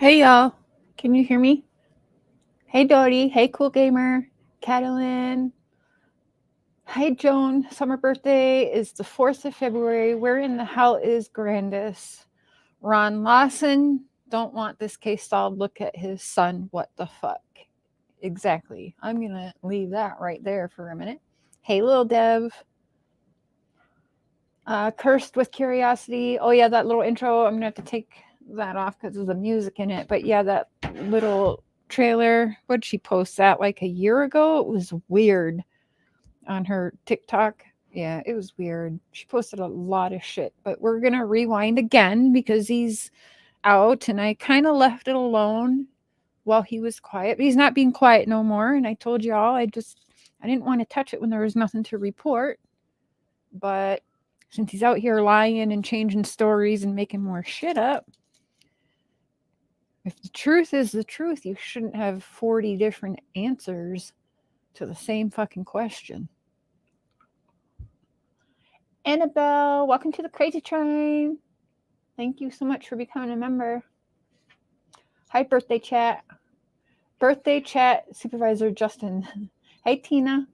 Hey y'all, can you hear me? Hey Dodie, hey Cool Gamer, Catalin, hi Joan. Summer birthday is the 4th of February. Where in the hell is Grandis? Ron Lawson, don't want this case solved. Look at his son. What the fuck? Exactly. I'm gonna leave that right there for a minute. Hey Lil Dev. Cursed with Curiosity. Oh yeah, that little intro. I'm gonna have to take that off because there's the music in it. But yeah, that little trailer. What'd she post that like a year ago? It was weird on her TikTok. Yeah, it was weird. She posted a lot of shit. But we're gonna rewind again because he's out, and I kind of left it alone while he was quiet. But he's not being quiet no more. And I told y'all I didn't want to touch it when there was nothing to report. But since he's out here lying and changing stories and making more shit up, if the truth is the truth, you shouldn't have 40 different answers to the same fucking question. Annabelle, welcome to the Crazy Train. Thank you so much for becoming a member. Hi, birthday chat. Birthday chat supervisor Justin. Hey, Tina.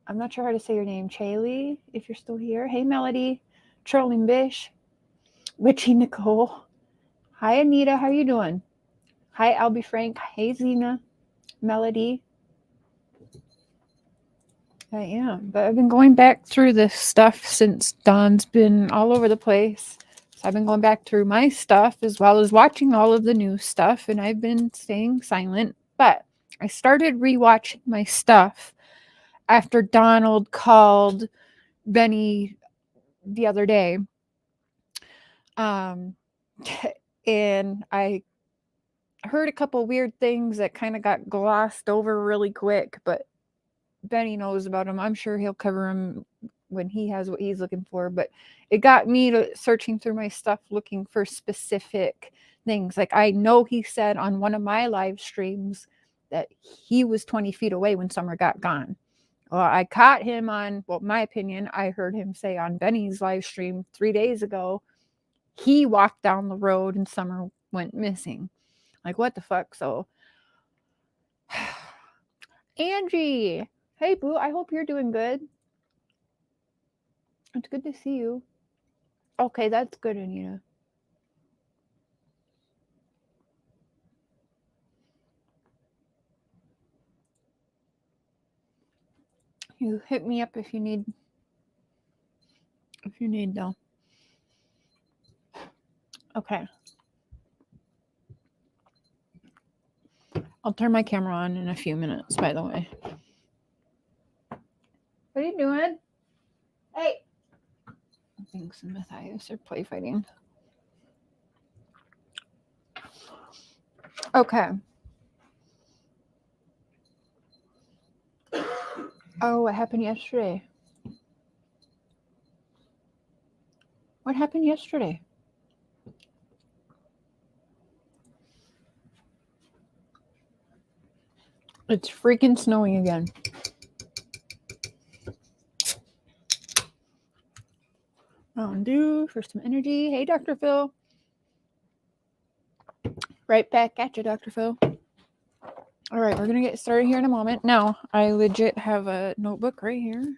I'm not sure how to say your name. Chaley, if you're still here. Hey, Melody. Trolling Bish. Witchy Nicole. Hi, Anita. How you doing? Hi, Albie Frank. Hey, Zena. Melody. I am. But I've been going back through this stuff since Dawn's been all over the place. So I've been going back through my stuff as well as watching all of the new stuff, and I've been staying silent. But I started rewatching my stuff after Donald called Benny the other day. And I heard a couple weird things that kind of got glossed over really quick, but Benny knows about him. I'm sure he'll cover him when he has what he's looking for. But it got me to searching through my stuff looking for specific things. Like I know he said on one of my live streams that he was 20 feet away when Summer got gone. Well, I caught him on, well, my opinion, I heard him say on Benny's live stream 3 days ago, he walked down the road and Summer went missing. Like, what the fuck? So, Angie, hey, boo, I hope you're doing good. It's good to see you. Okay, that's good, Anita. You hit me up if you need though. Okay. I'll turn my camera on in a few minutes, by the way. What are you doing? Hey. Thanks, and Matthias are play fighting. Okay. Oh, what happened yesterday? What happened yesterday? It's freaking snowing again. Mountain Dew for some energy. Hey, Dr. Phil. Right back at you, Dr. Phil. All right, we're going to get started here in a moment. Now, I legit have a notebook right here.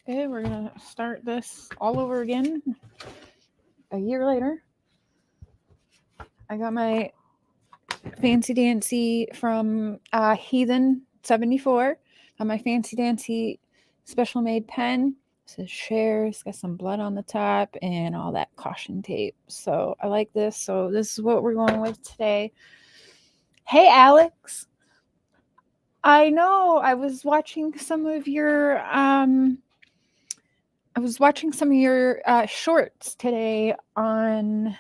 Okay, we're going to start this all over again a year later. I got my Fancy Dancy from Heathen 74. Got my Fancy Dancy special made pen. It says share. It's got some blood on the top and all that caution tape. So I like this. So this is what we're going with today. Hey, Alex. I know. I was watching some of your shorts today on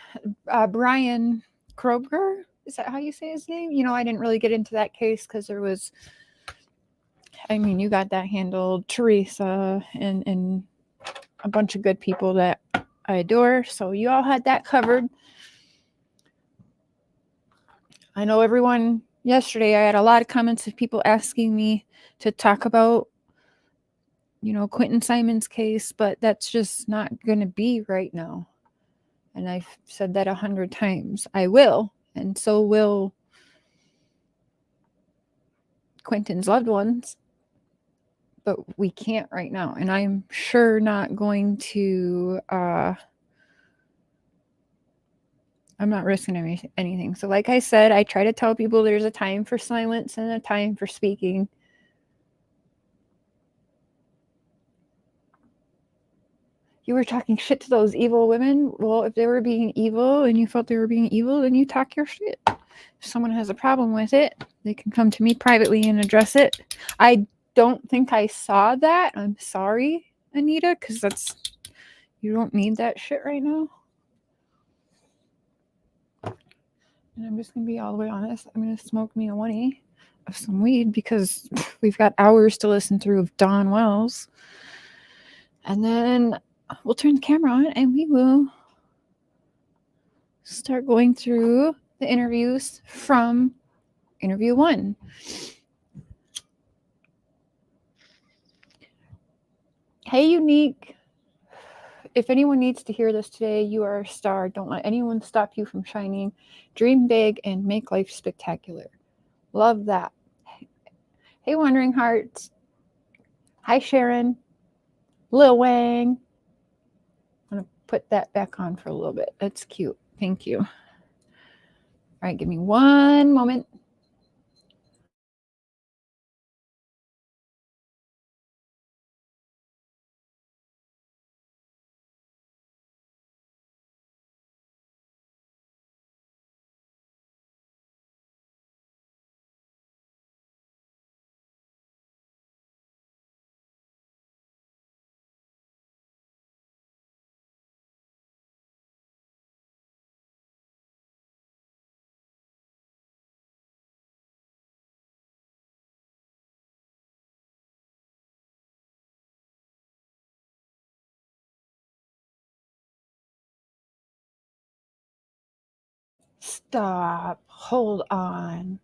Brian Kroger. Is that how you say his name? You know, I didn't really get into that case because there was, I mean, you got that handled, Teresa and a bunch of good people that I adore. So you all had that covered. I know everyone yesterday, I had a lot of comments of people asking me to talk about Quentin Simon's case, but that's just not going to be right now. And I've said that 100 times. I will, and so will Quentin's loved ones. But we can't right now. And I'm sure not going to, I'm not risking anything. So like I said, I try to tell people there's a time for silence and a time for speaking. You were talking shit to those evil women. Well, if they were being evil and you felt they were being evil, then you talk your shit. If someone has a problem with it, they can come to me privately and address it. I don't think I saw that. I'm sorry, Anita, because you don't need that shit right now. And I'm just going to be all the way honest. I'm going to smoke me a 1E of some weed because we've got hours to listen through of Dawn Wells. And then we'll turn the camera on and we will start going through the interviews from interview 1. Hey, Unique. If anyone needs to hear this today, you are a star. Don't let anyone stop you from shining. Dream big and make life spectacular. Love that. Hey, Wandering Hearts. Hi, Sharon. Lil Wang. I'm going to put that back on for a little bit. That's cute. Thank you. All right, give me one moment. Stop. Hold on.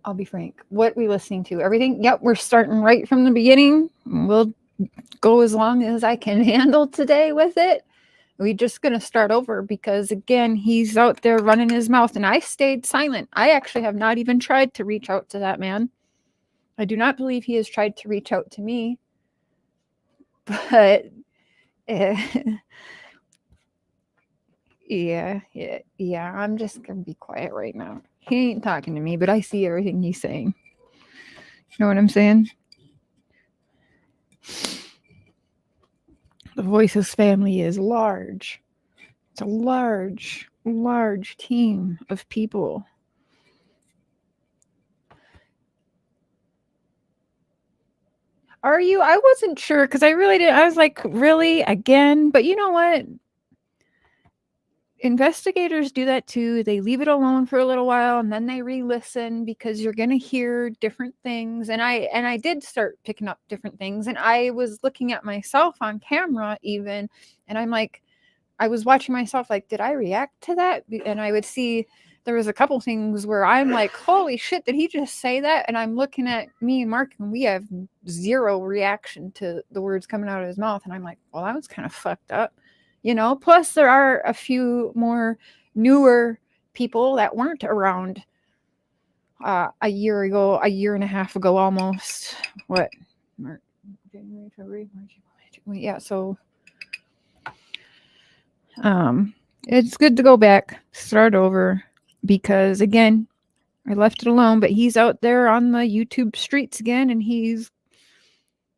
I'll be frank. What are we listening to? Everything? Yep, we're starting right from the beginning. We'll go as long as I can handle today with it. We're just going to start over because, again, he's out there running his mouth, and I stayed silent. I actually have not even tried to reach out to that man. I do not believe he has tried to reach out to me. But, yeah, I'm just going to be quiet right now. He ain't talking to me, but I see everything he's saying. You know what I'm saying? The Voices family is large. It's a large team of people. Are you? I wasn't sure because I really didn't. I was like, really? Again? But you know what? Investigators do that too. They leave it alone for a little while and then they re-listen because you're going to hear different things. And I did start picking up different things. And I was looking at myself on camera even. And I'm like, I was watching myself like, did I react to that? And I would see there was a couple things where I'm like, holy shit, did he just say that? And I'm looking at me and Mark and we have zero reaction to the words coming out of his mouth. And I'm like, well, that was kind of fucked up. Plus there are a few more newer people that weren't around a year ago, a year and a half ago almost. What? January, February, March, yeah, so it's good to go back, start over, because again, I left it alone, but he's out there on the YouTube streets again, and he's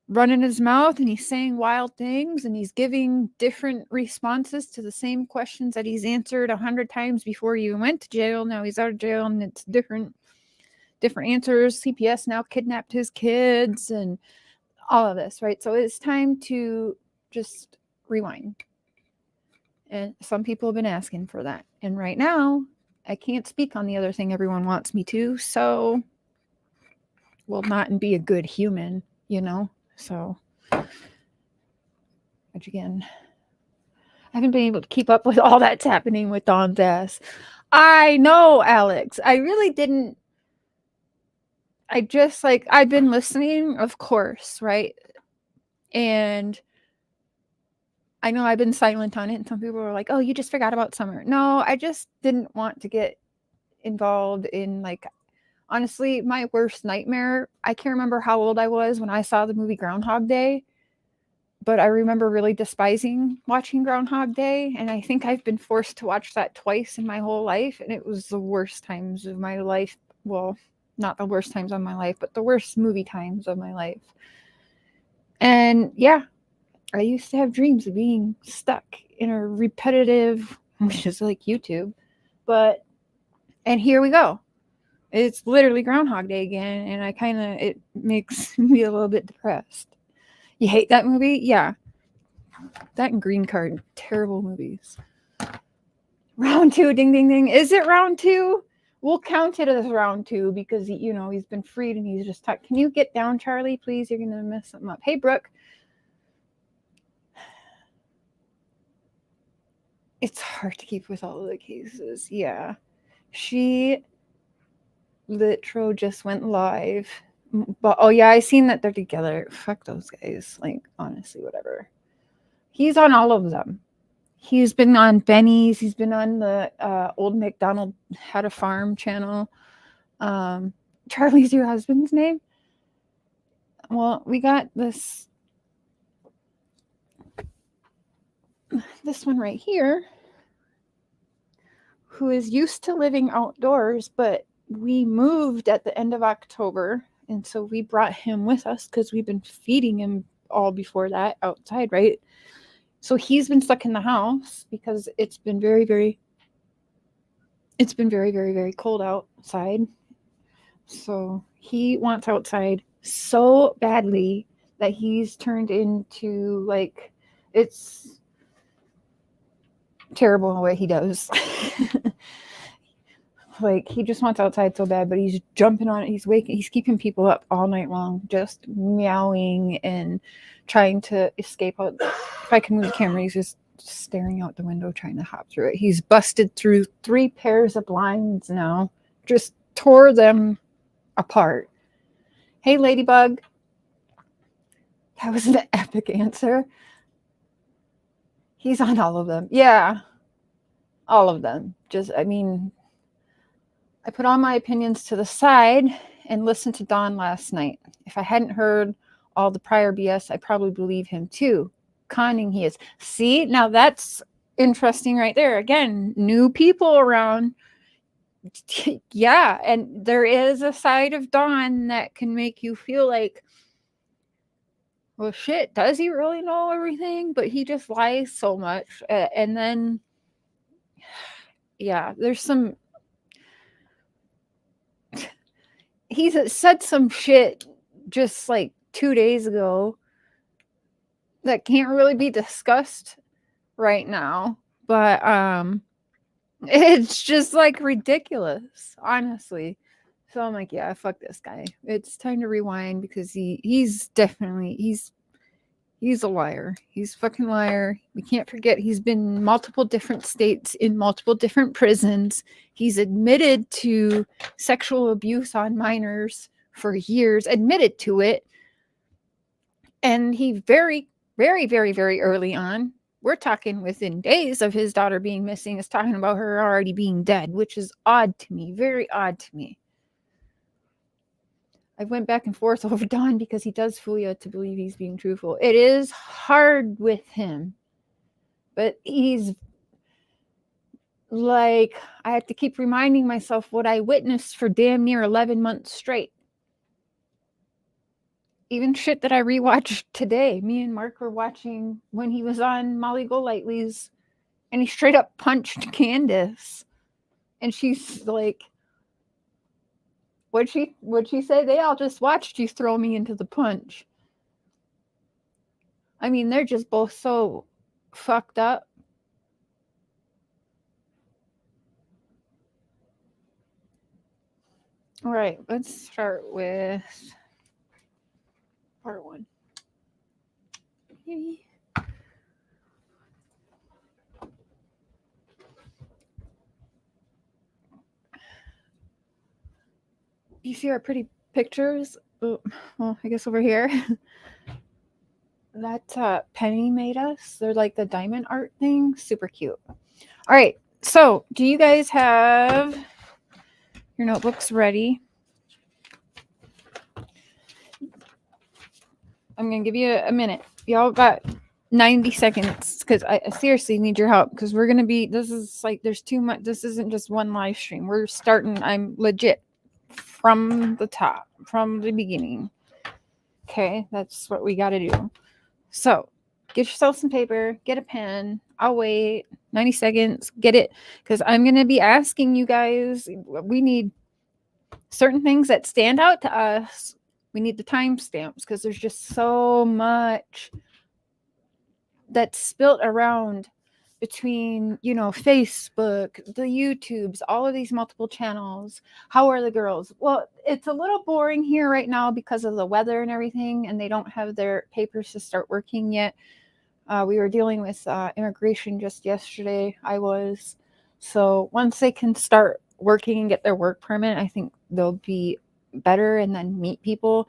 running his mouth and he's saying wild things and he's giving different responses to the same questions that he's answered 100 times before he went to jail. Now he's out of jail and it's different answers. CPS now kidnapped his kids and all of this, right? So it's time to just rewind. And some people have been asking for that. And right now, I can't speak on the other thing everyone wants me to, so will not be a good human, So, which again, I haven't been able to keep up with all that's happening with Dawn's ass. I know, Alex. I really didn't. I just I've been listening, of course, right? And I know I've been silent on it, and some people were like, oh, you just forgot about summer. No, I just didn't want to get involved in, like, honestly, my worst nightmare, I can't remember how old I was when I saw the movie Groundhog Day, but I remember really despising watching Groundhog Day, and I think I've been forced to watch that twice in my whole life, and it was the worst times of my life. Well, not the worst times of my life, but the worst movie times of my life. And yeah, I used to have dreams of being stuck in a repetitive, which is like YouTube, and here we go. It's literally Groundhog Day again, and it makes me a little bit depressed. You hate that movie? Yeah. That and Green Card, terrible movies. Round 2, ding, ding, ding. Is it round 2? We'll count it as round 2 because, he's been freed and he's just talking. Can you get down, Charlie, please? You're going to mess something up. Hey, Brooke. It's hard to keep with all of the cases. Yeah. She literally just went live. But, oh, yeah, I seen that they're together. Fuck those guys. Like, honestly, whatever. He's on all of them. He's been on Benny's. He's been on the Old MacDonald Had a Farm channel. Charlie's your husband's name? Well, we got this one right here who is used to living outdoors, but we moved at the end of October, and so we brought him with us because we've been feeding him all before that outside, right? So he's been stuck in the house because it's been very, very cold outside. So he wants outside so badly that he's turned into, like, it's terrible what he does. Like, he just wants outside so bad, but he's jumping on it. He's keeping people up all night long, just meowing and trying to escape out. If I can move the camera, he's just staring out the window, trying to hop through it. He's busted through 3 pairs of blinds now, just tore them apart. Hey, Ladybug. That was an epic answer. He's on all of them. Yeah. All of them. I put all my opinions to the side and listened to Don last night. If I hadn't heard all the prior BS, I probably believe him too. Conning he is. See, now that's interesting right there. Again, new people around. Yeah, and there is a side of Don that can make you feel like, well, shit, does he really know everything? But he just lies so much. And then, yeah, there's some. He's said some shit just like 2 days ago that can't really be discussed right now. But it's just like ridiculous, honestly. So I'm like, yeah, fuck this guy. It's time to rewind because he's definitely he's a liar. He's a fucking liar. We can't forget he's been in multiple different states, in multiple different prisons. He's admitted to sexual abuse on minors for years, admitted to it. And he very, very, very, very early on, we're talking within days of his daughter being missing, is talking about her already being dead, which is odd to me, very odd to me. I went back and forth over Don because he does fool you to believe he's being truthful. It is hard with him, but he's like, I have to keep reminding myself what I witnessed for damn near 11 months straight. Even shit that I rewatched today. Me and Mark were watching when he was on Molly Golightly's, and he straight up punched Candus. And she's like, what'd she say? They all just watched you throw me into the punch. I mean, they're just both so fucked up. All right, let's start with part 1. You see our pretty pictures? Oh, well, I guess over here. That Penny made us. They're like the diamond art thing. Super cute. All right. So, do you guys have your notebooks ready? I'm going to give you a minute. Y'all got 90 seconds because I seriously need your help because we're going to be, this is like, there's too much. This isn't just one live stream. We're starting, I'm legit from the top, from the beginning. Okay. That's what we got to do. So, get yourself some paper, get a pen. I'll wait 90 seconds, get it, because I'm going to be asking you guys. We need certain things that stand out to us. We need the timestamps because there's just so much that's spilt around between, Facebook, the YouTubes, all of these multiple channels. How are the girls? Well, it's a little boring here right now because of the weather and everything, and they don't have their papers to start working yet. We were dealing with immigration just yesterday. So once they can start working and get their work permit, I think they'll be better and then meet people.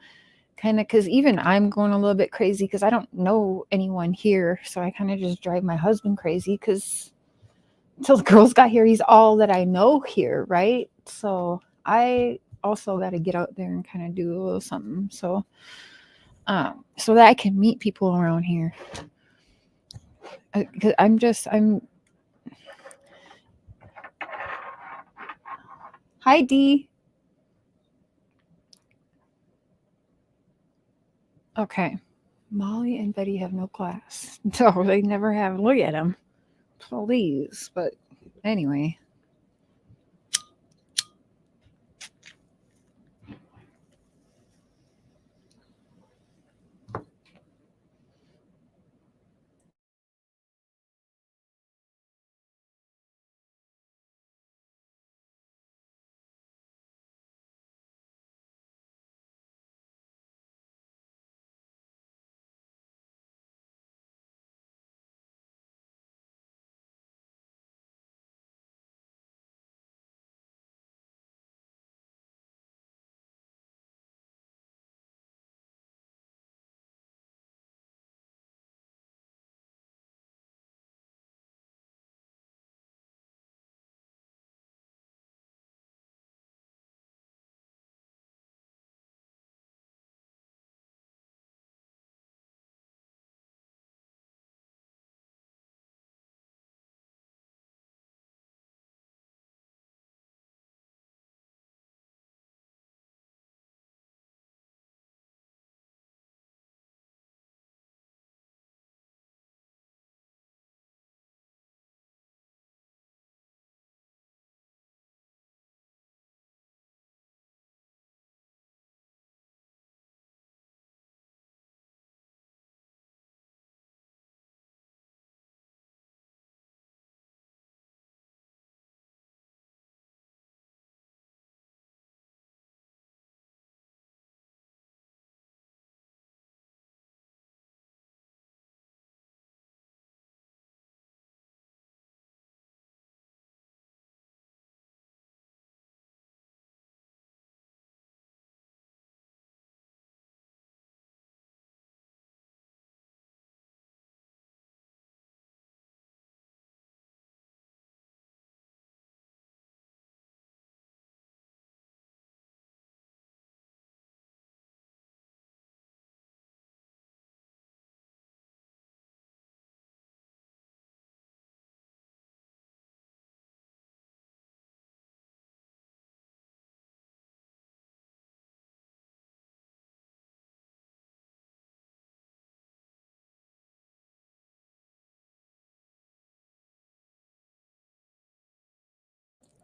Kind of, because even I'm going a little bit crazy because I don't know anyone here. So I kind of just drive my husband crazy because until the girls got here, he's all that I know here, right? So I also got to get out there and kind of do a little something. So that I can meet people around here. Because Hi, D. Okay. Molly and Betty have no class. So they never have. Look at them. Please. But anyway.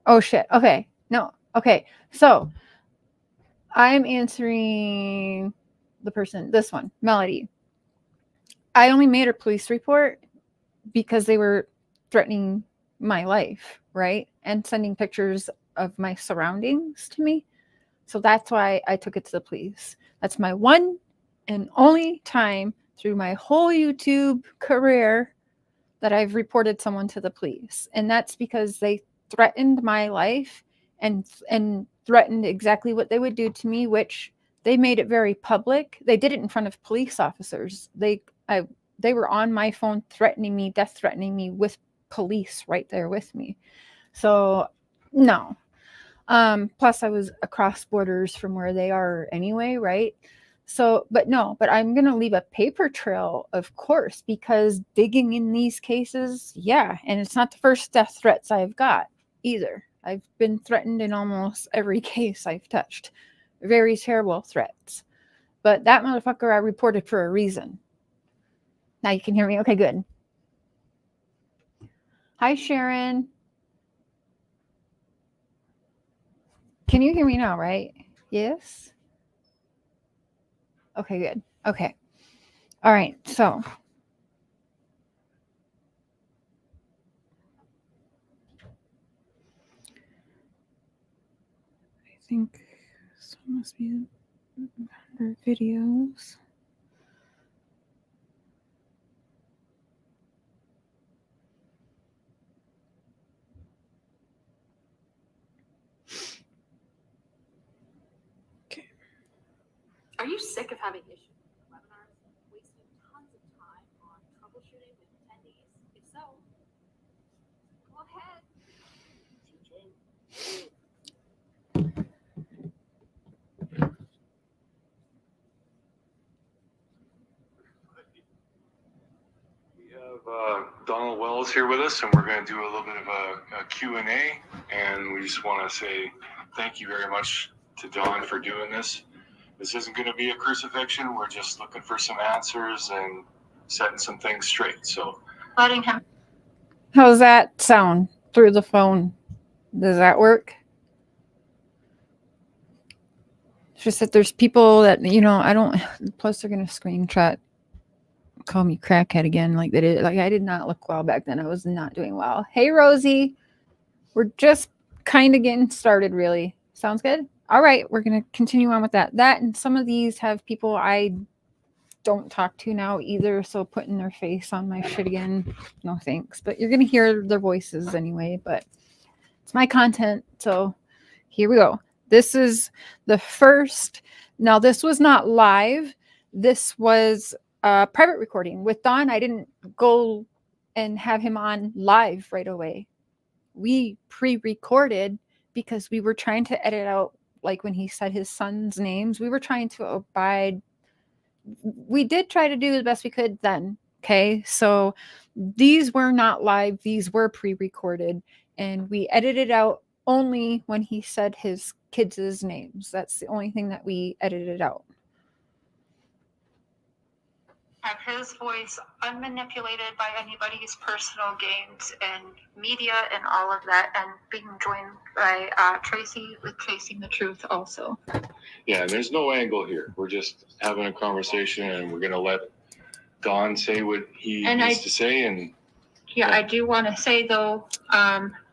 Oh, shit. Okay. No. Okay. So I'm answering the person, this one, Melody. I only made her police report because they were threatening my life, right? And sending pictures of my surroundings to me. So that's why I took it to the police. That's my one and only time through my whole YouTube career that I've reported someone to the police. And that's because they threatened my life and threatened exactly what they would do to me, which they made it very public. They did it in front of police officers. They were on my phone threatening me, death threatening me with police right there with me. So no. Plus I was across borders from where they are anyway, right? So, but I'm going to leave a paper trail, of course, because digging in these cases, yeah. And it's not the first death threats I've got either. I've been threatened in almost every case I've touched. Very terrible threats. But that motherfucker I reported for a reason. Now you can hear me? Okay, good. Hi, Sharon. Can you hear me now, right? Yes? Okay, good. Okay. All right, so I think this one must be under videos. Okay. Are you sick of having issues with webinars, wasting tons of time on troubleshooting with attendees? If so, go ahead. We have Donald Wells here with us, and we're going to do a little bit of a Q&A, and we just want to say thank you very much to Don for doing this. This isn't going to be a crucifixion. We're just looking for some answers and setting some things straight. So, Letting him. How's that sound through the phone? Does that work? It's just that there's people that, I don't, plus they're going to screenshot, call me crackhead again. Like they did. Like I did not look well back then. I was not doing well. Hey, Rosie. We're just kind of getting started, really. Sounds good? All right. We're going to continue on with that. That and some of these have people I don't talk to now either. So putting their face on my shit again, no thanks. But you're going to hear their voices anyway. But it's my content. So here we go. This is the first. Now, this was not live. This was a private recording with Don. I didn't go and have him on live right away. We pre-recorded because we were trying to edit out, like when he said his son's names, we were trying to abide. We did try to do the best we could then. Okay. So these were not live. These were pre-recorded, and we edited out only when he said his kids' names. That's the only thing that we edited out. Have his voice unmanipulated by anybody's personal gains and media and all of that, and being joined by Tracy with Chasing the Truth also. yeah, and there's no angle here. We're just having a conversation, and we're going to let Don say what he needs to say. And yeah, I do want to say, though,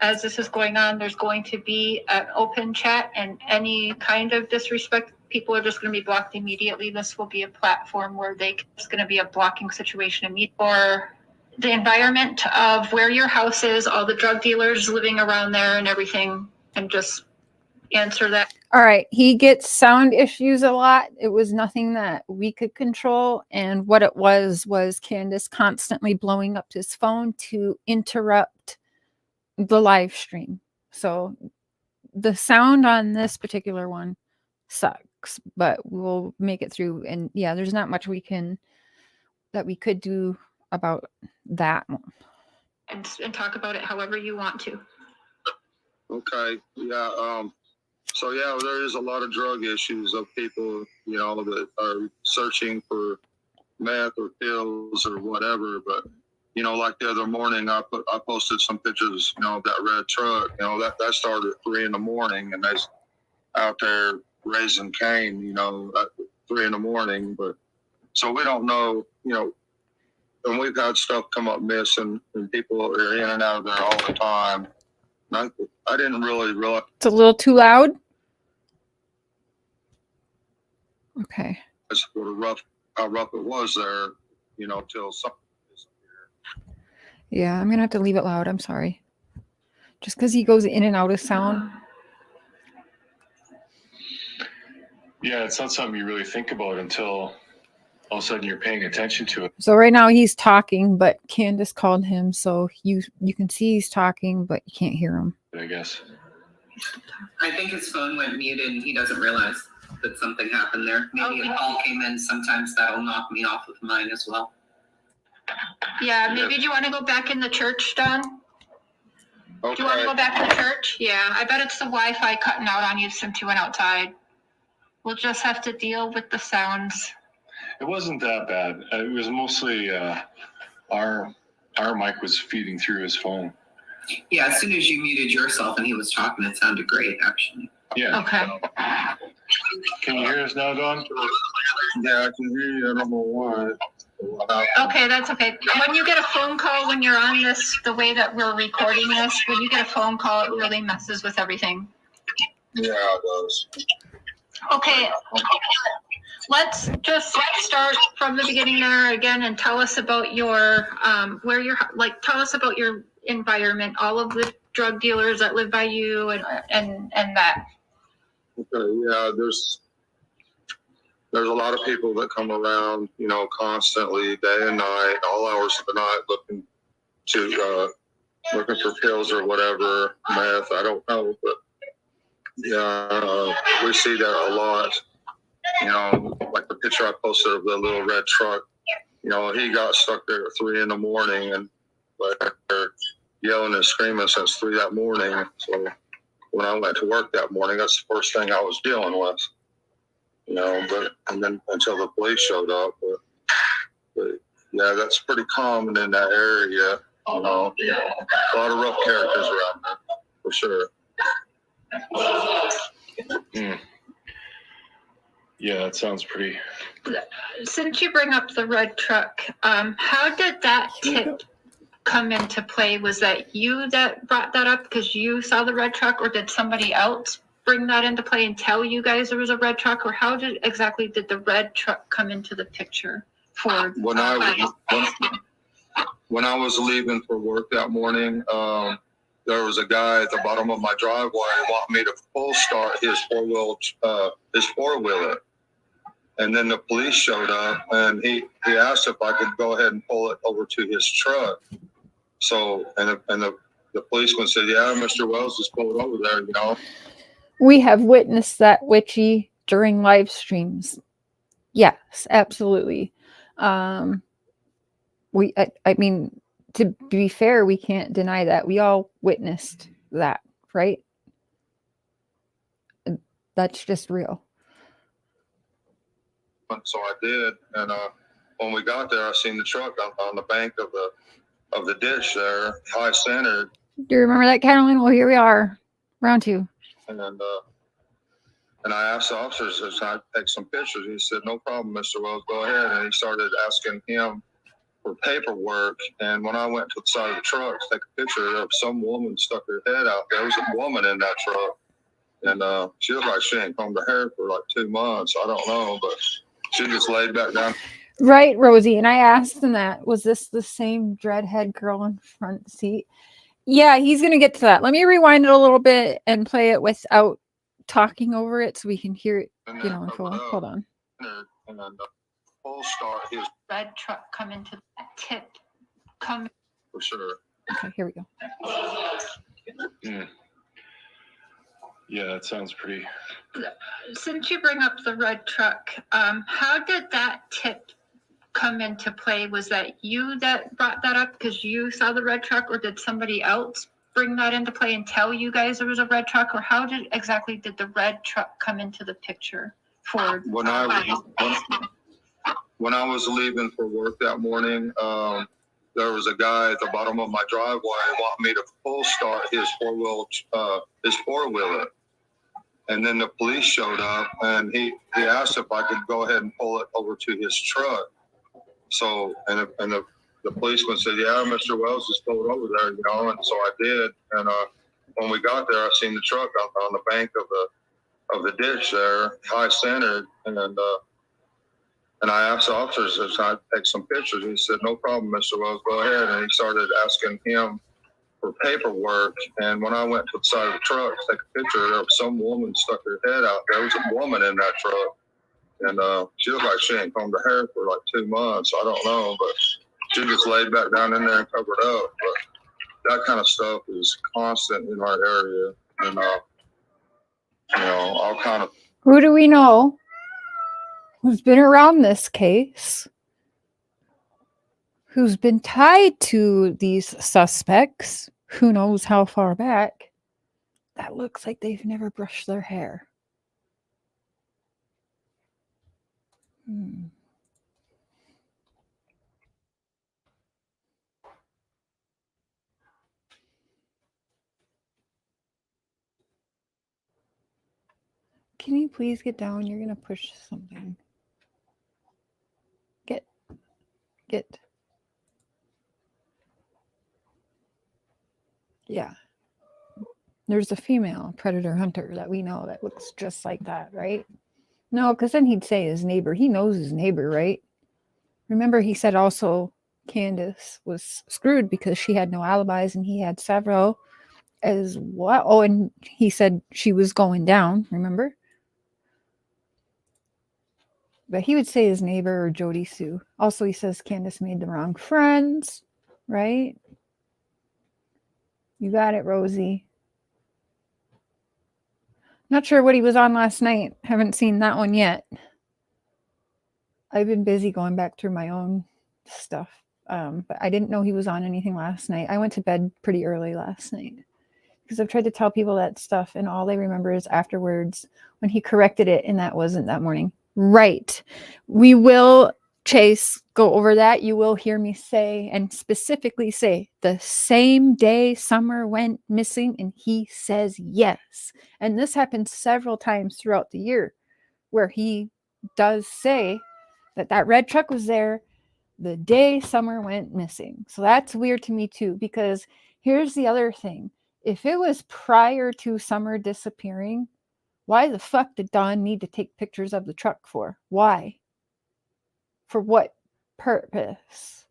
as this is going on, there's going to be an open chat, and any kind of disrespect, people are just going to be blocked immediately. This will be a platform where it's going to be a blocking situation immediately. Or the environment of where your house is, all the drug dealers living around there and everything, and just answer that. All right. He gets sound issues a lot. It was nothing that we could control. And what it was Candus constantly blowing up his phone to interrupt the live stream. So the sound on this particular one sucks, but we'll make it through. And yeah, there's not much we could do about that. And talk about it however you want to. Okay. Yeah. So yeah, there is a lot of drug issues of people, that are searching for meth or pills or whatever. But like the other morning, I posted some pictures, of that red truck. That started at 3 a.m, and that's out there raising Cain, at 3 a.m. But so we don't know, and we've had stuff come up missing, and people are in and out of there all the time. And I didn't really realize. It's a little too loud. Okay. How rough it was there, till something disappeared. Yeah, I'm gonna have to leave it loud. I'm sorry. Just because he goes in and out of sound. yeah, it's not something you really think about until all of a sudden you're paying attention to it. So right now he's talking, but Candus called him, so you can see he's talking, but you can't hear him. I guess. I think his phone went muted and he doesn't realize that something happened there. Maybe Okay. a call came in. Sometimes that'll knock me off of mine as well. Yeah, maybe do you want to go back in the church, Don? Do you want to Okay. go back in the church? Yeah, I bet it's the Wi-Fi cutting out on you since you went outside. We'll just have to deal with the sounds. It wasn't that bad. It was mostly our mic was feeding through his phone. Yeah, as soon as you muted yourself and he was talking, it sounded great, actually. Yeah. Okay. Can you hear us now, Don? Yeah, I can hear you. I don't know why. Okay, that's okay. When you get a phone call, when you're on this, the way that we're recording this, when you get a phone call, it really messes with everything. Yeah, it does. Okay, let's just start from the beginning there again and tell us about your, where you're, like, tell us about your environment, all of the drug dealers that live by you and that. Okay, yeah, there's a lot of people that come around, you know, constantly, day and night, all hours of the night, looking for pills or whatever, meth, I don't know, but yeah, we see that a lot. You know, like the picture I posted of the little red truck, you know, he got stuck there at 3 a.m. and like they're yelling and screaming since 3 that morning. So when I went to work that morning, that's the first thing I was dealing with. You know, and then until the police showed up, but yeah, that's pretty common in that area. You know, a lot of rough characters around there, for sure. Yeah, that sounds pretty. Since you bring up the red truck, how did that tip come into play? Was that you that brought that up because you saw the red truck, or did somebody else bring that into play and tell you guys there was a red truck, or how exactly did the red truck come into the picture for? When I was leaving for work that morning, there was a guy at the bottom of my driveway wanting me to full start his four-wheeler. And then the police showed up and he asked if I could go ahead and pull it over to his truck. So, and the policeman said, yeah, Mr. Wells, just pull it over there, you know. We have witnessed that, Witchy, during live streams. Yes, absolutely. I mean, to be fair, we can't deny that. We all witnessed that, right? That's just real. So I did, and when we got there, I seen the truck on the bank of the ditch there, high centered. Do you remember that, Catalina? Well, here we are, round 2. And I asked the officers if I take some pictures. He said, no problem, Mr. Wells, go ahead. And he started asking him for paperwork. And when I went to the side of the truck to take a picture of some woman stuck her head out, there was a woman in that truck. And she looked like she ain't combed her hair for like 2 months. I don't know, but she just laid back down. Right, Rosie. And I asked him that, was this the same dreadhead girl in front seat? Yeah, he's going to get to that. Let me rewind it a little bit and play it without talking over it so we can hear it, you know, in full. Hold on. And then full start his Red truck come into that tip. Come. for sure. Okay, here we go. Yeah, that sounds pretty. Since you bring up the red truck, how did that tip come into play? Was that you that brought that up because you saw the red truck, or did somebody else bring that into play and tell you guys there was a red truck, or how exactly did the red truck come into the picture for? When I was leaving for work that morning, there was a guy at the bottom of my driveway wanting me to full start his four-wheeler. And then the police showed up and he asked if I could go ahead and pull it over to his truck. So, and the policeman said, yeah, Mr. Wells, just pull it over there, you know. And so I did. And when we got there, I seen the truck on the bank of the ditch there, high centered. And I asked the officers if I'd take some pictures. He said, no problem, Mr. Wells, go ahead. And he started asking him for paperwork. And when I went to the side of the truck to take a picture, there was some woman stuck her head out. There was a woman in that truck. And she looked like she ain't combed her hair for like 2 months. I don't know, but she just laid back down in there and covered up. But that kind of stuff is constant in our area. And, all kind of. Who do we know who's been around this case, who's been tied to these suspects, who knows how far back, that looks like they've never brushed their hair? Can you please get down? You're going to push something. Get. Yeah. There's a female predator hunter that we know that looks just like that, right? No, because then he'd say his neighbor. He knows his neighbor, right? Remember, he said also Candus was screwed because she had no alibis and he had several as well. Oh, and he said she was going down, remember? But he would say his neighbor or Jody Sue. Also, he says Candus made the wrong friends, right? You got it, Rosie. Not sure what he was on last night. Haven't seen that one yet. I've been busy going back through my own stuff. But I didn't know he was on anything last night. I went to bed pretty early last night because I've tried to tell people that stuff and all they remember is afterwards when he corrected it, and that wasn't that morning. Right. We will, Chase, go over that. You will hear me say, and specifically say, the same day Summer went missing, and he says yes. And this happens several times throughout the year where he does say that red truck was there the day Summer went missing. So that's weird to me too, because here's the other thing. If it was prior to Summer disappearing, why the fuck did Dawn need to take pictures of the truck for? Why? For what purpose?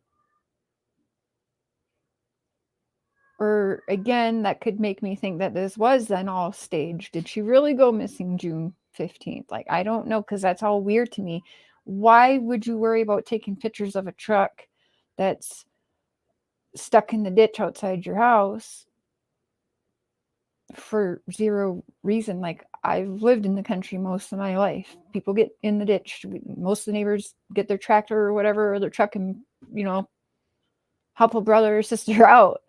Or again, that could make me think that this was then all staged. Did she really go missing June 15th? Like, I don't know, because that's all weird to me. Why would you worry about taking pictures of a truck that's stuck in the ditch outside your house for zero reason? Like, I've lived in the country most of my life. People get in the ditch. Most of the neighbors get their tractor or whatever, or their truck, and help a brother or sister out.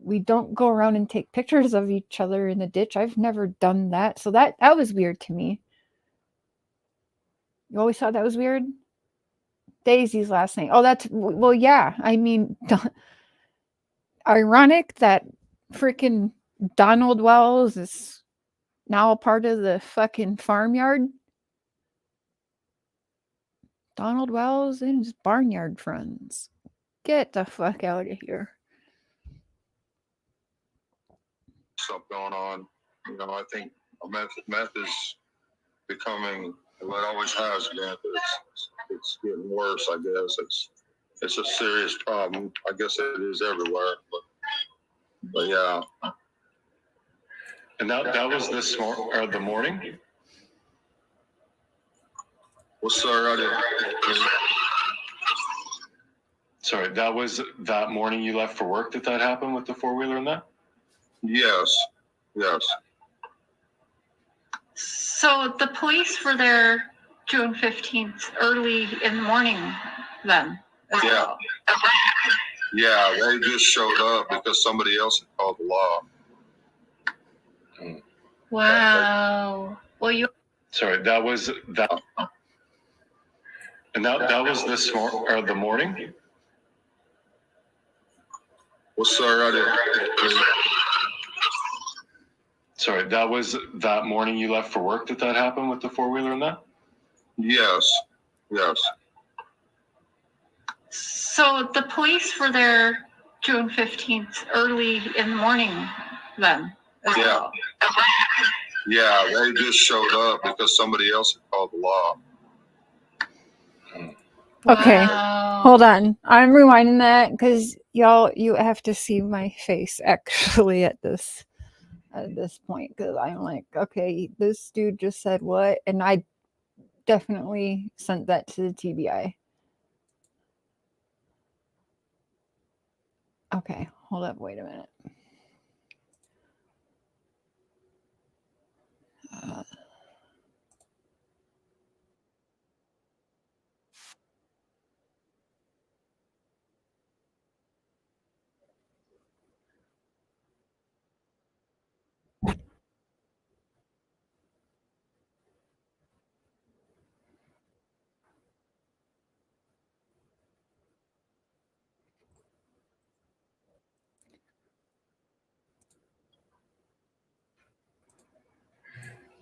We don't go around and take pictures of each other in the ditch. I've never done that. So that was weird to me. You always thought that was weird? Daisy's last name. Oh, well, yeah. I mean, ironic that freaking Donald Wells is now a part of the fucking farmyard. Donald Wells and his barnyard friends. Get the fuck out of here. Stuff going on. I think meth is becoming, well, it always has been, but it's getting worse, I guess. It's a serious problem. I guess it is everywhere, but yeah. And that was the morning? Well, sir, I didn't. Sorry, that was that morning you left for work that happened with the four-wheeler and that? Yes. So the police were there June 15th, early in the morning then? Yeah. Yeah, they just showed up because somebody else had called the law. Wow. Well, Sorry, that was that. And that was the morning? Well, sir, I didn't. Sorry, that was that morning you left for work that happened with the four-wheeler and that? Yes. So the police were there June 15th, early in the morning then? Yeah. Yeah, they just showed up because somebody else had called the law. Okay, wow. Hold on. I'm rewinding that because you have to see my face actually at this point, because I'm like, okay, this dude just said what? And I definitely sent that to the TBI. Okay, hold up, wait a minute.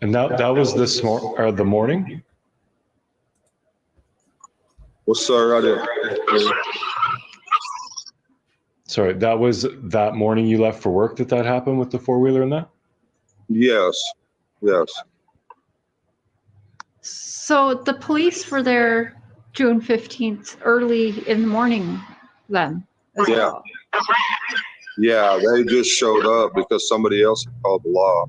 And that was the morning? What's sir? I didn't. Sorry, that was that morning you left for work that happened with the four-wheeler and that? Yes. Yes. So the police were there June 15th, early in the morning then as Yeah. well. Yeah, they just showed up because somebody else had called the law.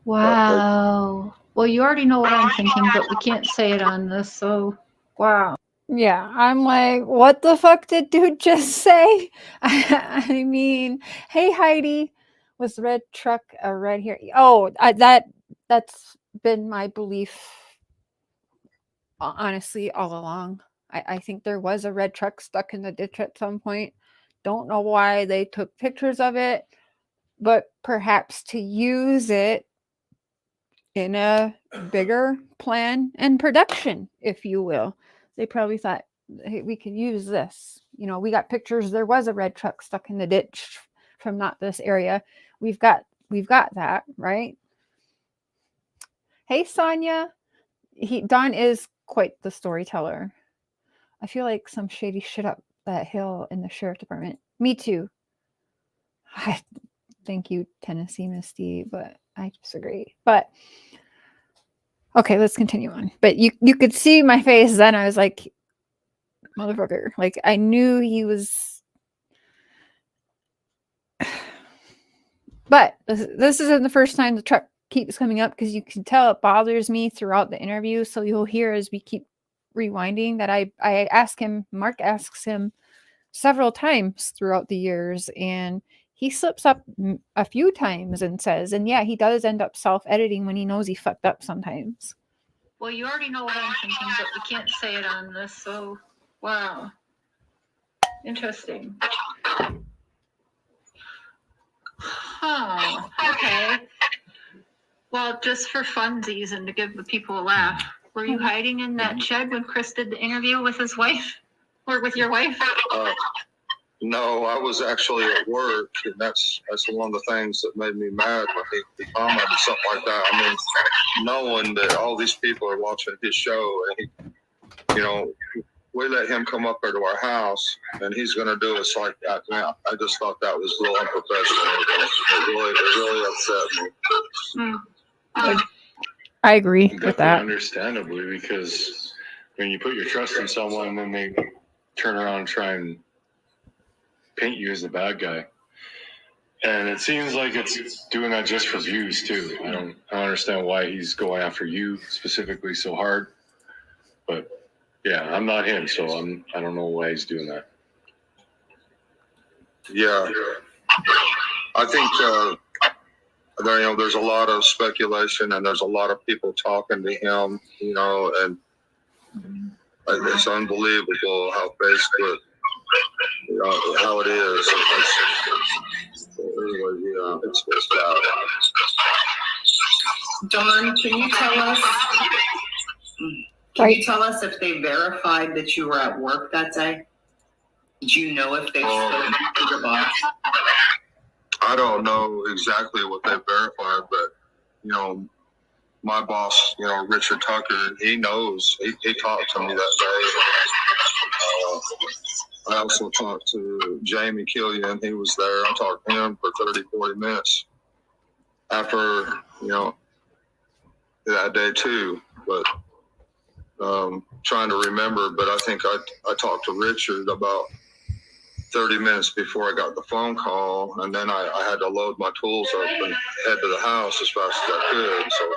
Wow. Well, you already know what I'm thinking, but we can't say it on this, so wow. Yeah, I'm like, what the fuck did dude just say? I mean, hey Heidi, was the red truck a red here? Oh, that's been my belief, honestly, all along. I think there was a red truck stuck in the ditch at some point. Don't know why they took pictures of it, but perhaps to use it in a bigger plan and production, if you will. They probably thought, hey, we could use this. You know, we got pictures. There was a red truck stuck in the ditch from not this area. We've got that, right? Hey, Sonia. Don is quite the storyteller. I feel like some shady shit up that hill in the sheriff department. Me too. Thank you, Tennessee Misty, but I disagree. But okay, let's continue on. But you could see my face then. I was like, motherfucker. Like, I knew he was. But this isn't the first time the truck keeps coming up, because you can tell it bothers me throughout the interview. So you'll hear as we keep rewinding that I ask him, Mark asks him several times throughout the years, and he slips up a few times and says, and yeah, he does end up self-editing when he knows he fucked up sometimes. Well, you already know what I'm thinking, but we can't say it on this, so wow. Interesting. Huh. Okay. Well, just for funsies and to give the people a laugh, were you hiding in that shed when Chris did the interview with his wife? Or with your wife? No, I was actually at work, and that's one of the things that made me mad when he commented something like that. I mean, knowing that all these people are watching his show, and we let him come up there to our house, and he's going to do us like that. Now, I just thought that was a little unprofessional. It really upset me. I agree with that. Understandably, because when you put your trust in someone, and then they turn around and try and paint you as the bad guy. And it seems like it's doing that just for views too. I don't understand why he's going after you specifically so hard. But yeah, I'm not him, so I don't know why he's doing that. Yeah, I think there's a lot of speculation, and there's a lot of people talking to him, and it's unbelievable how Facebook, how it is. It's bad. Dawn, can you tell us? Can you tell us if they verified that you were at work that day? Do you know if they spoke to your boss? I don't know exactly what they verified, but my boss, Richard Tucker, he knows. He talked to me that day. I also talked to Jamie Killian. He was there. I talked to him for 30, 40 minutes after, that day too. But trying to remember, but I think I talked to Richard about 30 minutes before I got the phone call, and then I had to load my tools up and head to the house as fast as I could. So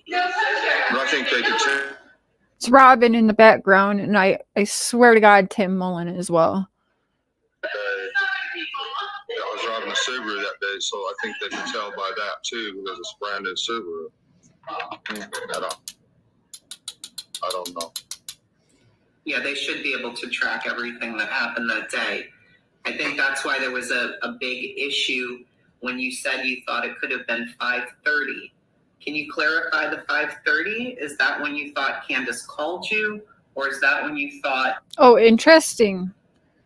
Yeah. But I think they could take. It's Robin in the background, and I swear to God, Tim Mullen as well. I was driving a Subaru that day, so I think they can tell by that too, because it's a brand new Subaru. I don't know. Yeah, they should be able to track everything that happened that day. I think that's why there was a big issue when you said you thought it could have been 5:30. Can you clarify the 5:30? Is that when you thought Candus called you, or is that when you thought Oh, interesting.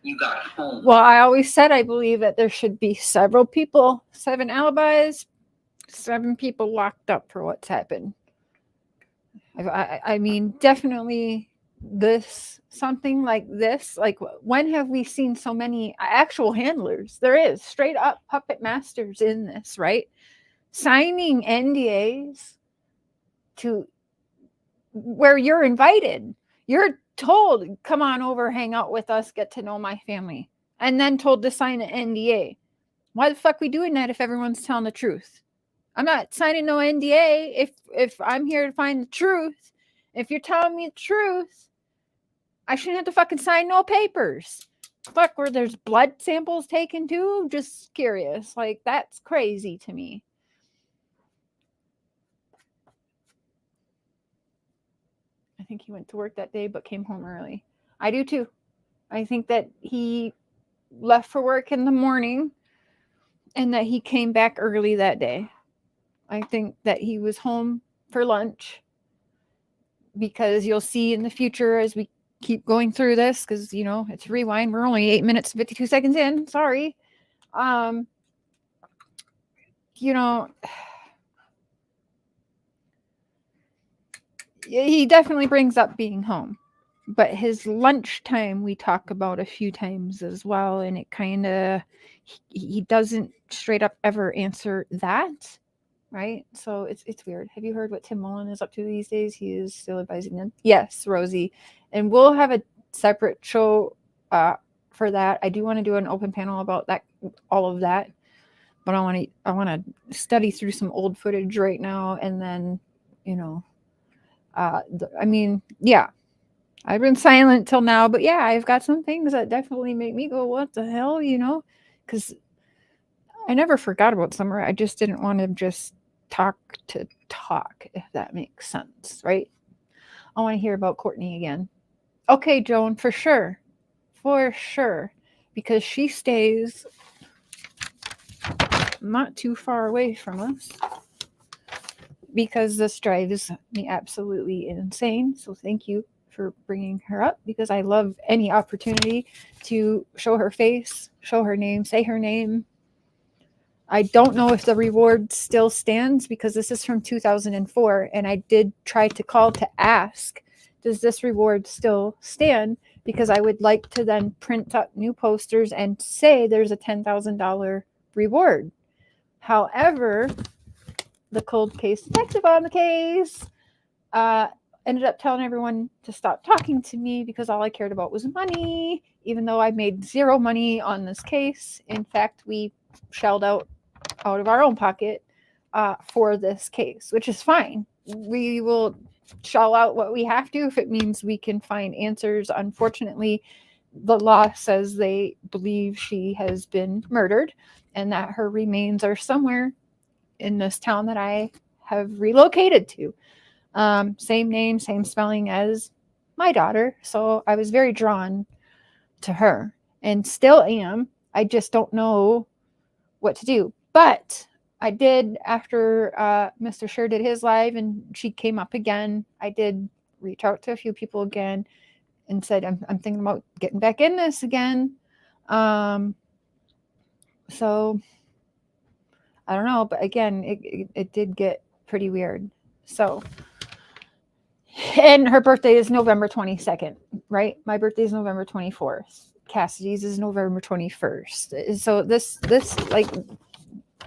you got home? Well, I always said I believe that there should be several people, 7 alibis, 7 people locked up for what's happened. I mean, definitely something like this. Like, when have we seen so many actual handlers? There is straight up puppet masters in this, right? Signing NDAs to where you're invited. You're told, come on over, hang out with us, get to know my family, and then told to sign an NDA. Why the fuck we doing that if everyone's telling the truth? I'm not signing no NDA if I'm here to find the truth. If you're telling me the truth, I shouldn't have to fucking sign no papers. Fuck, where there's blood samples taken too? Just curious. Like, that's crazy to me. I think he went to work that day but came home early. I do too. I think that he left for work in the morning and that he came back early that day. I think that he was home for lunch, because you'll see in the future as we keep going through this, because, you know, it's rewind. We're only 8 minutes and 52 seconds in. Sorry. You know, he definitely brings up being home, but his lunchtime we talk about a few times as well, and it kind of, he doesn't straight up ever answer that, right? So it's weird. Have you heard what Tim Mullen is up to these days? He is still advising them. Yes, Rosie, and we'll have a separate show for that. I do want to do an open panel about that, all of that, but I want to study through some old footage right now, and then, you know, I mean, yeah, I've been silent till now, but yeah, I've got some things that definitely make me go, what the hell, you know, because I never forgot about Summer. I just didn't want to just talk to talk, if that makes sense, right? I want to hear about Courtney again. Okay, Joan, for sure, because she stays not too far away from us, because this drives me absolutely insane. So thank you for bringing her up, because I love any opportunity to show her face, show her name, say her name. I don't know if the reward still stands, because this is from 2004, and I did try to call to ask, does this reward still stand? Because I would like to then print up new posters and say there's a $10,000 reward. However, the cold case detective on the case ended up telling everyone to stop talking to me, because all I cared about was money, even though I made zero money on this case. In fact, we shelled out of our own pocket for this case, which is fine. We will shell out what we have to if it means we can find answers. Unfortunately, the law says they believe she has been murdered and that her remains are somewhere in this town that I have relocated to. Same name, same spelling as my daughter. So I was very drawn to her and still am. I just don't know what to do. But I did, after Mr. Sure did his live and she came up again, I did reach out to a few people again and said, I'm thinking about getting back in this again. So I don't know, but again, it did get pretty weird. So, and her birthday is November 22nd, right? My birthday is November 24th. Cassidy's is November 21st. So this like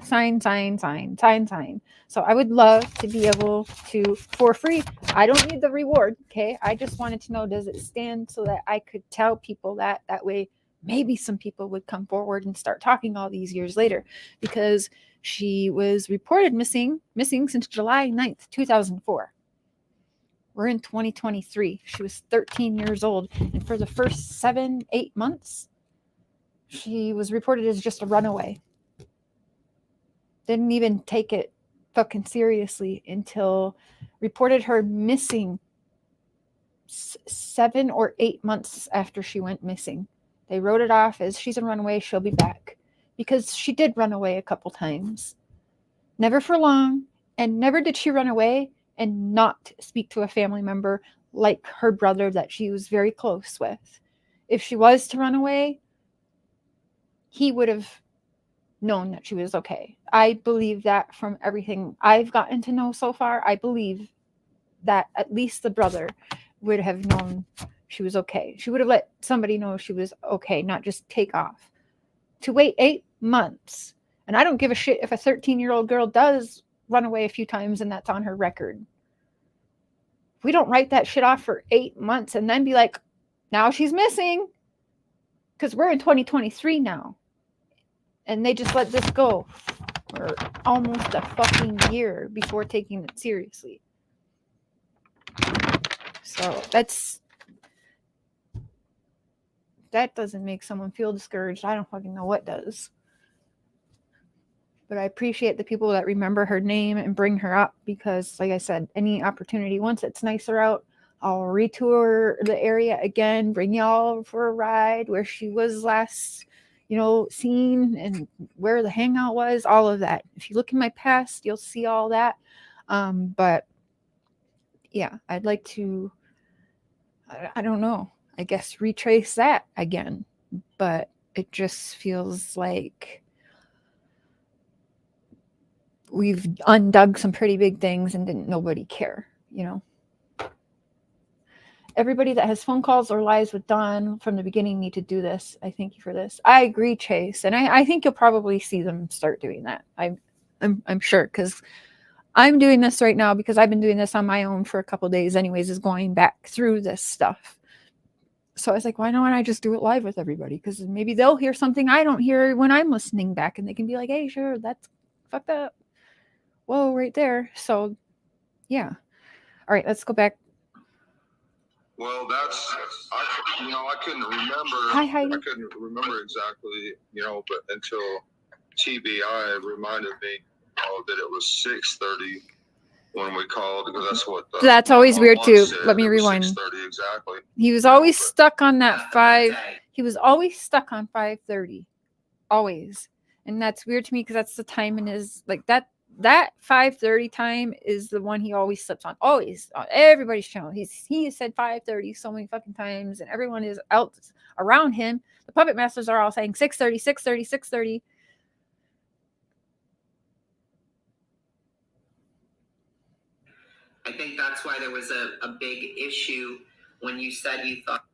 sign. So I would love to be able to, for free. I don't need the reward, okay? I just wanted to know, does it stand, so that I could tell people that way maybe some people would come forward and start talking all these years later, because she was reported missing since July 9th, 2004. We're in 2023. She was 13 years old. And for the first 7-8 months, she was reported as just a runaway. Didn't even take it fucking seriously until reported her missing 7 or 8 months after she went missing. They wrote it off as she's a runaway, she'll be back. Because she did run away a couple times. Never for long, and never did she run away and not speak to a family member like her brother that she was very close with. If she was to run away, he would have known that she was okay. I believe that from everything I've gotten to know so far. I believe that at least the brother would have known she was okay. She would have let somebody know she was okay, not just take off. To wait 8 months. And I don't give a shit if a 13-year-old girl does run away a few times and that's on her record. We don't write that shit off for 8 months and then be like, now she's missing. Because we're in 2023 now. And they just let this go for almost a fucking year before taking it seriously. So that doesn't make someone feel discouraged. I don't fucking know what does. But I appreciate the people that remember her name and bring her up, because, like I said, any opportunity, once it's nicer out, I'll retour the area again, bring y'all for a ride where she was last, seen, and where the hangout was, all of that. If you look in my past, you'll see all that. But yeah, I'd like to, I don't know, I guess retrace that again. But it just feels like we've undug some pretty big things and didn't nobody care, Everybody that has phone calls or lives with Dawn from the beginning need to do this. I thank you for this. I agree, Chase. And I think you'll probably see them start doing that. I'm sure, because I'm doing this right now because I've been doing this on my own for a couple days anyways, is going back through this stuff. So I was like, why don't I just do it live with everybody? Because maybe they'll hear something I don't hear when I'm listening back, and they can be like, hey, sure, that's fucked up. Whoa, right there. So, yeah. All right, let's go back. Well, I couldn't remember. Hi, Heidi. I couldn't remember exactly, but until TBI reminded me that it was 6:30 when we called, because that's what. That's always weird too. Let me rewind. 6:30 exactly. He was always stuck on that 5. He was always stuck on 5:30, always, and that's weird to me because that's the time in his that 5:30 time is the one he always slips on. Always on everybody's channel. He has said 5:30 so many fucking times, and everyone is out around him. The puppet masters are all saying 6:30, 6:30, 6:30. I think that's why there was a big issue when you said you thought.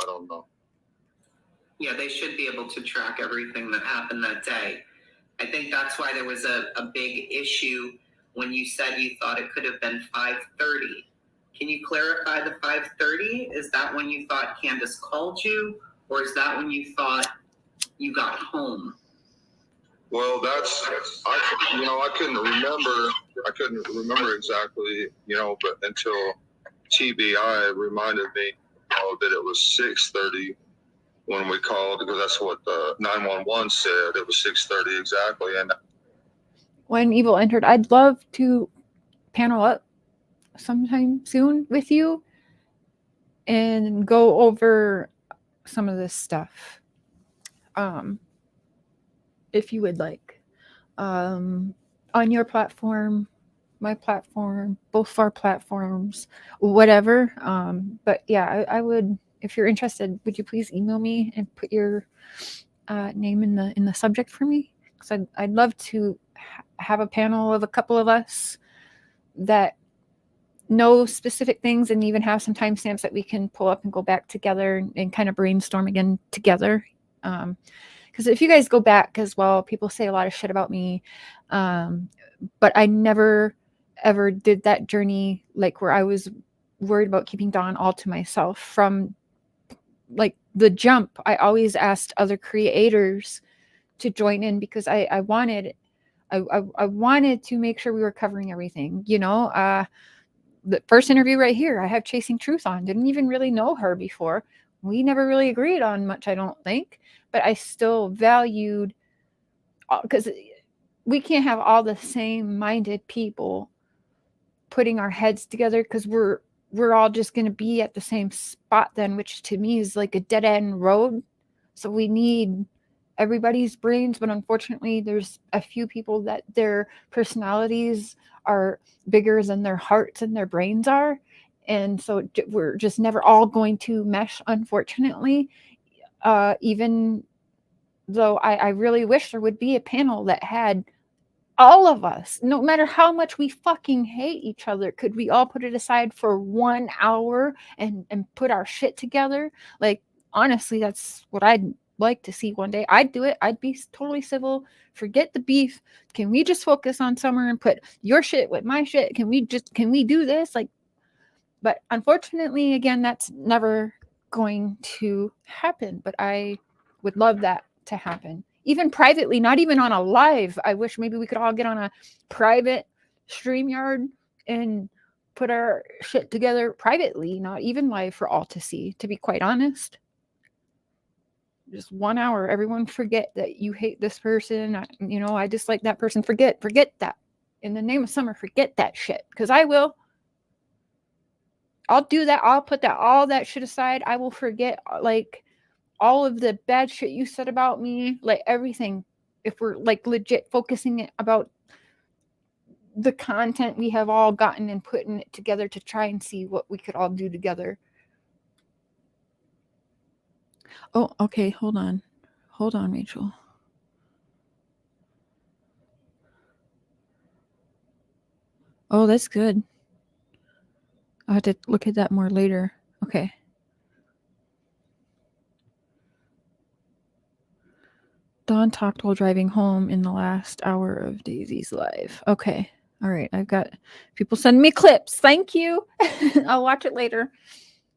I don't know. Yeah, they should be able to track everything that happened that day. I think that's why there was a big issue when you said you thought it could have been 5:30. Can you clarify the 5:30? Is that when you thought Candus called you, or is that when you thought you got home? Well, I couldn't remember. I couldn't remember exactly, but until TBI reminded me that it was 6:30 when we called, because that's what the 911 said. It was 6:30 exactly. And when Evil entered, I'd love to panel up sometime soon with you and go over some of this stuff. If you would like, on your platform, my platform, both our platforms, whatever. But yeah, I would, if you're interested, would you please email me and put your name in the subject for me? Because I'd love to have a panel of a couple of us that know specific things, and even have some timestamps that we can pull up and go back together and kind of brainstorm again together. Because if you guys go back as well, people say a lot of shit about me, but I never ever did that journey, like where I was worried about keeping Dawn all to myself from like the jump, I always asked other creators to join in because I wanted to make sure we were covering everything. The first interview right here, I have Chasing Truth on. Didn't even really know her before. We never really agreed on much, I don't think, but I still valued, because we can't have all the same minded people putting our heads together, because we're all just going to be at the same spot then, which to me is like a dead end road. So we need everybody's brains, but unfortunately there's a few people that their personalities are bigger than their hearts and their brains are, and so we're just never all going to mesh, unfortunately. Even though I really wish there would be a panel that had all of us, no matter how much we fucking hate each other, could we all put it aside for 1 hour and put our shit together? Like, honestly, that's what I'd like to see one day. I'd do it. I'd be totally civil. Forget the beef. Can we just focus on Summer and put your shit with my shit? Can we do this? Like, but unfortunately, again, that's never going to happen. But I would love that to happen. Even privately, not even on a live. I wish maybe we could all get on a private StreamYard and put our shit together privately, not even live for all to see, to be quite honest. Just 1 hour, everyone forget that you hate this person. I dislike that person. Forget that. In the name of Summer, forget that shit. Because I will. I'll do that. I'll put all that shit aside. I will forget, like, all of the bad shit you said about me, like everything. If we're like legit focusing it about the content we have all gotten and putting it together to try and see what we could all do together. Oh, okay. Hold on, Rachel. Oh, that's good. I'll have to look at that more later. Okay. Dawn talked while driving home in the last hour of Daisy's live. Okay. All right. I've got people sending me clips. Thank you. I'll watch it later.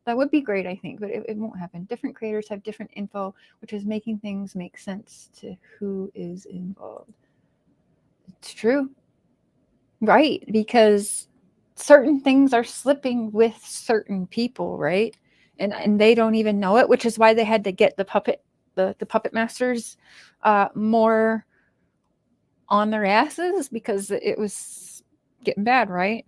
That would be great, I think, but it won't happen. Different creators have different info, which is making things make sense to who is involved. It's true. Right. Because certain things are slipping with certain people, right? And they don't even know it, which is why they had to get the puppet masters more on their asses, because it was getting bad, right?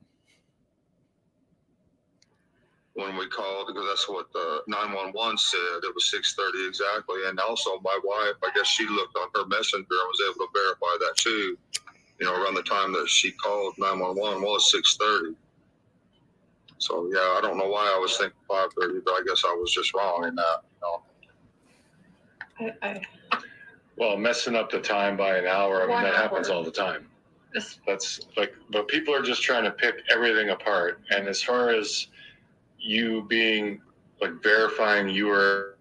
When we called, because that's what the 911 said, it was 6:30 exactly. And also my wife, I guess she looked on her messenger and was able to verify that too. Around the time that she called 911 was 6:30. So yeah, I don't know why I was thinking 5:30, but I guess I was just wrong in that. Well, messing up the time by an hour, that happens all the time. That's like, but people are just trying to pick everything apart. And as far as you being like verifying you were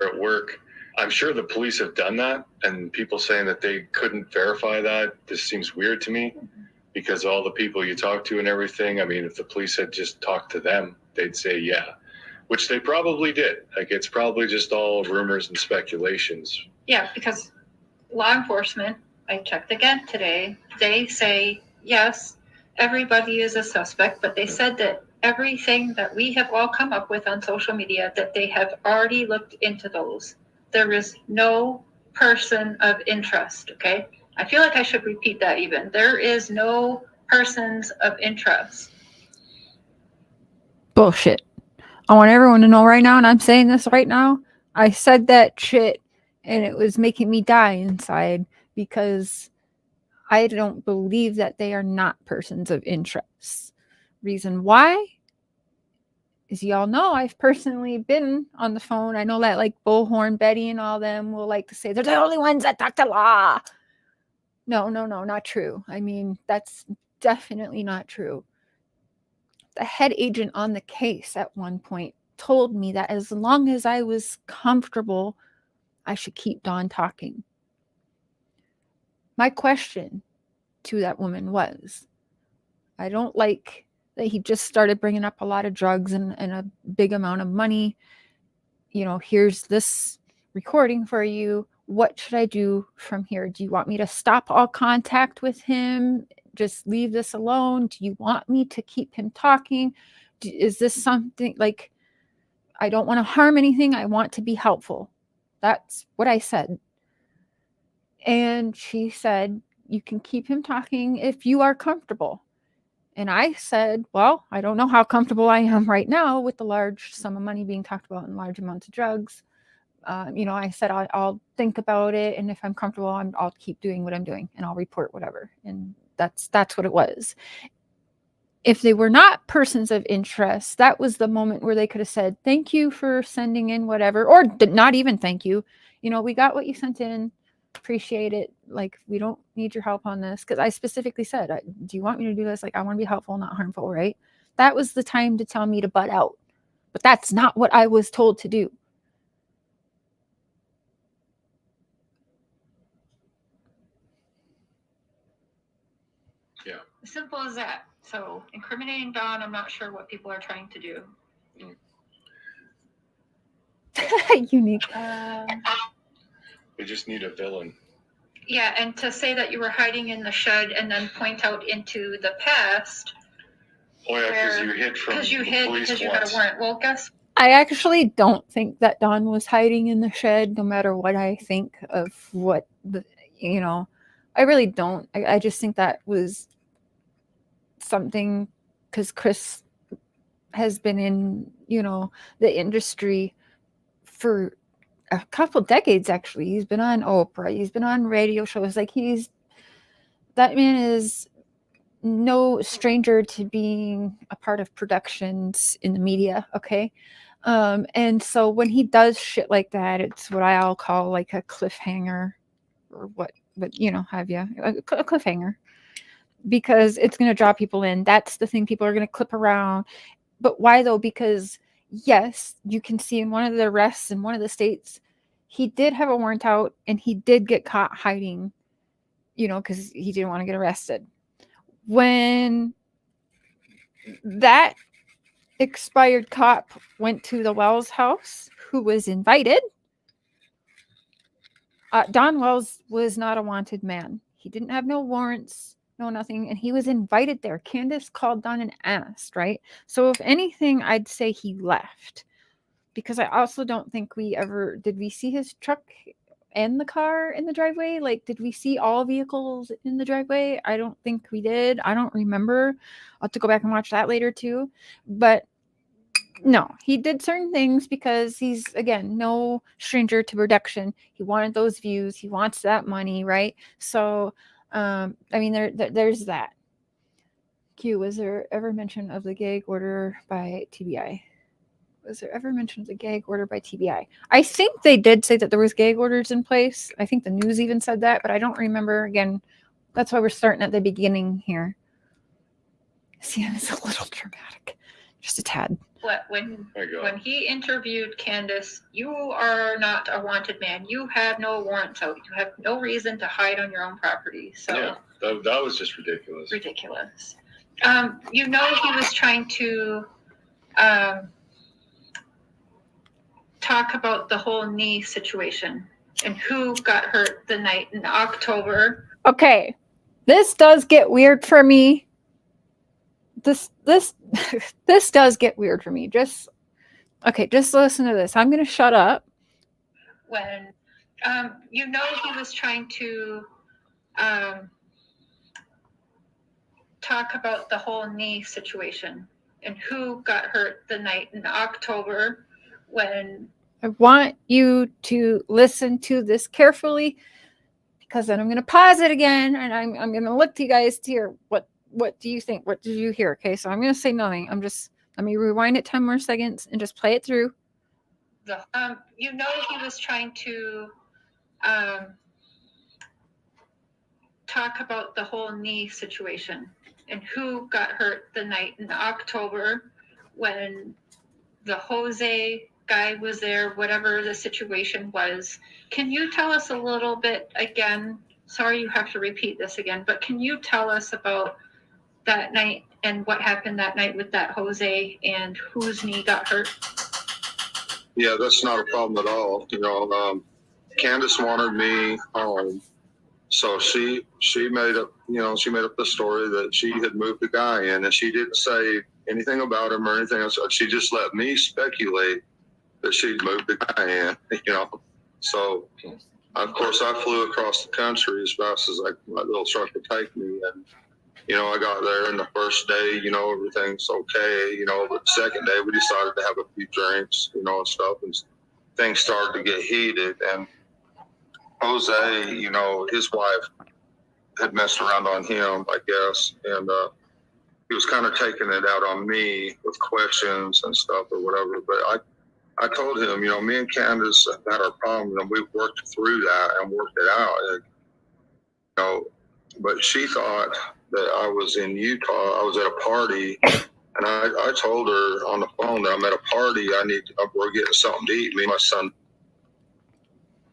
at work, I'm sure the police have done that, and people saying that they couldn't verify that, this seems weird to me, because all the people you talk to and everything, I mean, if the police had just talked to them, they'd say yeah, which they probably did. Like, it's probably just all rumors and speculations. Yeah, because law enforcement, I checked again today, they say, yes, everybody is a suspect, but they said that everything that we have all come up with on social media, that they have already looked into those. There is no person of interest, okay? I feel like I should repeat that even. There is no persons of interest. Bullshit. I want everyone to know right now, and I'm saying this right now, I said that shit and it was making me die inside, because I don't believe that they are not persons of interest. Reason why? As y'all know, I've personally been on the phone. I know that like Bullhorn Betty and all them will like to say they're the only ones that talk to law. No, not true. I mean, that's definitely not true. The head agent on the case at one point told me that as long as I was comfortable, I should keep Dawn talking. My question to that woman was, I don't like that he just started bringing up a lot of drugs and a big amount of money. here's this recording for you. What should I do from here? Do you want me to stop all contact with him? Just leave this alone? Do you want me to keep him talking? Is this something like, I don't want to harm anything. I want to be helpful. That's what I said. And she said, you can keep him talking if you are comfortable. And I said, well, I don't know how comfortable I am right now with the large sum of money being talked about and large amounts of drugs. I said, I'll think about it. And if I'm comfortable, I'll keep doing what I'm doing and I'll report whatever. And that's what it was. If they were not persons of interest, that was the moment where they could have said, thank you for sending in whatever, or not even thank you. We got what you sent in. Appreciate it. Like, we don't need your help on this. Because I specifically said, do you want me to do this? Like, I want to be helpful, not harmful, right? That was the time to tell me to butt out. But that's not what I was told to do. Yeah. Simple as that. So incriminating Dawn, I'm not sure what people are trying to do. Unique. We just need a villain. Yeah, and to say that you were hiding in the shed and then point out into the past. Oh yeah, because you hid from Because you the hid police because you had a once. warrant. Well, guess. I actually don't think that Dawn was hiding in the shed, no matter what I think of what I really don't. I just think that was something, because Chris has been in, the industry for a couple decades, actually. He's been on Oprah. He's been on radio shows. Like, that man is no stranger to being a part of productions in the media. Okay. And so when he does shit like that, it's what I'll call like a cliffhanger, or what, but have you a cliffhanger, because it's going to draw people in. That's the thing people are going to clip around. But why though? Because yes, you can see in one of the arrests in one of the states, he did have a warrant out and he did get caught hiding, because he didn't want to get arrested. When that expired cop went to the Wells house, who was invited, Don Wells was not a wanted man. He didn't have no warrants, no nothing, and he was invited there. Candus called Don and asked, right? So if anything, I'd say he left, because I also don't think did we see his truck and the car in the driveway? Like, did we see all vehicles in the driveway? I don't think we did. I don't remember. I'll have to go back and watch that later too. But no, he did certain things because he's, again, no stranger to production. He wanted those views. He wants that money, right? So, there's that. Q, was there ever mention of the gag order by TBI? Was there ever mention of the gag order by TBI? I think they did say that there was gag orders in place. I think the news even said that, but I don't remember. Again, that's why we're starting at the beginning here. See, it's a little dramatic. Just a tad. When he interviewed Candus, you are not a wanted man. You have no warrants out. You have no reason to hide on your own property. So yeah, that was just ridiculous. Ridiculous. He was trying to talk about the whole knee situation and who got hurt the night in October. Okay, this does get weird for me. This does get weird for me. Just listen to this. I'm gonna shut up. When he was trying to talk about the whole knee situation and who got hurt the night in October. When I want you to listen to this carefully, because then I'm gonna pause it again and I'm gonna look to you guys to hear what do you think? What did you hear? Okay, so I'm going to say nothing. Let me rewind it 10 more seconds and just play it through. he was trying to talk about the whole knee situation and who got hurt the night in October when the Jose guy was there, whatever the situation was. Can you tell us a little bit again? Sorry you have to repeat this again, but can you tell us about that night and what happened that night with that Jose and whose knee got hurt? Yeah, that's not a problem at all. Candus wanted me home, so she made up the story that she had moved the guy in, and she didn't say anything about him or anything else. She just let me speculate that she'd moved the guy in. So of course I flew across the country as fast as my little truck could take me, and I got there, and the first day, everything's okay, but the second day we decided to have a few drinks, and stuff, and things started to get heated. And Jose, his wife had messed around on him, I guess, and he was kind of taking it out on me with questions and stuff or whatever. But I told him, me and Candus had our problem, and we've worked through that and worked it out. And, but she thought that I was in Utah. I was at a party, and I told her on the phone that I'm at a party. We're getting something to eat. Me and my son,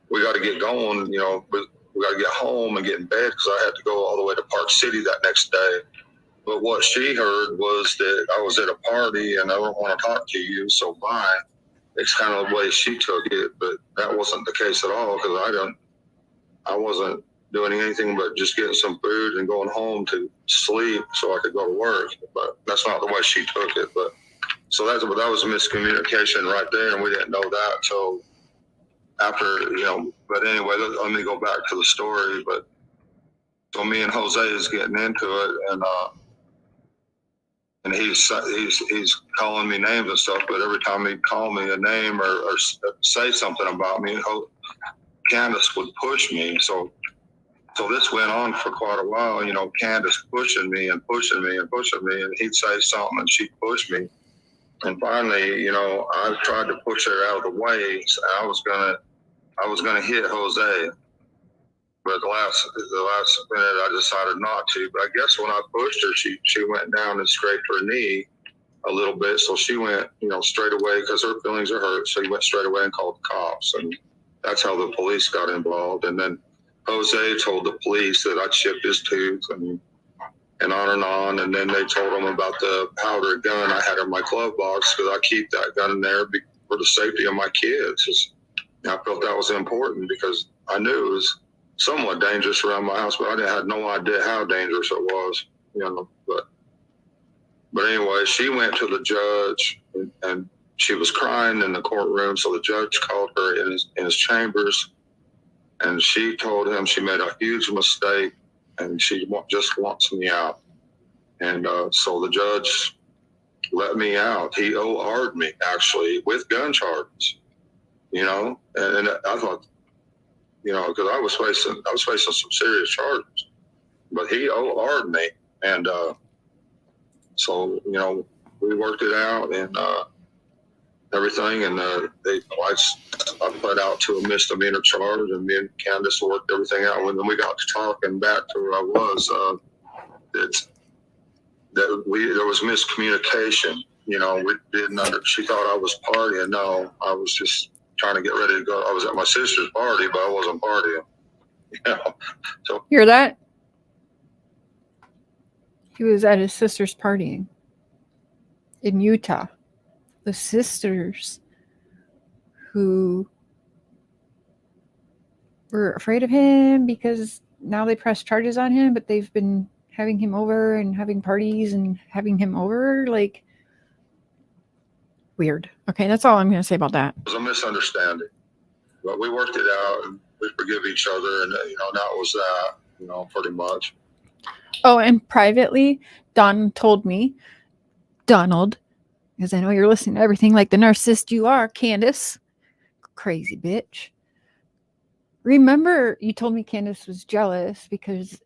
we got to get going. We got to get home and get in bed because I had to go all the way to Park City that next day. But what she heard was that I was at a party and I don't want to talk to you, so bye. It's kind of the way she took it, but that wasn't the case at all because I wasn't doing anything but just getting some food and going home to sleep so I could go to work. But that's not the way she took it. But so that was a miscommunication right there, and we didn't know that until after, But anyway, let me go back to the story. But so me and Jose is getting into it, and he's calling me names and stuff. But every time he'd call me a name or say something about me, Candus would push me. So this went on for quite a while, Candus pushing me and pushing me and pushing me, and he'd say something and she'd push me. And finally, I tried to push her out of the way. So I was gonna hit Jose, but the last minute I decided not to. But I guess when I pushed her, she went down and scraped her knee a little bit. So she went, straight away because her feelings are hurt. So he went straight away and called the cops, and that's how the police got involved. And then Jose told the police that I'd chipped his tooth and on and on. And then they told him about the powder gun I had in my glove box because I keep that gun in there for the safety of my kids. I felt that was important because I knew it was somewhat dangerous around my house, but I had no idea how dangerous it was, But anyway, she went to the judge and she was crying in the courtroom. So the judge called her in his chambers, and she told him she made a huge mistake and she just wants me out. And so the judge let me out. He OR'd me actually with gun charges, and I thought, because I was facing some serious charges, but he OR'd me. And so, we worked it out and everything. And I pled out to a misdemeanor charge, and me and Candus worked everything out. When we got to talking back to where I was, there was miscommunication. She thought I was partying. No, I was just trying to get ready to go. I was at my sister's party, but I wasn't partying. So Hear that? He was at his sister's partying in Utah. The sisters who were afraid of him because now they press charges on him, but they've been having him over and having parties and having him over, like, weird. Okay, that's all I'm going to say about that. It was a misunderstanding, but we worked it out and we forgive each other, and that was that, pretty much. Oh, and privately, Don told me, Donald, because I know you're listening to everything like the narcissist you are, Candus, crazy bitch. Remember, you told me Candus was jealous because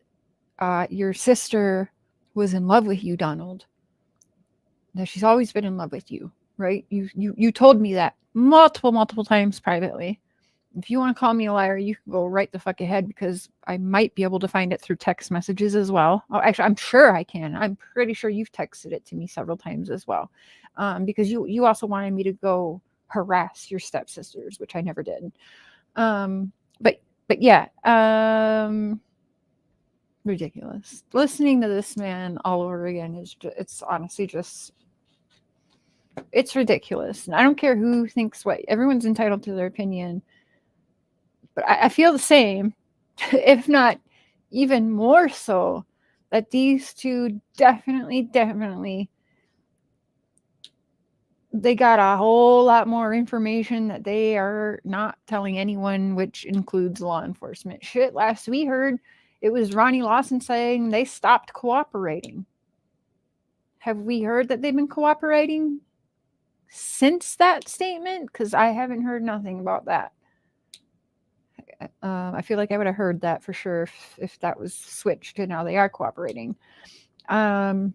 your sister was in love with you, Donald. Now, she's always been in love with you, right? You told me that multiple times privately. If you want to call me a liar, you can go right the fuck ahead, because I might be able to find it through text messages as well. Oh, actually, I'm sure I can. I'm pretty sure you've texted it to me several times as well, because you also wanted me to go harass your stepsisters, which I never did. But yeah, ridiculous. Listening to this man all over again it's honestly just It's ridiculous. And I don't care who thinks what. Everyone's entitled to their opinion. But I feel the same, if not even more so, that these two definitely, they got a whole lot more information that they are not telling anyone, which includes law enforcement. Shit, last we heard, it was Ronnie Lawson saying they stopped cooperating. Have we heard that they've been cooperating since that statement? Because I haven't heard nothing about that. I feel like I would have heard that for sure if that was switched and now they are cooperating. I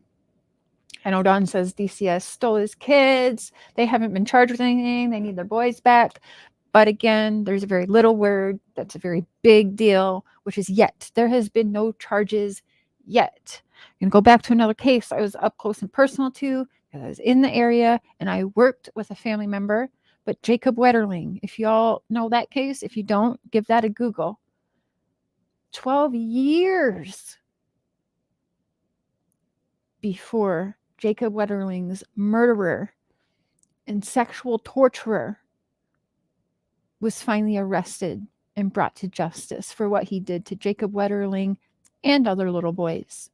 know Don says DCS stole his kids. They haven't been charged with anything. They need their boys back. But again, there's a very little word that's a very big deal, which is yet. There has been no charges yet. I'm going to go back to another case I was up close and personal to because I was in the area and I worked with a family member. But Jacob Wetterling, if y'all know that case, if you don't, give that a Google. 12 years before Jacob Wetterling's murderer and sexual torturer was finally arrested and brought to justice for what he did to Jacob Wetterling and other little boys.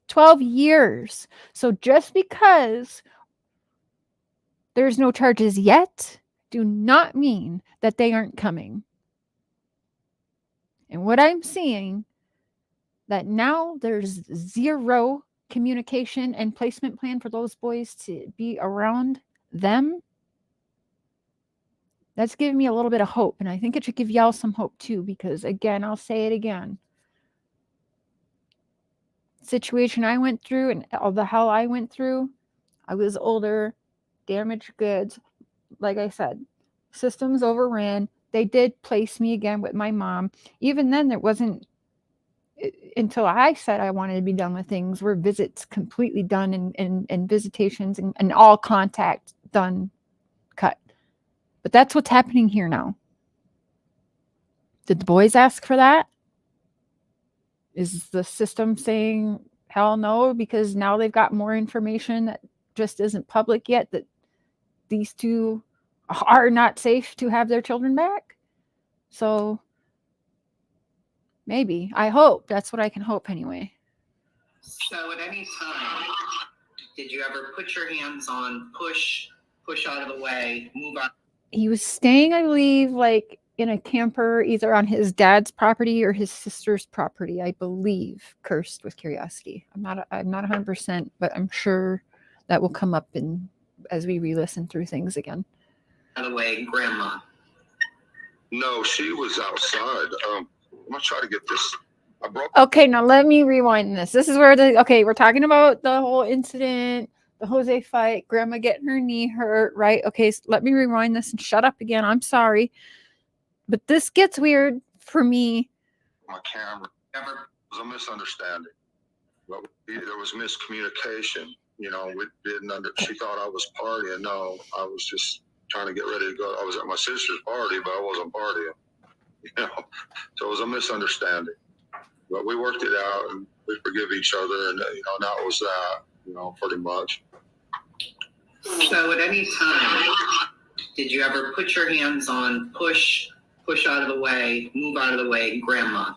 12 years. So just because there's no charges yet, do not mean that they aren't coming. And what I'm seeing, that now there's zero communication and placement plan for those boys to be around them. That's giving me a little bit of hope. And I think it should give y'all some hope too, because again, I'll say it again. Situation I went through and all the hell I went through, I was older, damaged goods. Like I said, systems overran. They did place me again with my mom. Even then, it wasn't until I said I wanted to be done with things were visits completely done and visitations and all contact done, cut. But that's what's happening here now. Did the boys ask for that? Is the system saying hell no because now they've got more information that just isn't public yet, that these two are not safe to have their children back? So maybe. I hope. That's what I can hope anyway. So at any time, did you ever put your hands on, push out of the way, move on? He was staying, I believe, like in a camper, either on his dad's property or his sister's property, I believe. Cursed with curiosity. I'm not 100%, but I'm sure that will come up as we re-listen through things again. Out of the way, Grandma. No, she was outside. I'm gonna try to get this. Okay, now let me rewind this. This is where we're talking about the whole incident, the Jose fight, Grandma getting her knee hurt, right? Okay, so let me rewind this and shut up again. I'm sorry. But this gets weird for me. My camera. It was a misunderstanding. But there was miscommunication. You know, we didn't she thought I was partying. No, I was just trying to get ready to go. I was at my sister's party, but I wasn't partying. You know, so it was a misunderstanding. But we worked it out and we forgive each other, and that was that. Pretty much. So at any time, did you ever put your hands on, push out of the way, move out of the way, Grandma?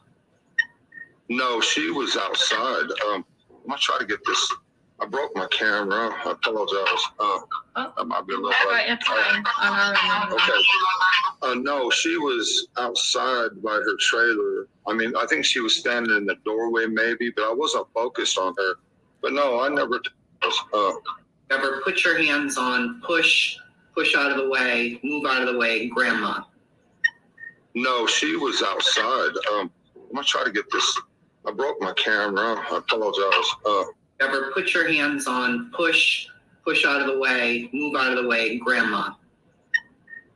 No, she was outside. I'm gonna try to get this. I broke my camera. I apologize. That might be a little late. It's fine. Okay. No, she was outside by her trailer. I mean, I think she was standing in the doorway maybe, but I wasn't focused on her. But no, I never. Ever put your hands on, push out of the way, move out of the way, Grandma? No, she was outside. I'm gonna try to get this. I broke my camera. I apologize. Ever put your hands on, push out of the way, move out of the way, Grandma?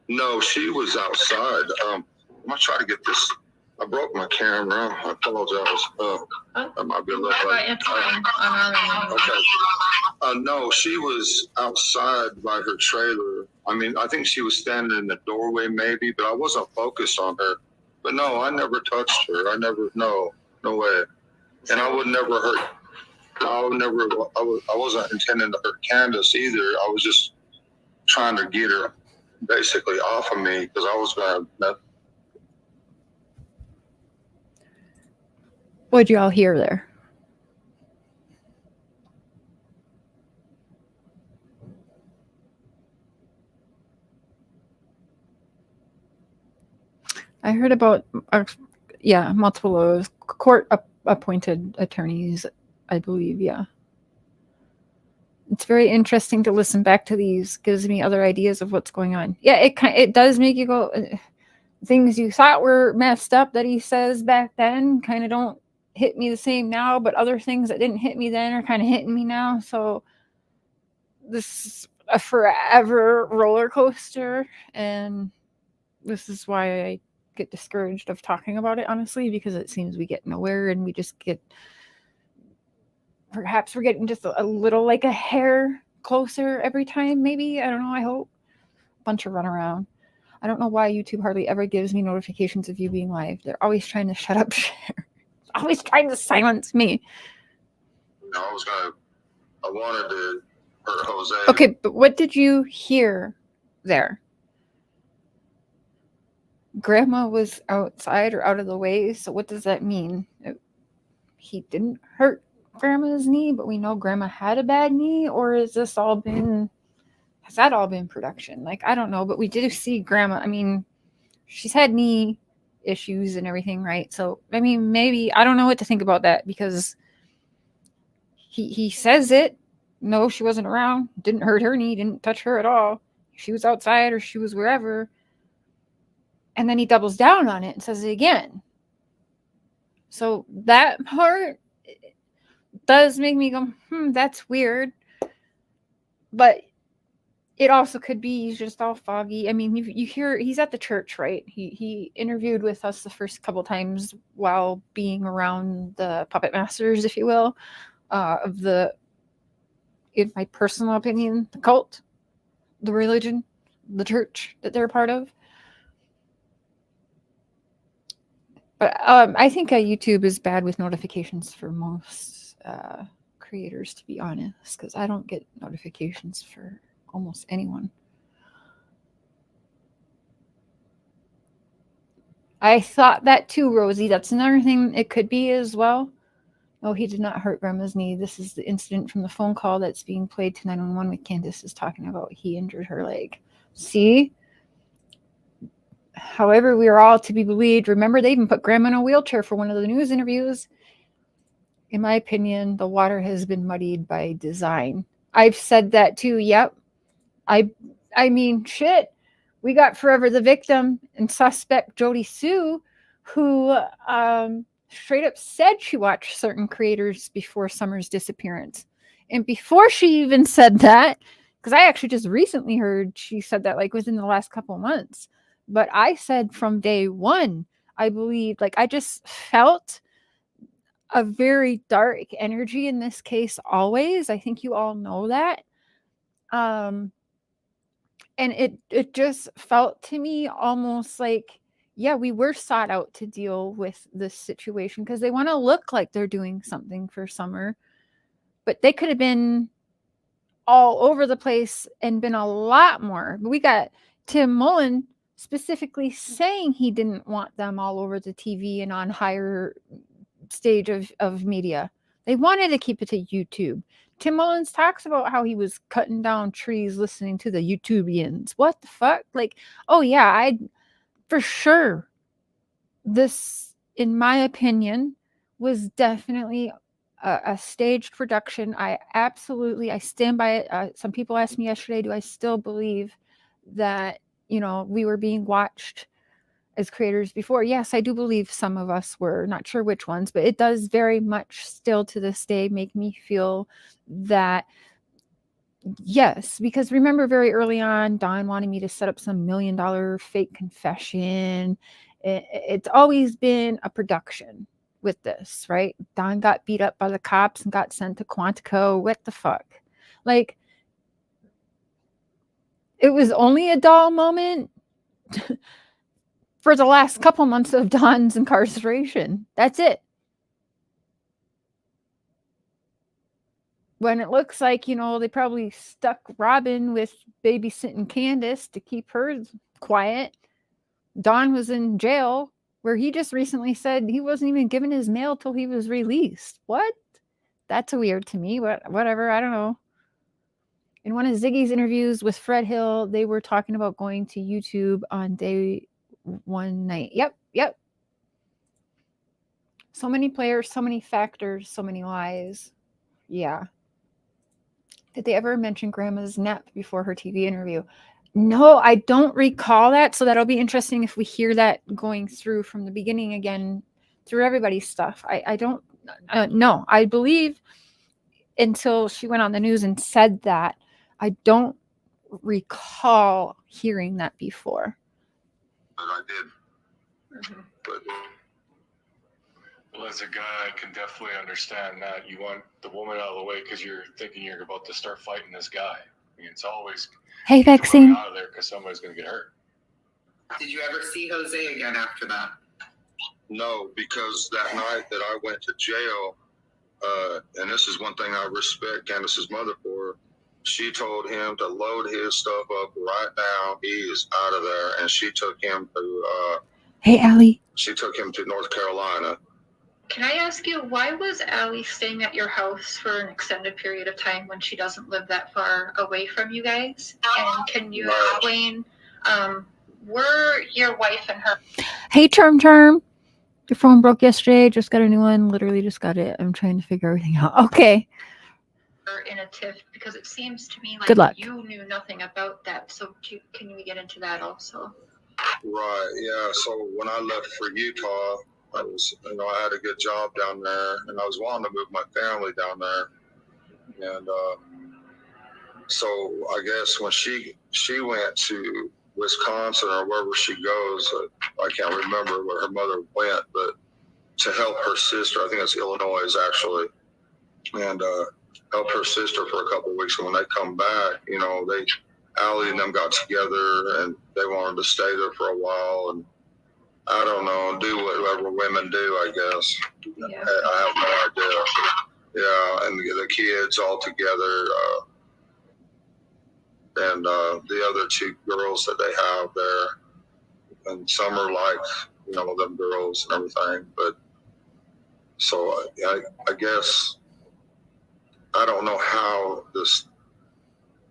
No, she was outside. I'm gonna try to get this. I broke my camera. I apologize. That might be a little late. It's fine. Okay. No, she was outside by her trailer. I mean, I think she was standing in the doorway maybe, but I wasn't focused on her. But no, I never touched her. No way. And I would never hurt. I wasn't intending to hurt Candus either. I was just trying to get her basically off of me because I was going to. What'd you all hear there? I heard about, multiple of those court-appointed attorneys, I believe, yeah. It's very interesting to listen back to these. Gives me other ideas of what's going on. Yeah, it does make you go, things you thought were messed up that he says back then kind of don't hit me the same now, but other things that didn't hit me then are kind of hitting me now. So this is a forever roller coaster, and this is why I get discouraged of talking about it, honestly, because it seems we get nowhere and we just get, perhaps we're getting just a little, like a hair closer every time, maybe. I don't know, I hope. Bunch of runaround. I don't know why YouTube hardly ever gives me notifications of you being live. They're always trying to shut up share. Always trying to silence me. I wanted to hurt Jose. Okay, but what did you hear there? Grandma was outside or out of the way, so what does that mean? He didn't hurt Grandma's knee, but we know Grandma had a bad knee, or has that all been production? Like, I don't know, but we did see Grandma. I mean, she's had knee issues and everything, right? So, I mean, maybe, I don't know what to think about that, because he says it. No, she wasn't around, didn't hurt her knee, didn't touch her at all. She was outside or she was wherever. And then he doubles down on it and says it again. So that part does make me go, that's weird. But it also could be he's just all foggy. I mean, you hear he's at the church, right? He interviewed with us the first couple times while being around the puppet masters, if you will, of the, in my personal opinion, the cult, the religion, the church that they're a part of. But I think YouTube is bad with notifications for most creators, to be honest, because I don't get notifications for almost anyone. I thought that too, Rosie. That's another thing it could be as well. No, he did not hurt Grandma's knee. This is the incident from the phone call that's being played to 911 with Candus is talking about. He injured her leg. See? However, we are all to be believed. Remember, they even put Grandma in a wheelchair for one of the news interviews. In my opinion, the water has been muddied by design. I've said that too. Yep. I mean, shit. We got forever the victim and suspect Jody Sue, who straight up said she watched certain creators before Summer's disappearance. And before she even said that, because I actually just recently heard she said that, like, within the last couple of months. But I said from day one, I believe, like, I just felt a very dark energy in this case always. I think you all know that. And it just felt to me almost like, yeah, we were sought out to deal with this situation because they want to look like they're doing something for Summer. But they could have been all over the place and been a lot more. We got Tim Mullen specifically saying he didn't want them all over the TV and on higher stage of media. They wanted to keep it to YouTube. Tim Mullins talks about how he was cutting down trees listening to the YouTubians. What the fuck? Like, oh yeah, for sure. This, in my opinion, was definitely a staged production. I stand by it. Some people asked me yesterday, do I still believe that, we were being watched as creators before? Yes, I do believe some of us were, not sure which ones, but it does very much still to this day make me feel that yes, because remember very early on, Don wanted me to set up some $1 million fake confession. It's always been a production with this, right? Don got beat up by the cops and got sent to Quantico. What the fuck? Like, it was only a dull moment for the last couple months of Don's incarceration. That's it. when it looks like, they probably stuck Robin with babysitting Candus to keep her quiet. Don was in jail, where he just recently said he wasn't even given his mail till he was released. What? That's weird to me. Whatever. I don't know. In one of Ziggy's interviews with Fred Hill, they were talking about going to YouTube on day one night. Yep. So many players, so many factors, so many lies. Yeah. Did they ever mention Grandma's nap before her TV interview? No, I don't recall that. So that'll be interesting if we hear that going through from the beginning again through everybody's stuff. I don't know. I believe until she went on the news and said that, I don't recall hearing that before. But I did. But Well, as a guy, I can definitely understand that. You want the woman out of the way because you're thinking you're about to start fighting this guy. I mean, it's always Hey, get the Vaccine. woman out of there because somebody's going to get hurt. Did you ever see Jose again after that? no, because that night that I went to jail, and this is one thing I respect Candace's mother for, she told him to load his stuff up right now. He is out of there, and she took him to Hey, Allie. she took him to North Carolina. Can I ask you, why was Allie staying at your house for an extended period of time when she doesn't live that far away from you guys? And can you explain, were your wife and her Hey, Charm. Your phone broke yesterday. Just got a new one. Literally just got it. I'm trying to figure everything out. Okay. in a tiff? Because it seems to me like Good luck. you knew nothing about that. So can we get into that also? Right, yeah. So when I left for Utah, I had a good job down there, and I was wanting to move my family down there. And so I guess when she went to Wisconsin or wherever she goes, I can't remember where her mother went, but to help her sister, I think it's Illinois actually, and help her sister for a couple of weeks. And when they come back, Allie and them got together, and they wanted to stay there for a while, and I don't know, do whatever women do, I guess. Yeah. I have no idea. Yeah, and the kids all together, and the other two girls that they have there, and some are like, them girls and everything. But so I guess I don't know how this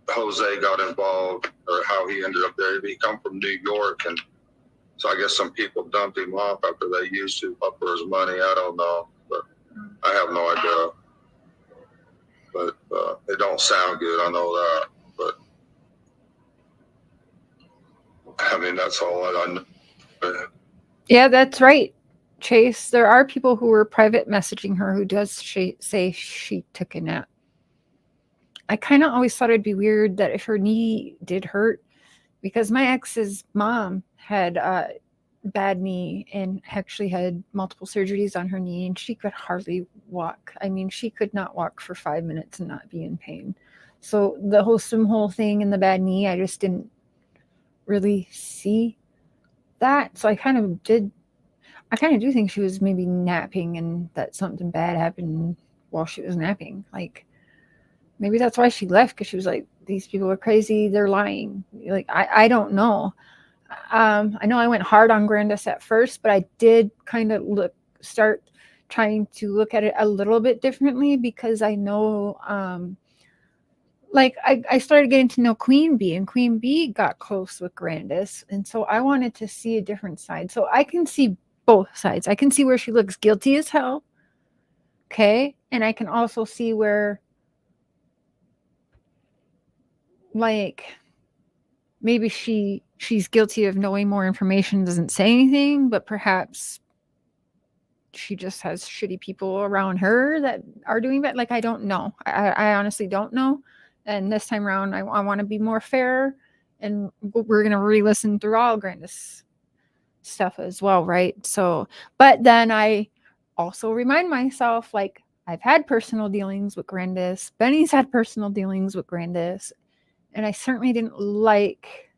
Jose got involved or how he ended up there. He come from New York, and so I guess some people dumped him off after they used him up for his money. I don't know, but I have no idea. But it don't sound good. I know that. But I mean, that's all I know. Yeah, that's right, Chase. There are people who were private messaging her who does say she took a nap. I kind of always thought it'd be weird that if her knee did hurt, because my ex's mom had a bad knee and actually had multiple surgeries on her knee, and she could hardly walk. I mean, she could not walk for 5 minutes and not be in pain. So the whole thing and the bad knee, I just didn't really see that. So I kind of do think she was maybe napping and that something bad happened while she was napping. Like, maybe that's why she left, because she was like, these people are crazy, they're lying. Like, I don't know. I know I went hard on Grandis at first, but I did kind of start trying to look at it a little bit differently, because I know I started getting to know Queen Bee, and Queen Bee got close with Grandis, and so I wanted to see a different side. So I can see both sides. I can see where she looks guilty as hell, okay, and I can also see where, like, maybe she's guilty of knowing more information, doesn't say anything, but perhaps she just has shitty people around her that are doing that. Like, I don't know. I honestly don't know. And this time around, I want to be more fair, and we're going to re-listen through all Grandis stuff as well, right? So, but then I also remind myself, like, I've had personal dealings with Grandis. Benny's had personal dealings with Grandis. And I certainly didn't like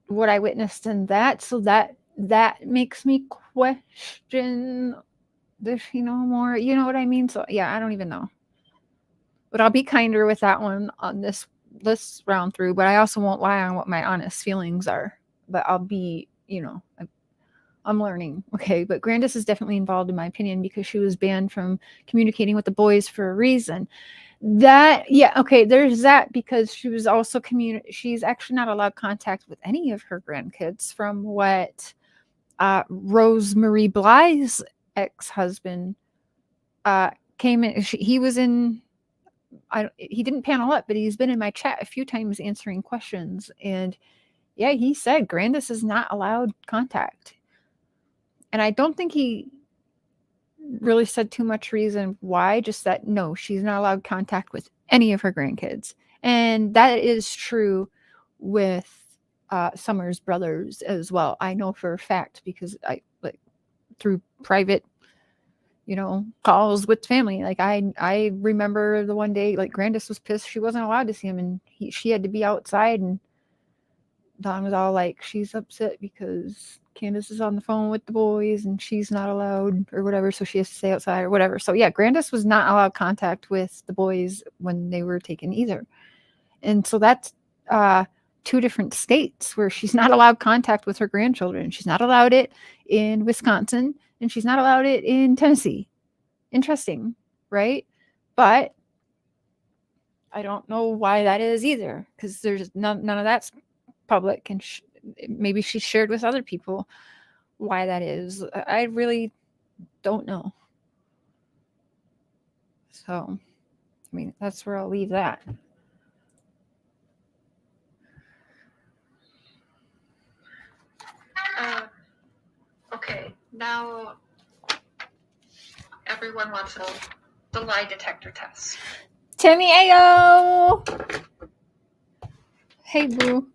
what I witnessed in that. So that makes me question does she know more? You know what I mean? So yeah, I don't even know. But I'll be kinder with that one on this round through. But I also won't lie on what my honest feelings are. But I'll be, I'm learning. Okay. But Grandis is definitely involved, in my opinion, because she was banned from communicating with the boys for a reason. That, yeah, okay, there's that, because she was also she's actually not allowed contact with any of her grandkids, from what Rosemary Bly's ex-husband came in. He was in, he didn't panel up, but he's been in my chat a few times answering questions, and yeah, he said Grandis is not allowed contact. And I don't think he really said too much reason why, just that no, she's not allowed contact with any of her grandkids. And that is true with Summer's brothers as well. I know for a fact, because I, like, through private, calls with family. Like I remember the one day, like, Grandis was pissed she wasn't allowed to see him, and she had to be outside, and Don was all like, she's upset because Candus is on the phone with the boys and she's not allowed or whatever, so she has to stay outside or whatever. So yeah, Grandis was not allowed contact with the boys when they were taken either. And so that's two different states where she's not allowed contact with her grandchildren. She's not allowed it in Wisconsin, and she's not allowed it in Tennessee. Interesting, right? But I don't know why that is either, because there's none of that's public, and maybe she shared with other people why that is. I really don't know. So, I mean, that's where I'll leave that. Okay, now everyone wants the lie detector test. Timmy Ayo! Hey, boo.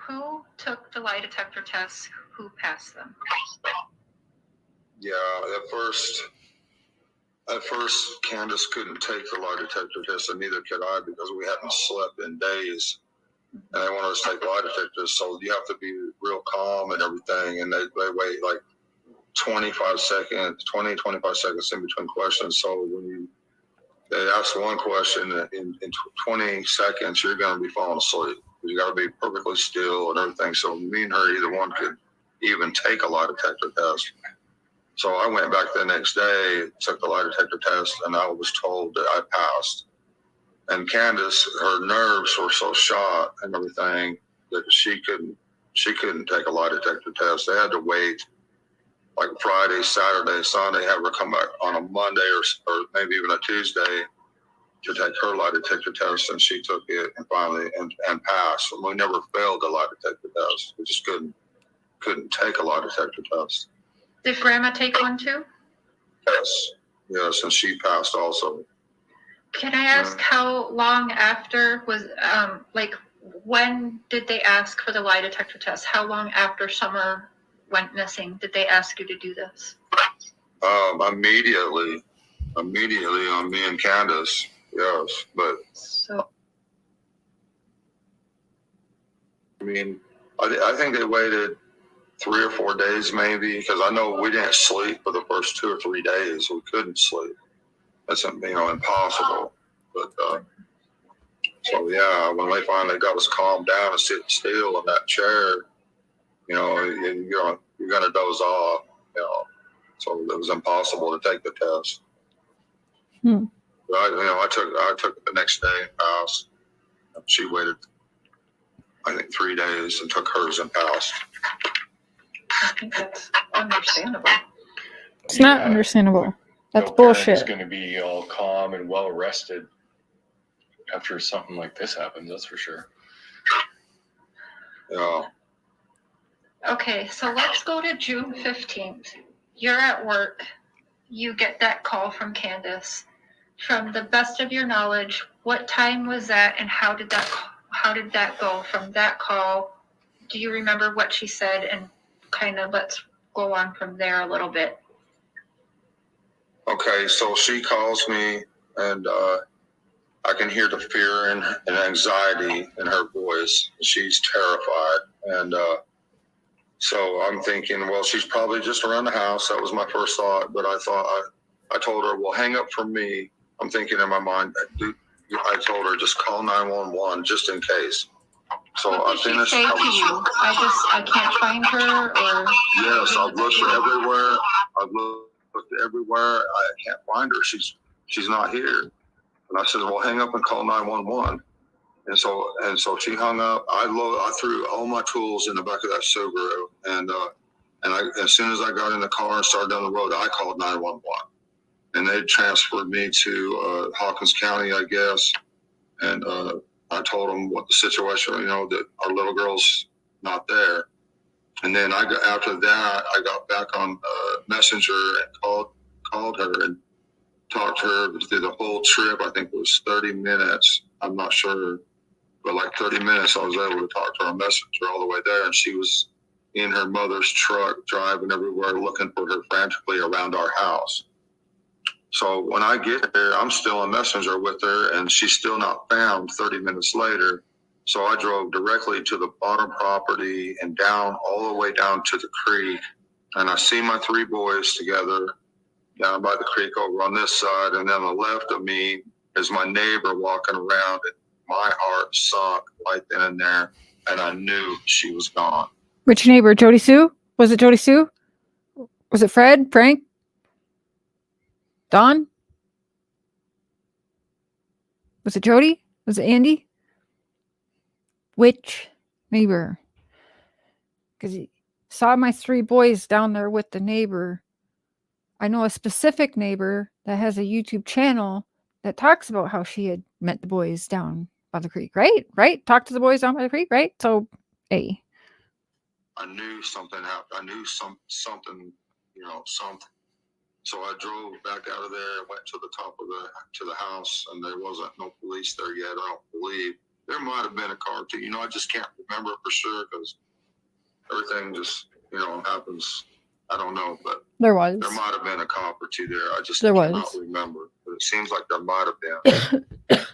Who took the lie detector tests? Who passed them? Yeah, at first, Candus couldn't take the lie detector test, and neither could I, because we hadn't slept in days. And they wanted us to take lie detectors, so you have to be real calm and everything. And they wait like 25 seconds in between questions. So when they ask one question in 20 seconds, you're going to be falling asleep. You got to be perfectly still and everything. So me and her, either one could even take a lie detector test. So I went back the next day, took the lie detector test, and I was told that I passed. And Candus, her nerves were so shot and everything that she couldn't take a lie detector test. They had to wait like Friday, Saturday, Sunday, have her come back on a Monday or maybe even a Tuesday to take her lie detector test, and she took it and finally and passed. And we never failed the lie detector test. We just couldn't take a lie detector test. Did Grandma take one too? Yes, and she passed also. Can I ask how long after was, when did they ask for the lie detector test? How long after Summer went missing did they ask you to do this? Immediately on me and Candus, yes. But so, I mean, I think they waited 3 or 4 days maybe, because I know we didn't sleep for the first 2 or 3 days. We couldn't sleep. That's impossible. But so yeah, when they finally got us calmed down and sitting still in that chair, you're gonna doze off. So it was impossible to take the test. But I took it the next day and passed. She waited, I think, 3 days and took hers and passed. I think that's understandable. It's not understandable. That's no bullshit. It's going to be all calm and well rested after something like this happens. That's for sure. Yeah. Okay, so let's go to June 15th. You're at work. You get that call from Candus. From the best of your knowledge, what time was that, and how did that go from that call? Do you remember what she said? And kind of let's go on from there a little bit. Okay, so she calls me, and I can hear the fear and anxiety in her voice. She's terrified, and So I'm thinking, well, she's probably just around the house. That was my first thought. But I told her, well, hang up from me. I'm thinking in my mind, I told her, just call 911 just in case. So What I did she finished. say to you? I can't find her, or? Yes, I've looked everywhere. I can't find her. She's not here. And I said, well, hang up and call 911. And so she hung up. I threw all my tools in the back of that Subaru, and as soon as I got in the car and started down the road, I called 911, and they transferred me to Hawkins County, I guess, and I told them what the situation, that our little girl's not there, and then after that I got back on Messenger and called her and talked to her through the whole trip. I think it was 30 minutes. I'm not sure. But like 30 minutes, I was able to talk to her on Messenger all the way there. And she was in her mother's truck, driving everywhere, looking for her frantically around our house. So when I get there, I'm still on Messenger with her, and she's still not found 30 minutes later. So I drove directly to the bottom property and down all the way down to the creek. And I see my 3 boys together down by the creek over on this side. And then on the left of me is my neighbor walking around. My heart sunk right then and there, and I knew she was gone. Which neighbor? Jody Sue? Was it Jody Sue? Was it Fred? Frank? Don? Was it Jody? Was it Andy? Which neighbor? Because he saw my 3 boys down there with the neighbor. I know a specific neighbor that has a YouTube channel that talks about how she had met the boys down by the creek, right? Talk to the boys down by the creek, right? So, hey. I knew something happened. I knew something, something. So I drove back out of there, went to the top of the house, and there wasn't no police there yet. I don't believe. There might have been a car too. I just can't remember for sure because everything just, happens. I don't know, but There was. There might have been a cop or two there. I just There cannot was. remember. But it seems like there might have been.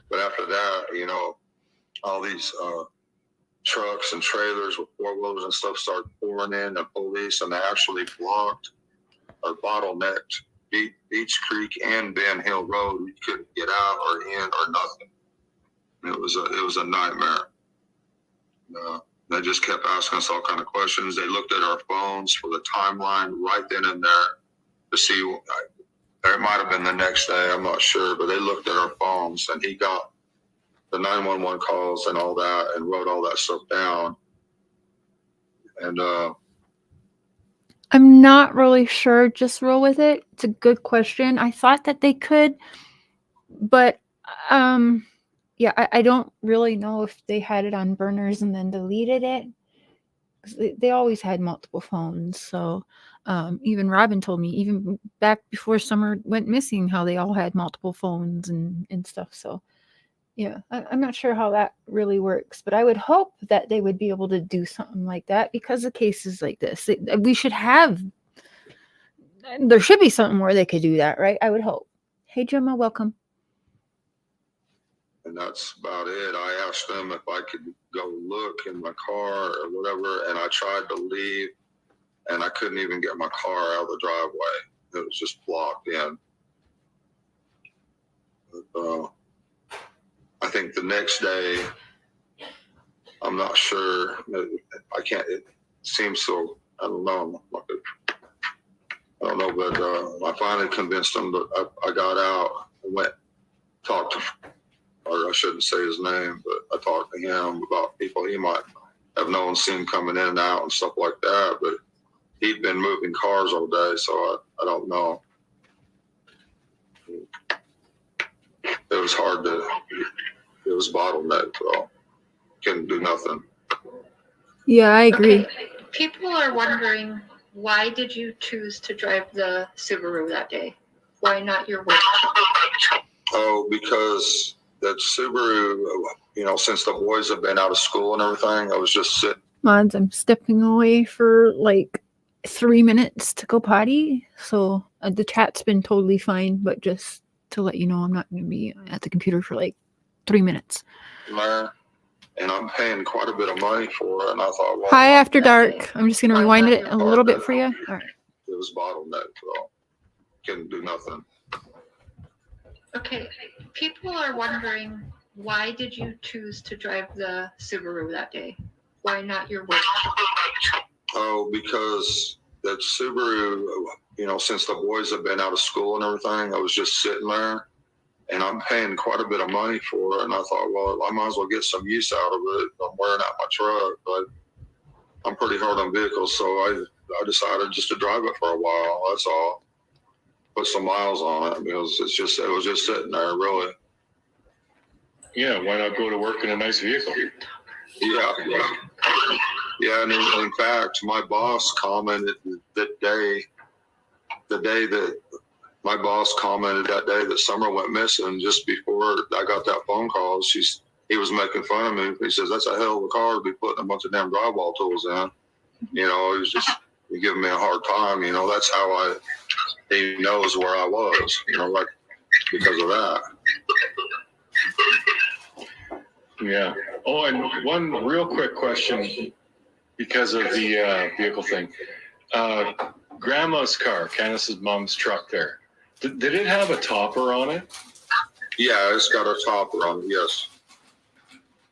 But after that, all these trucks and trailers with 4-wheelers and stuff started pouring in, the police, and they actually blocked or bottlenecked Beach Creek and Ben Hill Road. We couldn't get out or in or nothing. It was a nightmare. They just kept asking us all kind of questions. They looked at our phones for the timeline right then and there to see. It might have been the next day, I'm not sure, but they looked at our phones, and he got the 911 calls and all that and wrote all that stuff down. And I'm not really sure. Just roll with it. It's a good question. I thought that they could, but yeah, I don't really know if they had it on burners and then deleted it. They always had multiple phones. So even Robin told me, even back before Summer went missing, how they all had multiple phones and stuff. So yeah, I'm not sure how that really works, but I would hope that they would be able to do something like that because of cases like this. We should have, there should be something where they could do that, right? I would hope. Hey, Gemma, welcome. And that's about it. I asked them if I could go look in my car or whatever, and I tried to leave, and I couldn't even get my car out of the driveway. It was just blocked in. But, I think the next day, I'm not sure. I can't. It seems so. I don't know. But I finally convinced him that I got out and went talked to. Or I shouldn't say his name, but I talked to him about people he might have known, seen coming in and out and stuff like that. But he'd been moving cars all day, so I don't know. It was hard it was bottlenecked, so couldn't do nothing. Yeah, I agree. Okay. People are wondering, why did you choose to drive the Subaru that day? Why not your work truck? Oh, because that Subaru, since the boys have been out of school and everything, I was just sitting. Mods, I'm stepping away for like 3 minutes to go potty. So the chat's been totally fine, but just to let you know, I'm not going to be at the computer for like 3 minutes. There, and I'm paying quite a bit of money for it. And I thought, well, Hi After Dark. I'm just going to rewind it a little bit for you. All right. it was bottleneck, so couldn't do nothing. Okay, people are wondering, why did you choose to drive the Subaru that day? Why not your work? Oh, because that Subaru, you know, since the boys have been out of school and everything, I was just sitting there, and I'm paying quite a bit of money for it. And I thought, well, I might as well get some use out of it. I'm wearing out my truck, but I'm pretty hard on vehicles, so I decided just to drive it for a while. That's all. Put some miles on it because it was just sitting there, really. Yeah, why not go to work in a nice vehicle? Yeah. And in fact, my boss commented the day that my boss commented that day that Summer went missing, just before I got that phone call, he was making fun of me. He says, that's a hell of a car to be putting a bunch of damn drywall tools in. You know, he was just giving me a hard time. You know, that's how he knows where I was, you know, like because of that. Yeah. Oh, and one real quick question because of the vehicle thing. Grandma's car, Candus's mom's truck there, did it have a topper on it? Yeah, it's got a topper on it, yes.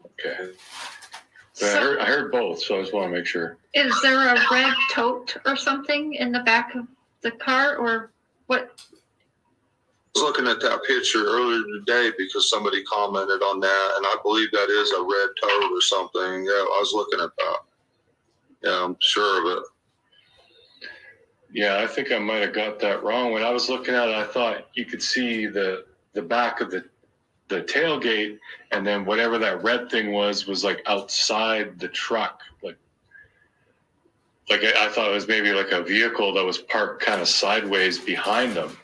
Okay. I heard both, so I just want to make sure. Is there a red tote or something in the back of the car, or what? I was looking at that picture earlier today because somebody commented on that, and I believe that is a red tote or something. Yeah, I was looking at that. Yeah, I'm sure of it. Yeah, I think I might have got that wrong. When I was looking at it, I thought you could see the back of the tailgate, and then whatever that red thing was like outside the truck. Like I thought it was maybe like a vehicle that was parked kind of sideways behind them,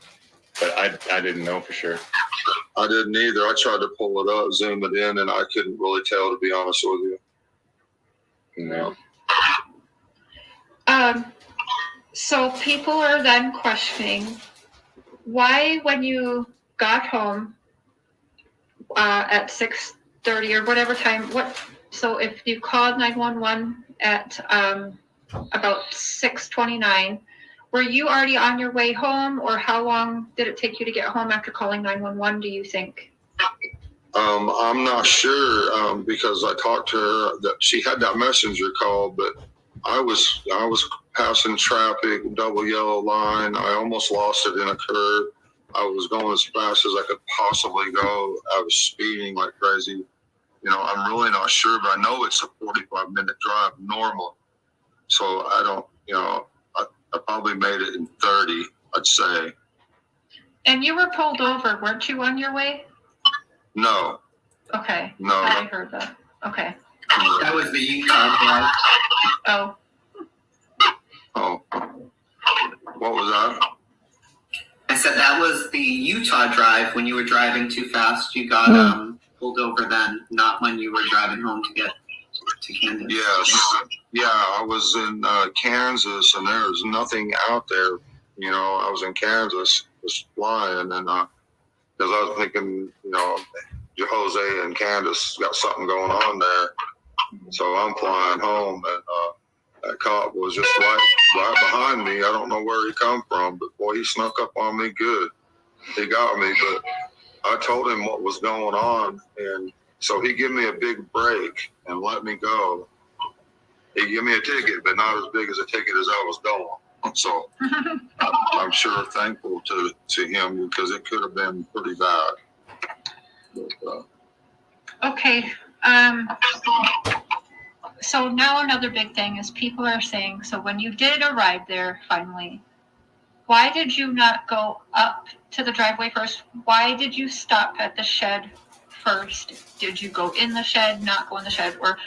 but I didn't know for sure. I didn't either. I tried to pull it up, zoom it in, and I couldn't really tell, to be honest with you. No. So people are then questioning why, when you got home at 6:30 or whatever time, so if you called 911 at about 6:29, were you already on your way home, or how long did it take you to get home after calling 911, do you think? I'm not sure because I talked to her that she had that messenger call, but I was passing traffic, double yellow line. I almost lost it in a curve. I was going as fast as I could possibly go. I was speeding like crazy. You know, I'm really not sure, but I know it's a 45-minute drive normal. So I don't, you know, I probably made it in 30, I'd say. And you were pulled over, weren't you, on your way? No. Okay. No. I heard that. Okay. That was the Utah drive. Oh. Oh. What was that? I said that was the Utah drive. When you were driving too fast, you got pulled over then, not when you were driving home to get to Candus. Yes. Yeah, I was in Kansas, and there was nothing out there. You know, I was in Kansas, just flying, and because I was thinking, you know, Jose and Candus got something going on there. So I'm flying home, and that cop was just right behind me. I don't know where he come from, but boy, he snuck up on me good. He got me, but I told him what was going on, and so he gave me a big break and let me go. He gave me a ticket, but not as big as a ticket as I was going. So I'm sure thankful to him because it could have been pretty bad. But, Okay. So now another big thing is people are saying, so when you did arrive there finally, why did you not go up to the driveway first? Why did you stop at the shed first? Did you go in the shed, not go in the shed, or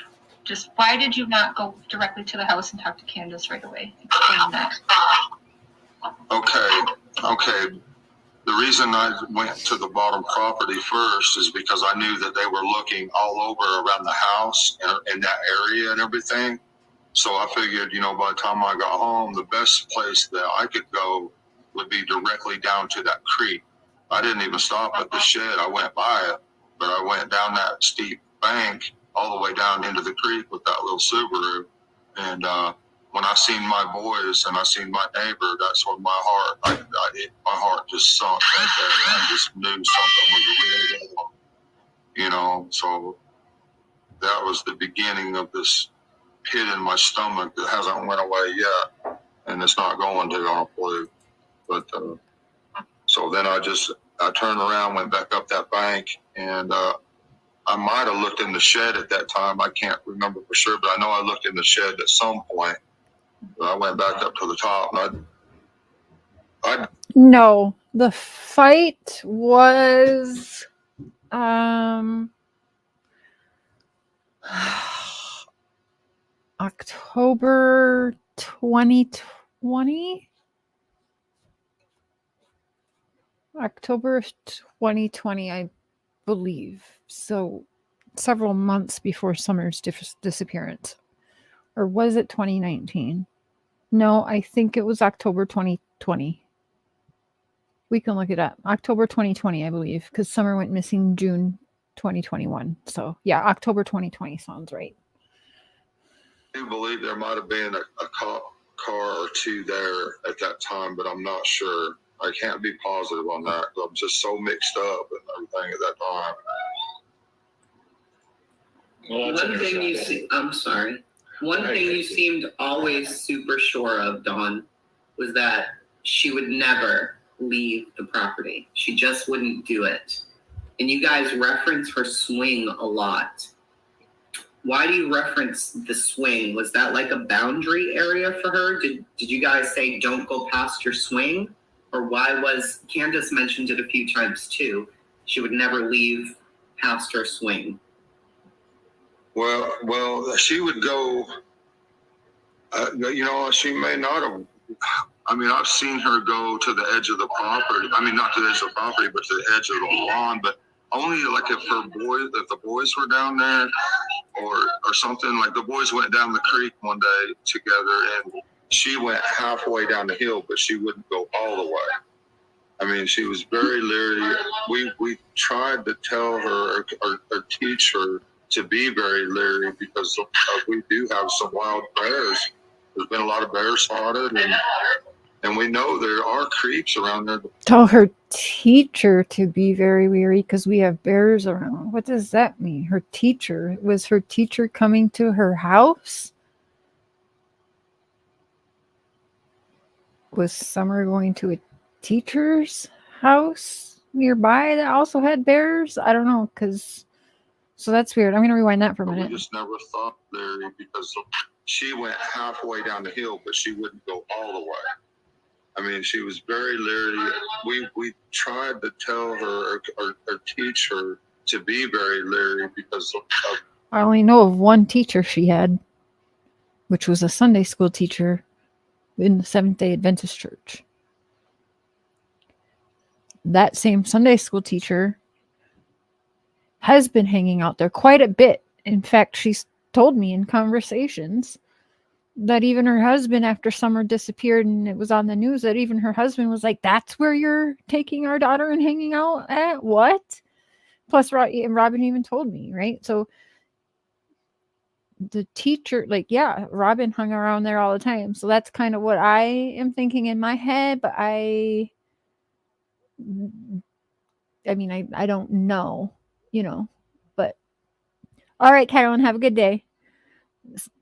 just why did you not go directly to the house and talk to Candus right away? Explain that. Okay. The reason I went to the bottom property first is because I knew that they were looking all over around the house and in that area and everything. So I figured, you know, by the time I got home, the best place that I could go would be directly down to that creek. I didn't even stop at the shed. I went by it, but I went down that steep bank all the way down into the creek with that little Subaru. And when I seen my boys and I seen my neighbor, that's when my heart just sunk right there. I just knew something was really wrong, you know. So that was the beginning of this pit in my stomach that hasn't went away yet, and it's not going to, I don't believe. But so then I turned around, went back up that bank, and I might have looked in the shed at that time. I can't remember for sure, but I know I looked in the shed at some point. But I went back up to the top, and No, the fight was October 2020. October of 2020, I believe. So several months before Summer's disappearance. Or was it 2019? No, I think it was October 2020. We can look it up. October 2020, I believe, because Summer went missing June 2021. So yeah, October 2020 sounds right. I do believe there might have been a cop car or two there at that time, but I'm not sure. I can't be positive on that because I'm just so mixed up and everything at that time. Well, One thing you see, I'm sorry. One thing you seemed always super sure of, Dawn, was that she would never leave the property. She just wouldn't do it. And you guys reference her swing a lot. Why do you reference the swing? Was that like a boundary area for her? Did you guys say don't go past your swing? Or why was, Candus mentioned it a few times too, she would never leave past her swing? Well, she would go, you know, she may not have. I mean, I've seen her go to the edge of the property. I mean, not to the edge of the property, but to the edge of the lawn. But only like if the boys were down there, or something. Like the boys went down the creek one day together, and she went halfway down the hill, but she wouldn't go all the way. I mean, she was very leery. We tried to tell her or teach her to be very leery because we do have some wild bears. There's been a lot of bears spotted, and we know there are creeks around there. Tell her teacher to be very weary because we have bears around. What does that mean? Her teacher? Was her teacher coming to her house? Was Summer going to a teacher's house nearby that also had bears? I don't know, so that's weird. I'm going to rewind that for a minute. We just never thought there because she went halfway down the hill, but she wouldn't go all the way. I mean, she was very leery. We tried to tell her or teach her to be very leery because I only know of one teacher she had, which was a Sunday school teacher in the Seventh-day Adventist church. That same Sunday school teacher has been hanging out there quite a bit. In fact, she's told me in conversations that even her husband, after Summer disappeared and it was on the news, that even her husband was like, that's where you're taking our daughter and hanging out at? What? Plus, Robin even told me, right? So the teacher, like, yeah, Robin hung around there all the time. So that's kind of what I am thinking in my head, but I mean, I don't know, but all right, Carolyn, have a good day.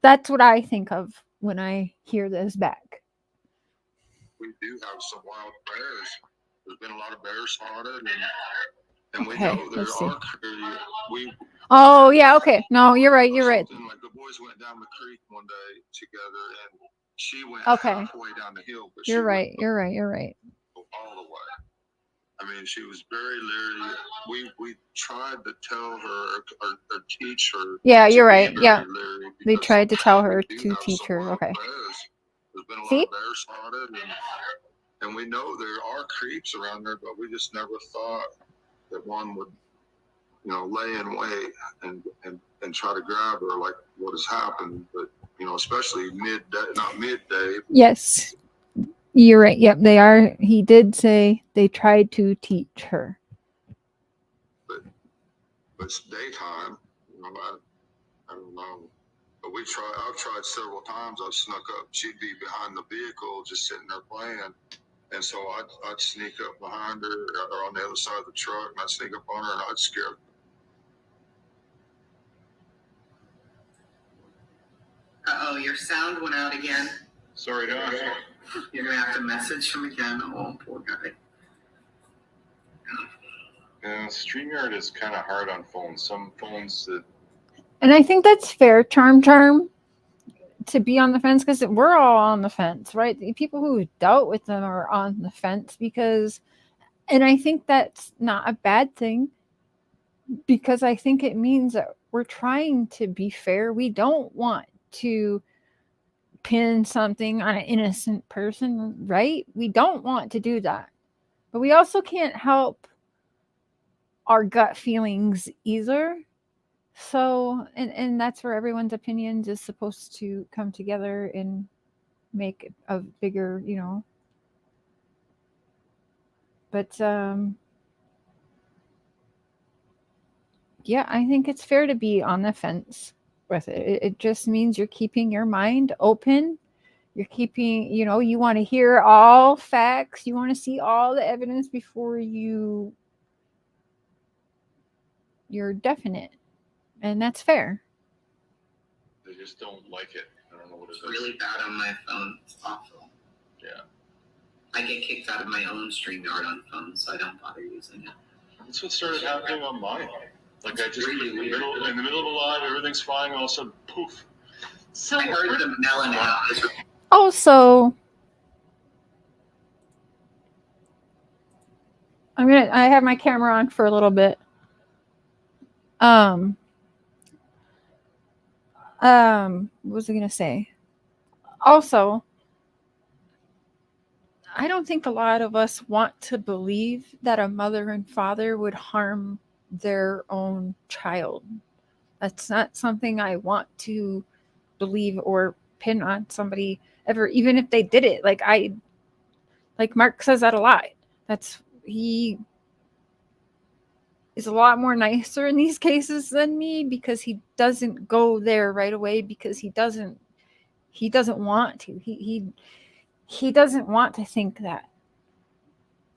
That's what I think of when I hear this back. We do have some wild bears. There's been a lot of bears spotted, and we Okay, know there let's see. are. Oh, yeah, okay. No, you're right. You're right. Like the boys went down the creek one day together, and she went Okay. halfway down the hill, but You're right. You're right. You're right. All the way. I mean, she was very leery. We tried to tell her or teach her. Yeah, you're right. Yeah. They They tried to tell her to teach her. Okay. There's been a lot See? of bears spotted, and we know there are creeks around there, but we just never thought that one would, lay in wait and try to grab her like what has happened. But, especially midday, not midday. Yes. You're right. Yep, they are. He did say they tried to teach her. But it's daytime. I don't know. But I've tried several times. I've snuck up. She'd be behind the vehicle, just sitting there playing. And so I'd sneak up behind her or on the other side of the truck, and I'd sneak up on her and I'd scare her. Uh-oh, your sound went out again. Sorry, Don. You're going to have to message him again. Oh, poor guy. Yeah, StreamYard is kind of hard on phones. Some phones that. And I think that's fair, Charm, to be on the fence, because we're all on the fence, right? The people who dealt with them are on the fence and I think that's not a bad thing, because I think it means that we're trying to be fair. We don't want to pin something on an innocent person, right? We don't want to do that. But we also can't help our gut feelings either. So, and that's where everyone's opinions is supposed to come together and make a bigger, but yeah, I think it's fair to be on the fence with it. It just means you're keeping your mind open. You're keeping, you want to hear all facts. You want to see all the evidence before you're definite. And that's fair. They just don't like it. I don't know what it is. It's really bad on my phone. It's awful. Yeah. I get kicked out of my own StreamYard on phone, so I don't bother using it. That's what started happening on mine. Like I just in the middle of a live, everything's fine, and all of a sudden, poof. So I heard the melon out. Also, I have my camera on for a little bit. What was I gonna say? Also, I don't think a lot of us want to believe that a mother and father would harm their own child. That's not something I want to believe or pin on somebody ever, even if they did it. Like Mark says that a lot. He is a lot more nicer in these cases than me, because he doesn't go there right away, because he doesn't want to. He doesn't want to think that.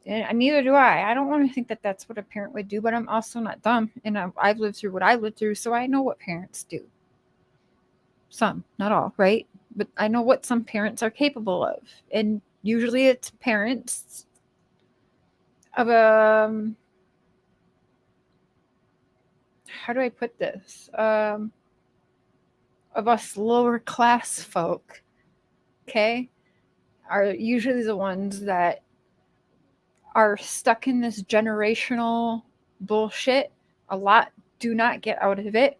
And neither do I. I don't want to think that that's what a parent would do, but I'm also not dumb. And I've lived through what I lived through, so I know what parents do. Some, not all, right? But I know what some parents are capable of. And usually it's parents of how do I put this? Of us lower class folk, okay, are usually the ones that are stuck in this generational bullshit. A lot do not get out of it.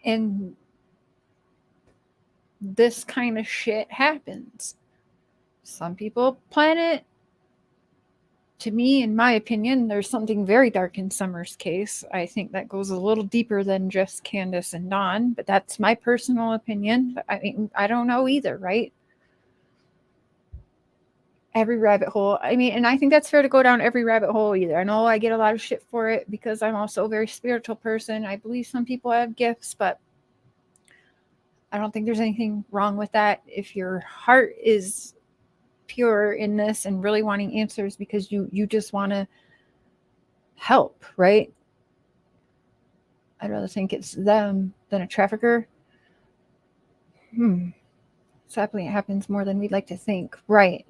And this kind of shit happens. Some people plan it. To me, in my opinion, there's something very dark in Summer's case. I think that goes a little deeper than just Candus and Dawn, but that's my personal opinion. I mean, I don't know either, right? Every rabbit hole. I mean, and I think that's fair to go down every rabbit hole either. I know I get a lot of shit for it because I'm also a very spiritual person. I believe some people have gifts, but I don't think there's anything wrong with that. If your heart is pure in this and really wanting answers because you just want to help, right? I'd rather think it's them than a trafficker. Sadly, it happens more than we'd like to think, right?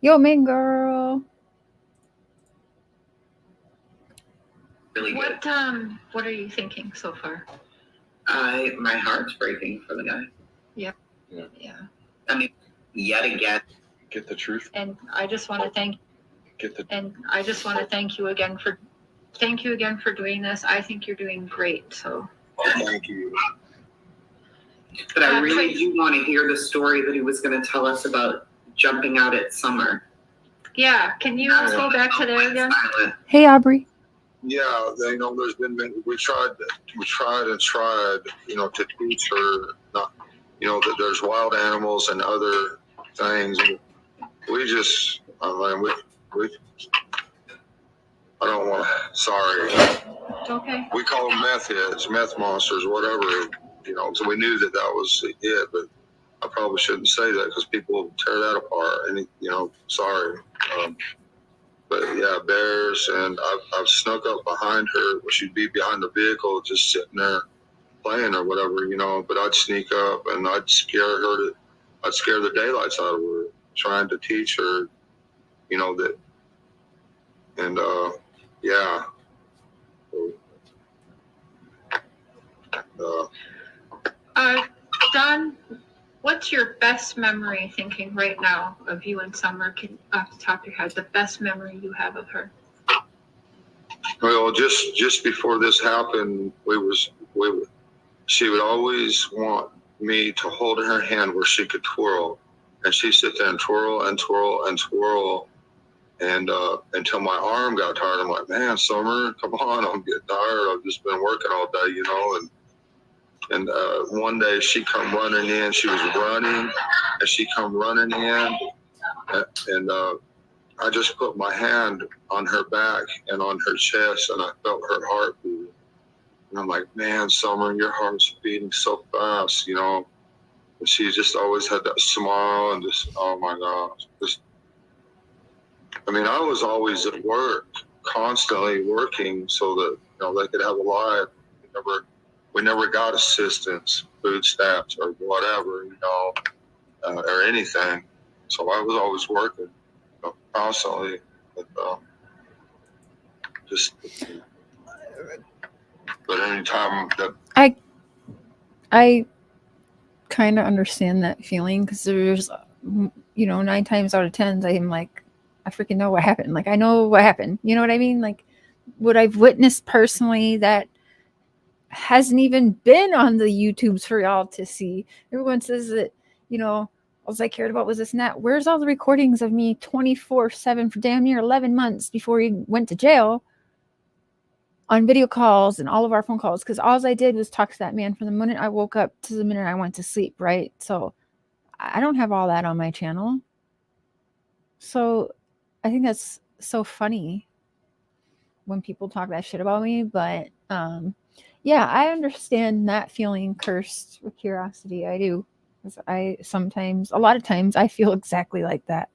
Yo, main girl. Really good. What are you thinking so far? My heart's breaking for the guy. Yeah. I mean, yet again. Get the truth. And I just want to thank you again for doing this. I think you're doing great. So Thank you. But I really do want to hear the story that he was going to tell us about jumping out at Summer. Yeah, can you go back to there again? Hey, Aubrey. Yeah, there's been we tried, to teach her not, that there's wild animals and other things. We just, I don't want to, sorry. Okay. We call them meth heads, meth monsters, whatever. So we knew that was it, but I probably shouldn't say that because people tear that apart. And sorry. But yeah, bears, and I've snuck up behind her. She'd be behind the vehicle, just sitting there playing or whatever, But I'd sneak up and I'd scare the daylights out of her, trying to teach her, that. And yeah. Don, what's your best memory thinking right now of you and Summer? Off the top of your head, the best memory you have of her? Well, just before this happened, she would always want me to hold her hand where she could twirl, and she'd sit there and twirl and twirl and twirl, and until my arm got tired. I'm like, man, Summer, come on, I'm getting tired. I've just been working all day, And one day she come running in. She was running, and she come running in, and I just put my hand on her back and on her chest, and I felt her heart beat. And I'm like, man, Summer, your heart's beating so fast, And she just always had that smile and just, oh my gosh. I was always at work, constantly working so that, they could have a life. We never got assistance, food stamps, or whatever, or anything. So I was always working, constantly. But anytime that I kind of understand that feeling, because there's 9 times out of 10 I'm like, I freaking know what happened. Like, I know what happened. You know what I mean? Like, what I've witnessed personally that hasn't even been on the YouTubes for y'all to see. Everyone says that, all I cared about was this and that. Where's all the recordings of me 24/7 for damn near 11 months before he went to jail on video calls and all of our phone calls? Because all I did was talk to that man from the minute I woke up to the minute I went to sleep, right? So I don't have all that on my channel. So I think that's so funny when people talk that shit about me. But yeah, I understand that feeling, cursed with curiosity. I do. A lot of times I feel exactly like that.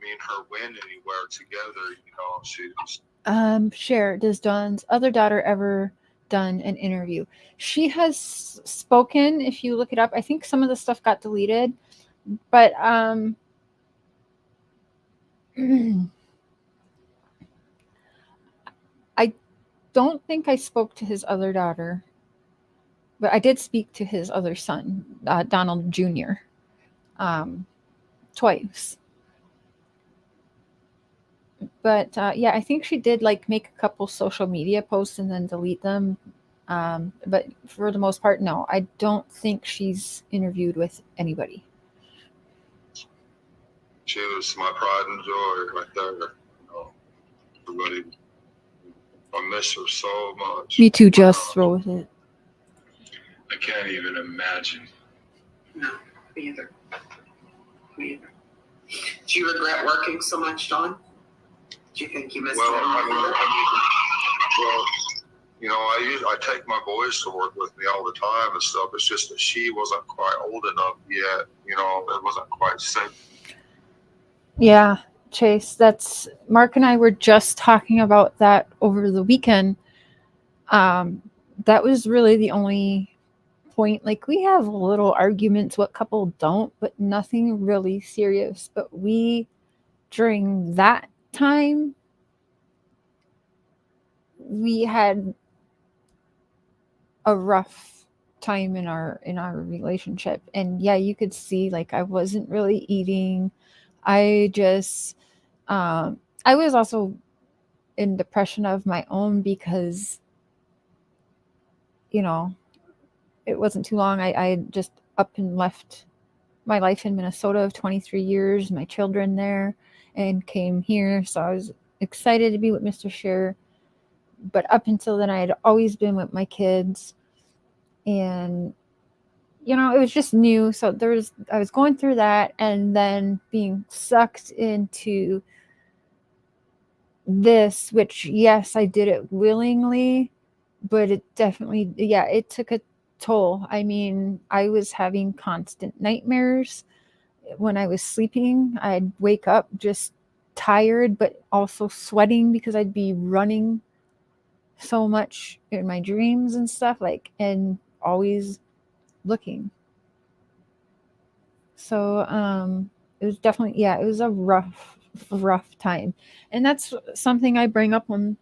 Me and her went anywhere together, she just... Cher, does Dawn's other daughter ever done an interview? She has spoken. If you look it up, I think some of the stuff got deleted, but I don't think I spoke to his other daughter, but I did speak to his other son, Donald Jr., twice. But yeah, I think she did make a couple social media posts and then delete them. But for the most part, no, I don't think she's interviewed with anybody. She was my pride and joy right there. Everybody, I miss her so much. Me too, just roll with it. I can't even imagine. No, me either. Do you regret working so much, Dawn? Do you think you missed it? I take my boys to work with me all the time and stuff. It's just that she wasn't quite old enough yet. It wasn't quite safe. Yeah, Chase, Mark and I were just talking about that over the weekend. That was really the only point. We have little arguments, what couple don't, but nothing really serious. But during that time, we had a rough time in our relationship. And yeah, you could see I wasn't really eating. I just I was also in depression of my own because it wasn't too long. I just up and left my life in Minnesota of 23 years, my children there, and came here. So I was excited to be with Mr. Scherer. But up until then, I had always been with my kids. And, it was just new. So I was going through that and then being sucked into this, which yes, I did it willingly, but it definitely, yeah, it took a toll. I mean, I was having constant nightmares when I was sleeping. I'd wake up just tired, but also sweating because I'd be running so much in my dreams and stuff, like, and always looking. So it was definitely, yeah, it was a rough time. And that's something I bring up when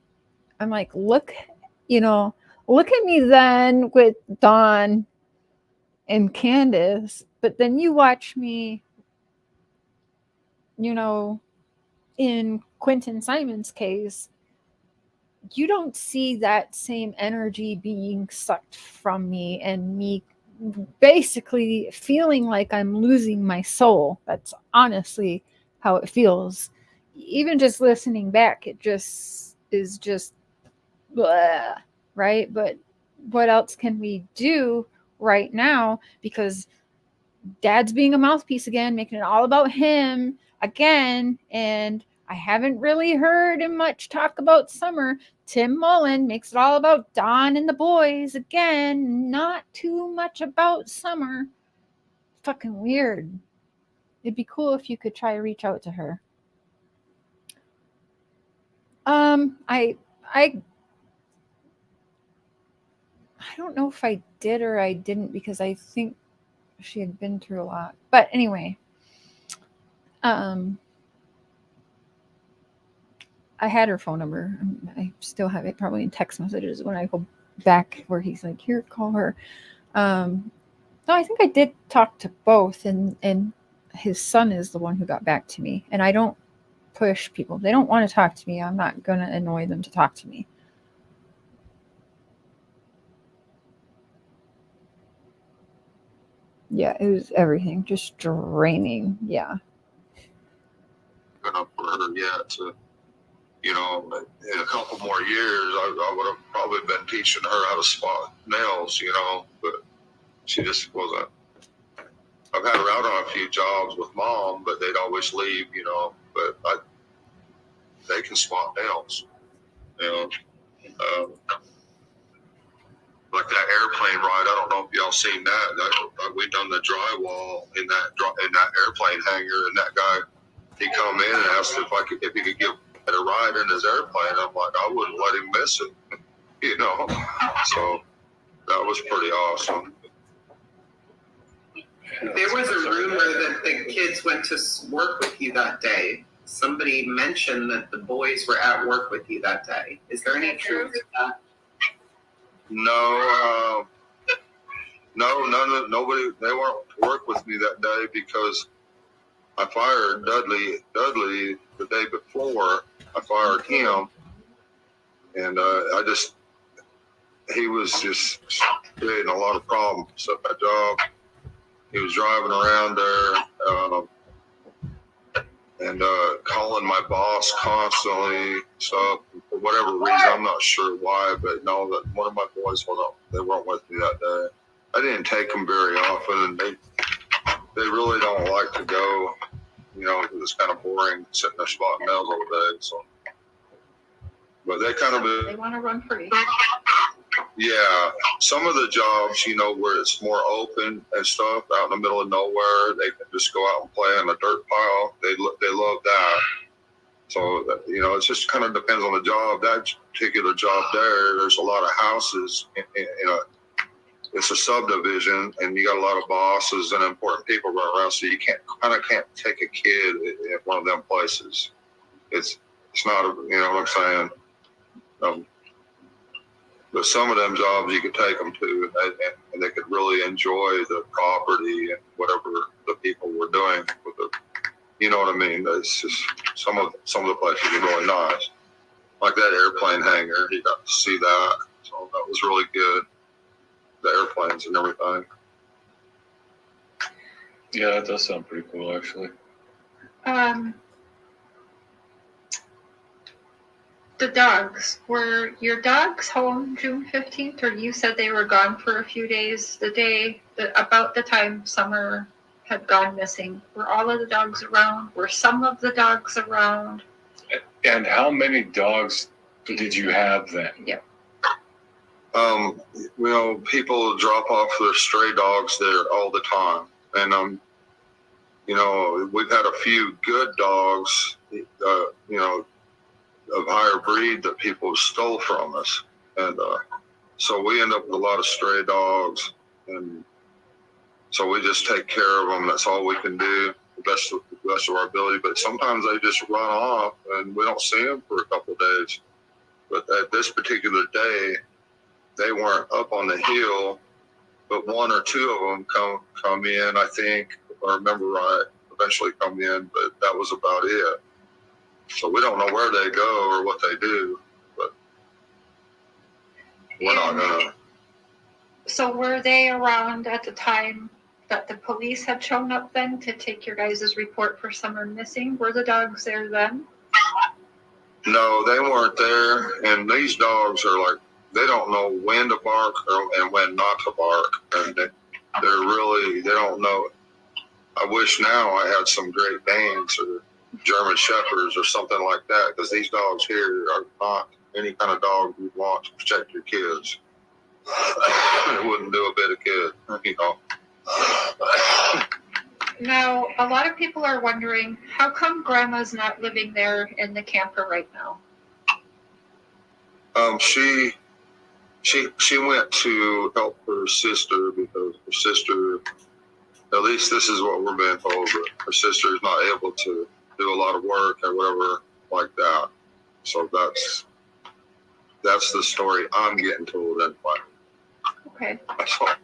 I'm like, look, look at me then with Dawn and Candus, but then you watch me, in Quentin Simon's case, you don't see that same energy being sucked from me and me basically feeling like I'm losing my soul. That's honestly how it feels. Even just listening back, it just is just blah, right? But what else can we do right now? Because Dad's being a mouthpiece again, making it all about him again. And I haven't really heard him much talk about Summer. Tim Mullen makes it all about Don and the boys again, not too much about Summer. Fucking weird. It'd be cool if you could try to reach out to her. I don't know if I did or I didn't, because I think she had been through a lot. But anyway, I had her phone number. I still have it, probably in text messages when I go back where he's like, here, call her. No, I think I did talk to both, and his son is the one who got back to me. And I don't push people. If they don't want to talk to me, I'm not going to annoy them to talk to me. Yeah, it was everything. Just draining. Yeah. Up for her yet to, in a couple more years, I would have probably been teaching her how to spot nails, but she just wasn't. I've had her out on a few jobs with Mom, but they'd always leave, but they can spot nails, like that airplane ride. I don't know if y'all seen that we done the drywall in that airplane hangar, and that guy, he come in and asked if he could give it a ride in his airplane. I'm like, I wouldn't let him miss it, So that was pretty awesome. There was a rumor that the kids went to work with you that day. Somebody mentioned that the boys were at work with you that day. Is there any truth to that? No, nobody. They weren't work with me that day because I fired Dudley the day before. I fired him, and he was just creating a lot of problems at that job. He was driving around there and calling my boss constantly. So for whatever reason, I'm not sure why, but no, that one of my boys they weren't with me that day. I didn't take them very often, and they really don't like to go. Because it's kind of boring sitting there spotting nails all day. So, but they want to run free. Yeah, some of the jobs, where it's more open and stuff out in the middle of nowhere, they can just go out and play on a dirt pile. They love that. So, it just kind of depends on the job. That particular job there's a lot of houses. It's a subdivision, and you got a lot of bosses and important people running around, so you can't take a kid at one of them places. It's not, you know what I'm saying? But some of them jobs you could take them to, and they could really enjoy the property and whatever the people were doing with it. You know what I mean? It's just some of the places are really nice, like that airplane hangar. You got to see that, so that was really good. The airplanes and everything. Yeah, that does sound pretty cool, actually. The dogs, were your dogs home June 15th, or you said they were gone for a few days about the time Summer had gone missing? Were all of the dogs around? Were some of the dogs around? And how many dogs did you have then? Yeah. You know, people drop off their stray dogs there all the time. And, you know, we've had a few good dogs, you know, of higher breed that people stole from us. And so we end up with a lot of stray dogs. And so we just take care of them. That's all we can do, the best of our ability. But sometimes they just run off and we don't see them for a couple of days. But at this particular day, they weren't up on the hill, but one or two of them come in, I think, if I remember right, eventually come in, but that was about it. So we don't know where they go or what they do, but we're not gonna. So were they around at the time that the police had shown up then to take your guys' report for Summer missing? Were the dogs there then? No, they weren't there, and these dogs are like, they don't know when to bark and when not to bark, and they don't know. I wish now I had some Great Danes or German Shepherds or something like that, because these dogs here are not any kind of dog you want to protect your kids. It wouldn't do a bit of good, you know. Now, a lot of people are wondering, how come Grandma's not living there in the camper right now? She went to help her sister because her sister, at least this is what we're being told, but her sister is not able to do a lot of work or whatever like that. So that's the story I'm getting told anyway. Okay. That's all.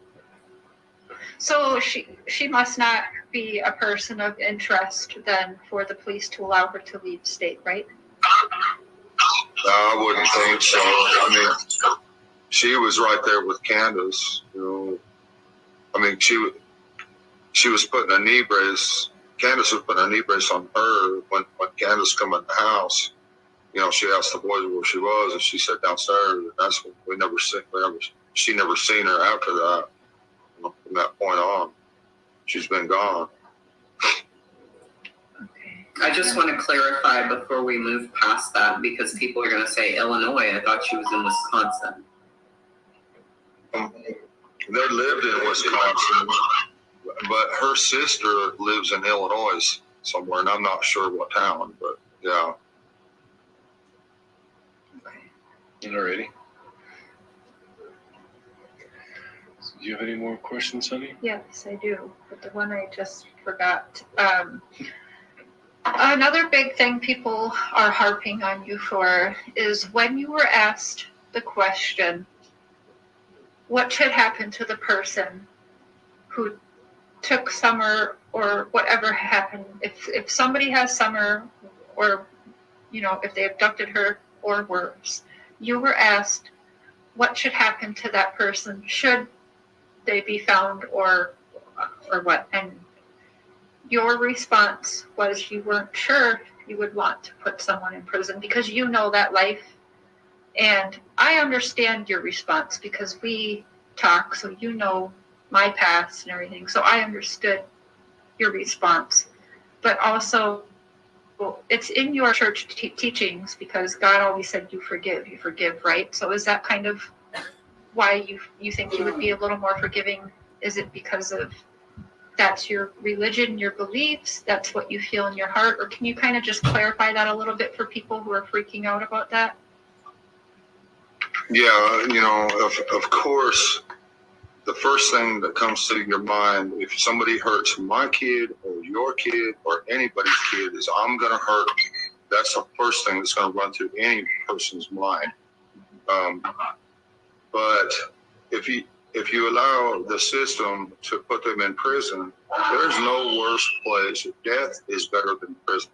So she must not be a person of interest then for the police to allow her to leave state, right? I wouldn't think so. I mean, she was right there with Candus, you know. I mean, she was putting a knee brace. Candus was putting a knee brace on her when Candus come in the house. You know, she asked the boys where she was, and she said downstairs. And that's when she never seen her after that. You know, from that point on, she's been gone. Okay. I just want to clarify before we move past that, because people are going to say Illinois. I thought she was in Wisconsin. They lived in Wisconsin, but her sister lives in Illinois somewhere, and I'm not sure what town, but yeah. Alrighty. So do you have any more questions, honey? Yes, I do. But the one I just forgot. Another big thing people are harping on you for is when you were asked the question, what should happen to the person who took Summer or whatever happened? If somebody has Summer, or, you know, if they abducted her or worse, you were asked what should happen to that person should they be found or what? And your response was you weren't sure you would want to put someone in prison because you know that life. And I understand your response because we talk, so you know my past and everything. So I understood your response. But also, it's in your church teachings because God always said you forgive, right? So is that kind of why you think you would be a little more forgiving? Is it because of that's your religion, your beliefs, that's what you feel in your heart? Or can you kind of just clarify that a little bit for people who are freaking out about that? Yeah, you know, of course, the first thing that comes to your mind, if somebody hurts my kid or your kid or anybody's kid, is I'm going to hurt them. That's the first thing that's going to run through any person's mind. But if you allow the system to put them in prison, there's no worse place. Death is better than prison.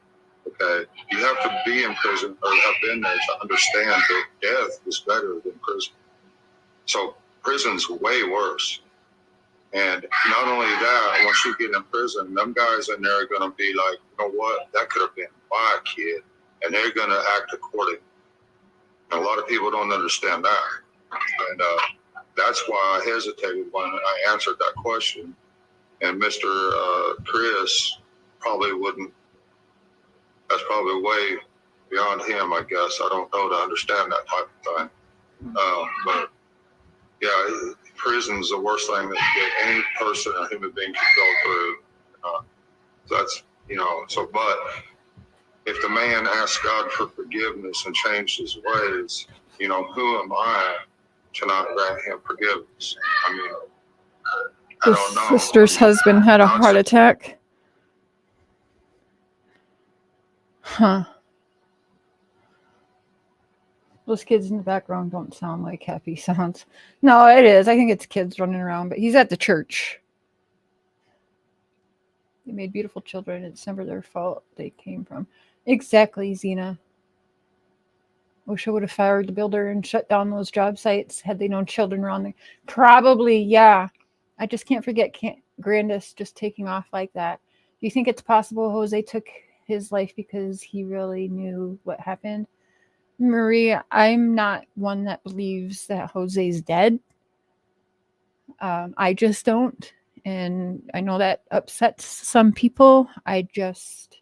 Okay, you have to be in prison or have been there to understand that death is better than prison. So prison's way worse. And not only that, once you get in prison, them guys in there are going to be like, you know what, that could have been my kid. And they're going to act accordingly. And a lot of people don't understand that. And that's why I hesitated when I answered that question. And Mr. Chris probably wouldn't. That's probably way beyond him, I guess. I don't know to understand that type of thing. But yeah, prison's the worst thing that any person or human being can go through. So that's, but if the man asked God for forgiveness and changed his ways, who am I to not grant him forgiveness? I mean, I His don't know. sister's husband had a heart attack. Huh. Those kids in the background don't sound like happy sounds. No, it is. I think it's kids running around, but he's at the church. They made beautiful children. It's never their fault they came from. Exactly, Zena. Wish I would have fired the builder and shut down those job sites had they known children were on there. Probably, yeah. I just can't forget Grandis just taking off like that. Do you think it's possible Jose took his life because he really knew what happened? Maria, I'm not one that believes that Jose's dead. I just don't. And I know that upsets some people. I just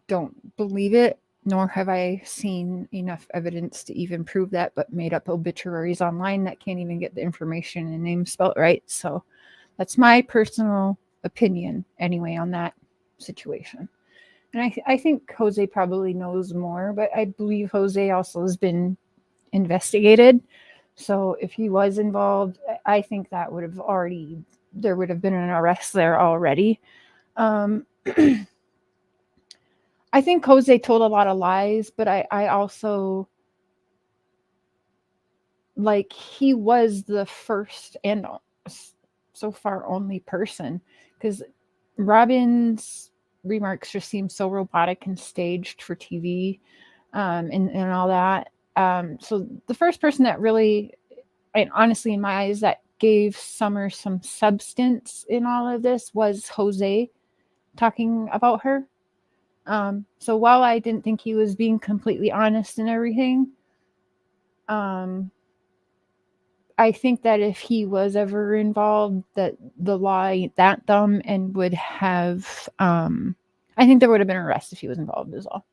don't believe it, nor have I seen enough evidence to even prove that, but made up obituaries online that can't even get the information and name spelled right. So that's my personal opinion anyway on that situation. And I think Jose probably knows more, but I believe Jose also has been investigated. So if he was involved, I think that there would have been an arrest there already. I think Jose told a lot of lies, but I also, he was the first and so far only person, because Robin's remarks just seem so robotic and staged for TV, and all that. So the first person that really, and honestly in my eyes, that gave Summer some substance in all of this was Jose talking about her. So while I didn't think he was being completely honest and everything, I think that if he was ever involved, that the law ain't that dumb and would have, I think there would have been an arrest if he was involved as well.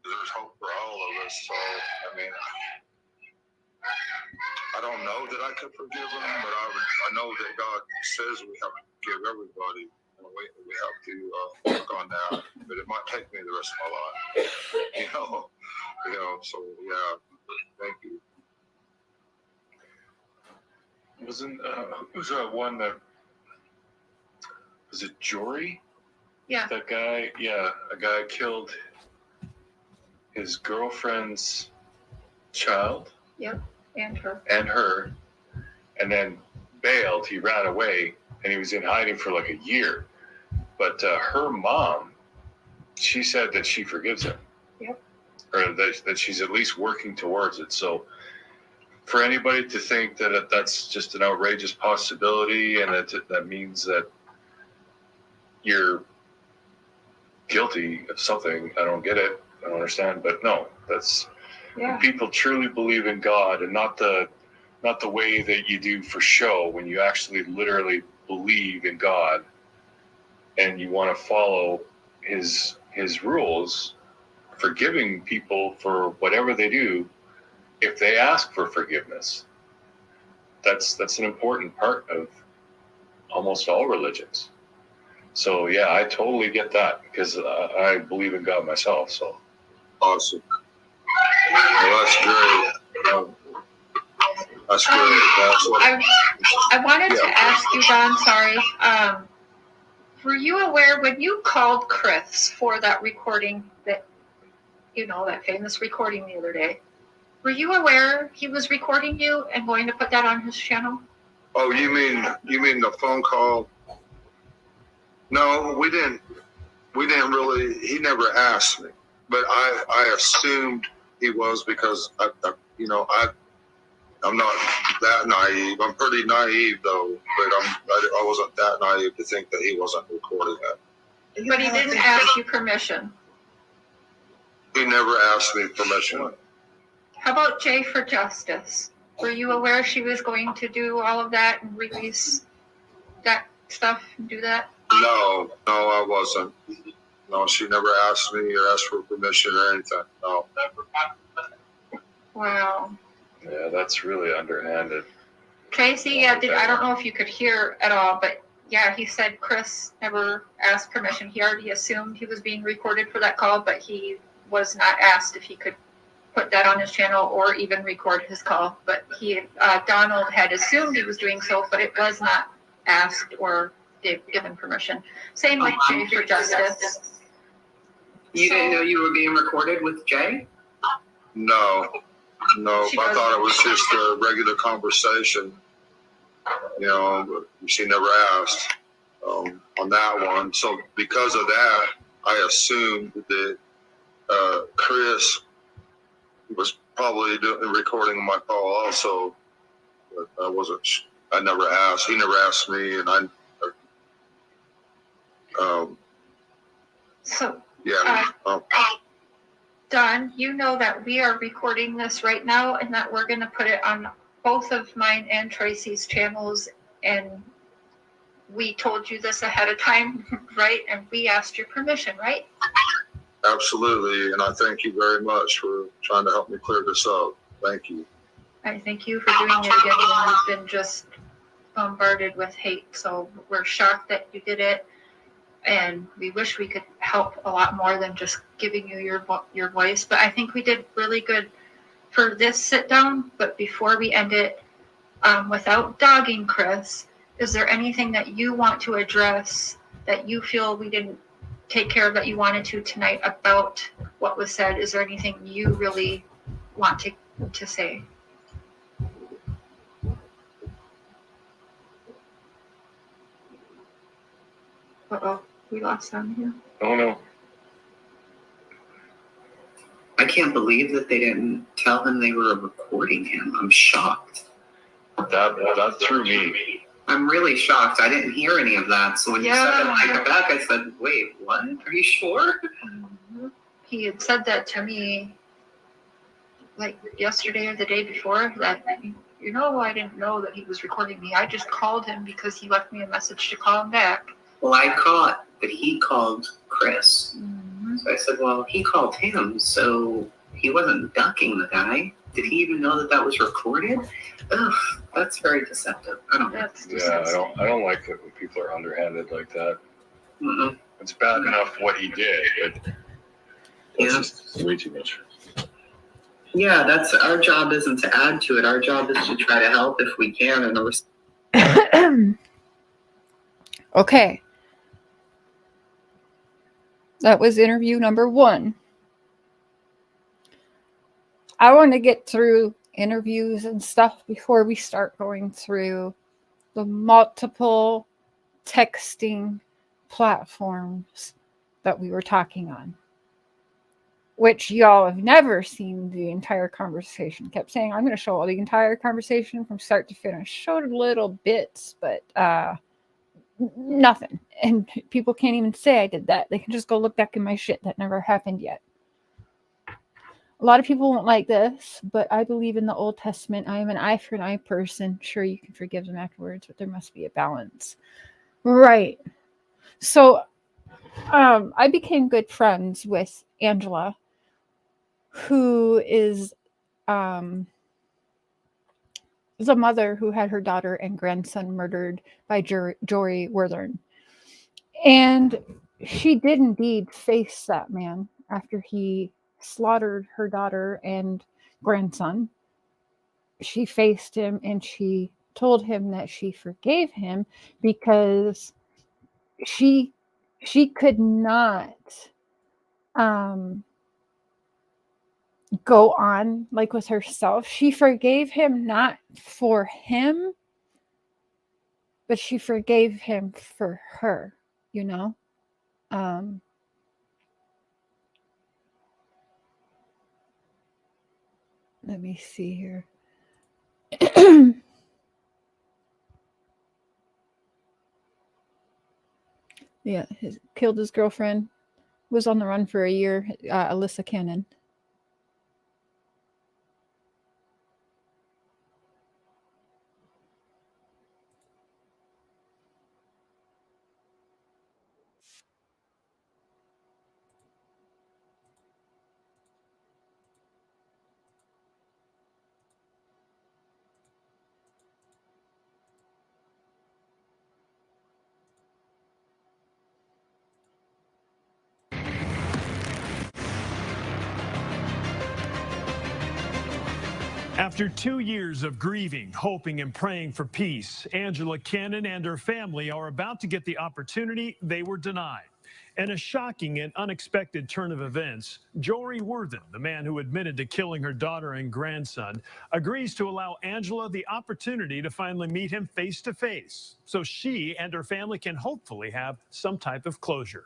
There's hope for all of us. So, I mean, I don't know that I could forgive him, but I know that God says we have to forgive everybody. We have to work on that, but it might take me the rest of my life. So yeah, thank you. Was that one that was it Jory? Yeah. That guy, a guy killed his girlfriend's child. Yep, and her, and then bailed. He ran away, and he was in hiding for like a year. But her mom, she said that she forgives him. Yep. Or that she's at least working towards it. So for anybody to think that that's just an outrageous possibility and that means that you're guilty of something, I don't get it. I don't understand. But no, that's when people truly believe in God, and not the way that you do for show, when you actually literally believe in God and you want to follow his rules, forgiving people for whatever they do if they ask for forgiveness. That's an important part of almost all religions. So yeah, I totally get that, because I believe in God myself. So Awesome. Well, that's great. That's great. That's what I wanted to ask you, Don, sorry. Were you aware when you called Chris for that recording, that famous recording the other day? Were you aware he was recording you and going to put that on his channel? Oh, you mean the phone call? No, we didn't really. He never asked me, but I assumed he was, because I'm not that naive. I'm pretty naive though, but I wasn't that naive to think that he wasn't recording that. But he didn't ask you permission. He never asked me permission. How about Jay for Justice? Were you aware she was going to do all of that and release that stuff and do that? No, I wasn't. No, she never asked me or asked for permission or anything. No. Wow. Yeah, that's really underhanded. Tracy, yeah, I don't know if you could hear at all, but yeah, he said Chris never asked permission. He already assumed he was being recorded for that call, but he was not asked if he could put that on his channel or even record his call. But Donald had assumed he was doing so, but it was not asked or given permission. Same with Jay for Justice. You didn't know you were being recorded with Jay? No. I thought it was just a regular conversation. But she never asked on that one. So because of that, I assumed that Chris was probably recording my call also. But I never asked. He never asked me, and Don, you know that we are recording this right now and that we're going to put it on both of mine and Tracy's channels. And we told you this ahead of time, right? And we asked your permission, right? Absolutely. And I thank you very much for trying to help me clear this up. Thank you. I thank you for doing it again when we've been just bombarded with hate. So we're shocked that you did it. And we wish we could help a lot more than just giving you your voice. But I think we did really good for this sit down. But before we end it, without dogging Chris, is there anything that you want to address that you feel we didn't take care of that you wanted to tonight about what was said? Is there anything you really want to say? Uh-oh. We lost sound here. Oh no. I can't believe that they didn't tell him they were recording him. I'm shocked. That threw me. I'm really shocked. I didn't hear any of that. So when you said it like back, I said, wait, what? Are you sure? He had said that to me like yesterday or the day before, that, I didn't know that he was recording me. I just called him because he left me a message to call him back. Well, I caught that he called Chris. Mm-hmm. So I said, well, he called him, so he wasn't ducking the guy. Did he even know that was recorded? Ugh, that's very deceptive. I don't know. I don't like it when people are underhanded like that. Mm-mm. It's bad enough what he did, but it's just way too much. Yeah, that's our job. Isn't to add to it. Our job is to try to help if we can. And okay. That was interview number 1. I want to get through interviews and stuff before we start going through the multiple texting platforms that we were talking on, which y'all have never seen the entire conversation. Kept saying, I'm going to show all the entire conversation from start to finish. Showed little bits, but nothing. And people can't even say I did that. They can just go look back in my shit. That never happened yet. A lot of people won't like this, but I believe in the Old Testament. I am an eye for an eye person. Sure, you can forgive them afterwards, but there must be a balance. Right. So I became good friends with Angela, who is the mother who had her daughter and grandson murdered by Jory Worthern. And she did indeed face that man after he slaughtered her daughter and grandson. She faced him and she told him that she forgave him because she could not go on like with herself. She forgave him not for him, but she forgave him for her, let me see here. Yeah, killed his girlfriend, was on the run for a year, Alyssa Cannon. After 2 years of grieving, hoping, and praying for peace, Angela Cannon and her family are about to get the opportunity they were denied. In a shocking and unexpected turn of events, Jory Worthen, the man who admitted to killing her daughter and grandson, agrees to allow Angela the opportunity to finally meet him face to face, so she and her family can hopefully have some type of closure.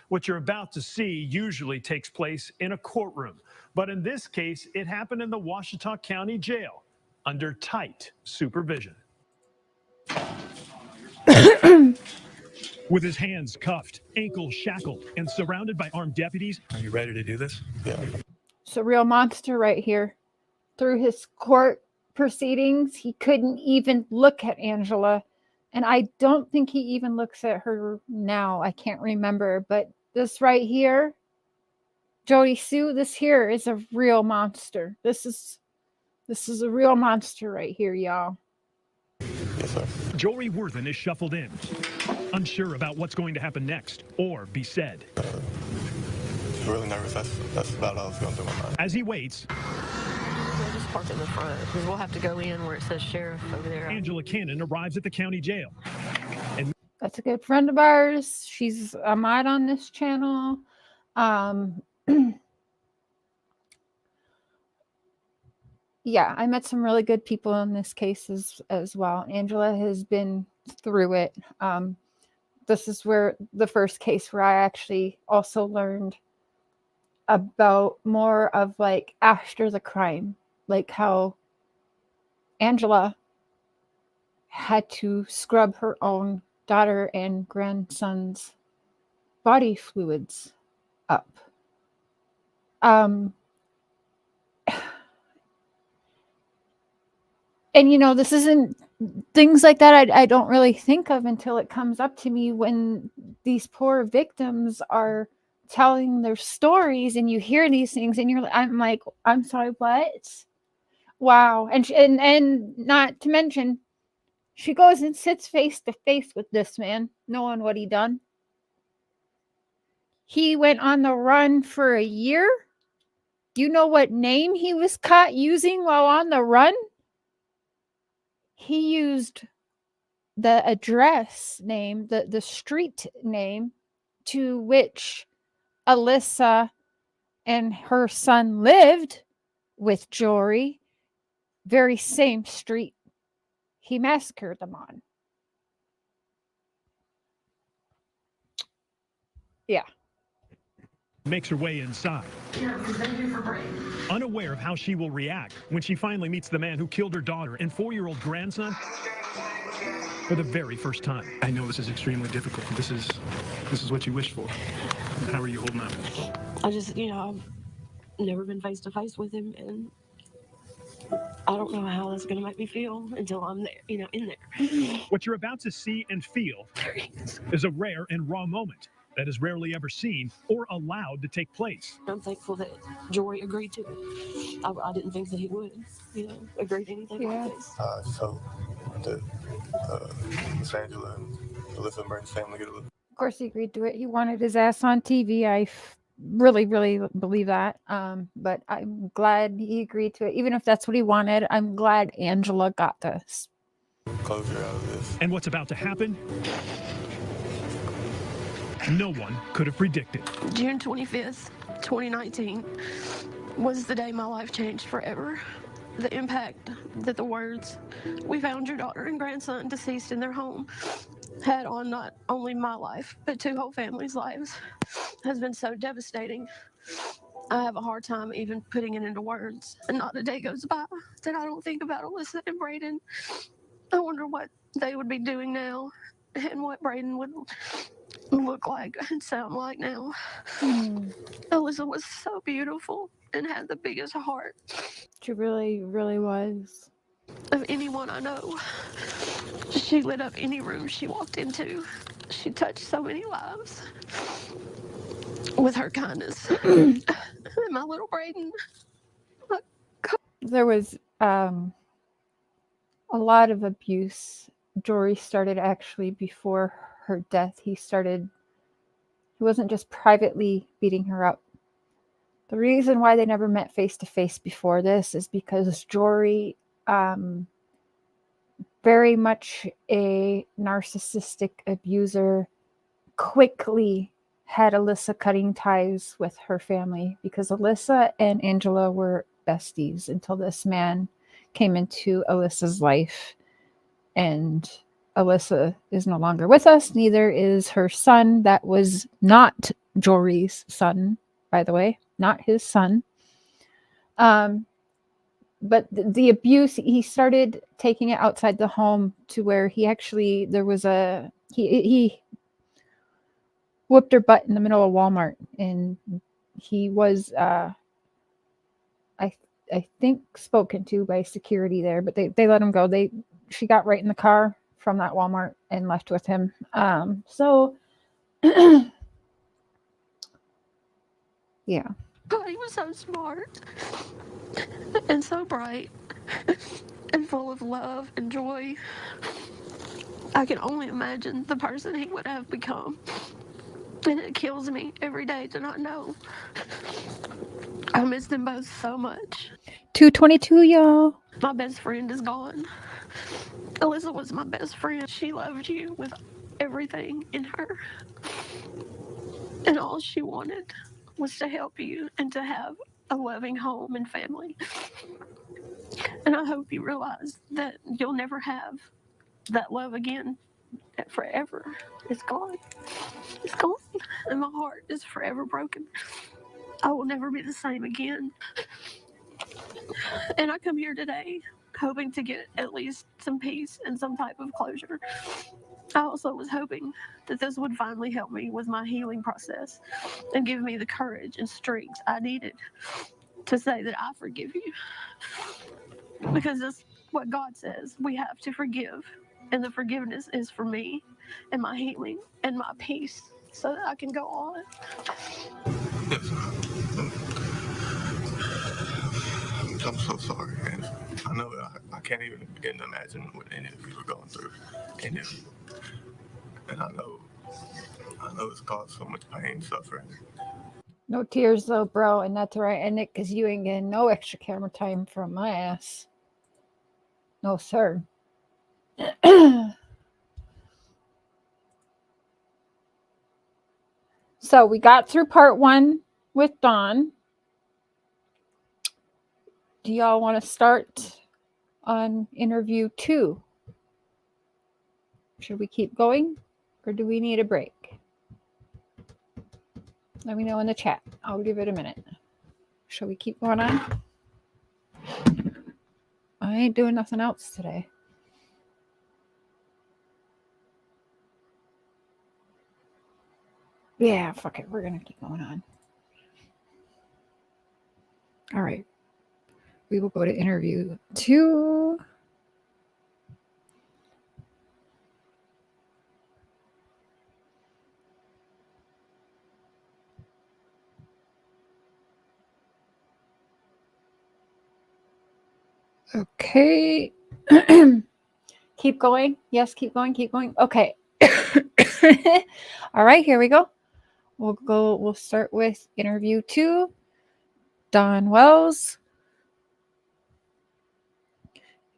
What you're about to see usually takes place in a courtroom, but in this case, it happened in the Washita County Jail under tight supervision. With his hands cuffed, ankles shackled, and surrounded by armed deputies. Are you ready to do this? Yeah. It's a real monster right here. Through his court proceedings, he couldn't even look at Angela. And I don't think he even looks at her now. I can't remember. But this right here, Jody Sue, this here is a real monster. This is a real monster right here, y'all. Yes, sir. Jory Worthen is shuffled in, unsure about what's going to happen next or be said. Really nervous. That's about all that's going through my mind. As he waits, we'll just park in the front because we'll have to go in where it says sheriff over there. Angela Cannon arrives at the county jail. And that's a good friend of ours. She's a mod on this channel. Yeah, I met some really good people in this case as well. Angela has been through it. This is where the first case where I actually also learned about more of like after the crime, like how Angela had to scrub her own daughter and grandson's body fluids up. And, you know, this isn't things like that I don't really think of until it comes up to me when these poor victims are telling their stories and you hear these things and I'm like, I'm sorry, what? Wow. And not to mention, she goes and sits face to face with this man, knowing what he done. He went on the run for a year. You know what name he was caught using while on the run? He used the address name, the street name to which Alyssa and her son lived with Jory. Very same street he massacred them on. Yeah. Makes her way inside. Unaware of how she will react when she finally meets the man who killed her daughter and 4-year-old grandson for the very first time. I know this is extremely difficult. This is what you wished for. How are you holding up? I just, I've never been face to face with him, and I don't know how that's going to make me feel until I'm there, in there. What you're about to see and feel is a rare and raw moment that is rarely ever seen or allowed to take place. I'm thankful that Jory agreed to it. I didn't think that he would, agree to anything like this. I just hope that Miss Angela and Alyssa Burns' family get a little. Of course, he agreed to it. He wanted his ass on TV. I really, really believe that. But I'm glad he agreed to it. Even if that's what he wanted, I'm glad Angela got this. Closure out of this. And what's about to happen? No one could have predicted. June 25th, 2019 was the day my life changed forever. The impact that the words, "We found your daughter and grandson deceased in their home," had on not only my life, but 2 whole families' lives, has been so devastating. I have a hard time even putting it into words. And not a day goes by that I don't think about Alyssa and Braden. I wonder what they would be doing now and what Braden would look like and sound like now. Alyssa was so beautiful and had the biggest heart. She really, really was. Of anyone I know. She lit up any room she walked into. She touched so many lives with her kindness. And my little Braden. There was a lot of abuse. Jory started actually before her death. He wasn't just privately beating her up. The reason why they never met face to face before this is because Jory, very much a narcissistic abuser, quickly had Alyssa cutting ties with her family because Alyssa and Angela were besties until this man came into Alyssa's life. And Alyssa is no longer with us. Neither is her son. That was not Jory's son, by the way, not his son. But the abuse, he started taking it outside the home to where he actually, there was he whooped her butt in the middle of Walmart, and he was, I think, spoken to by security there, but they let him go. She got right in the car from that Walmart and left with him. So yeah. God, he was so smart and so bright and full of love and joy. I can only imagine the person he would have become. And it kills me every day to not know. I miss them both so much. 222, y'all. My best friend is gone. Alyssa was my best friend. She loved you with everything in her. And all she wanted was to help you and to have a loving home and family. And I hope you realize that you'll never have that love again forever. It's gone. It's gone. And my heart is forever broken. I will never be the same again. And I come here today hoping to get at least some peace and some type of closure. I also was hoping that this would finally help me with my healing process and give me the courage and strength I needed to say that I forgive you. Because that's what God says. We have to forgive. And the forgiveness is for me and my healing and my peace so that I can go on. Yes. I'm so sorry, and I know that I can't even begin to imagine what any of you are going through. Any of you. And I know it's caused so much pain, suffering. No tears though, bro, and that's where I end it because you ain't getting no extra camera time from my ass. No, sir. So we got through part 1 with Dawn. Do y'all want to start on interview 2? Should we keep going or do we need a break? Let me know in the chat. I'll give it a minute. Shall we keep going on? I ain't doing nothing else today. Yeah, fuck it. We're going to keep going on. All right. We will go to interview 2. Okay. Keep going. Yes, keep going. Keep going. Okay. All right, here we go. We'll start with interview 2. Dawn Wells.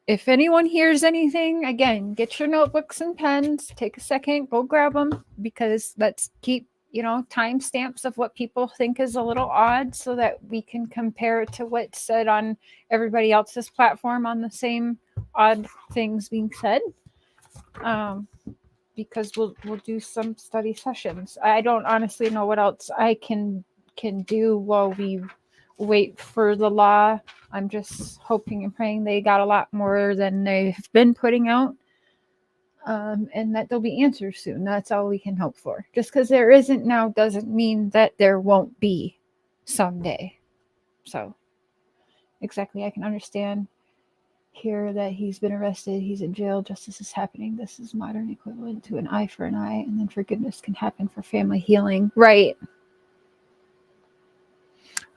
If anyone hears anything, again, get your notebooks and pens. Take a second, go grab them, because let's keep, timestamps of what people think is a little odd so that we can compare it to what's said on everybody else's platform on the same odd things being said. Because we'll do some study sessions. I don't honestly know what else I can do while we wait for the law. I'm just hoping and praying they got a lot more than they've been putting out, and that there'll be answers soon. That's all we can hope for. Just because there isn't now doesn't mean that there won't be someday. So exactly, I can understand here that he's been arrested, he's in jail, justice is happening. This is modern equivalent to an eye for an eye, and then forgiveness can happen for family healing. Right.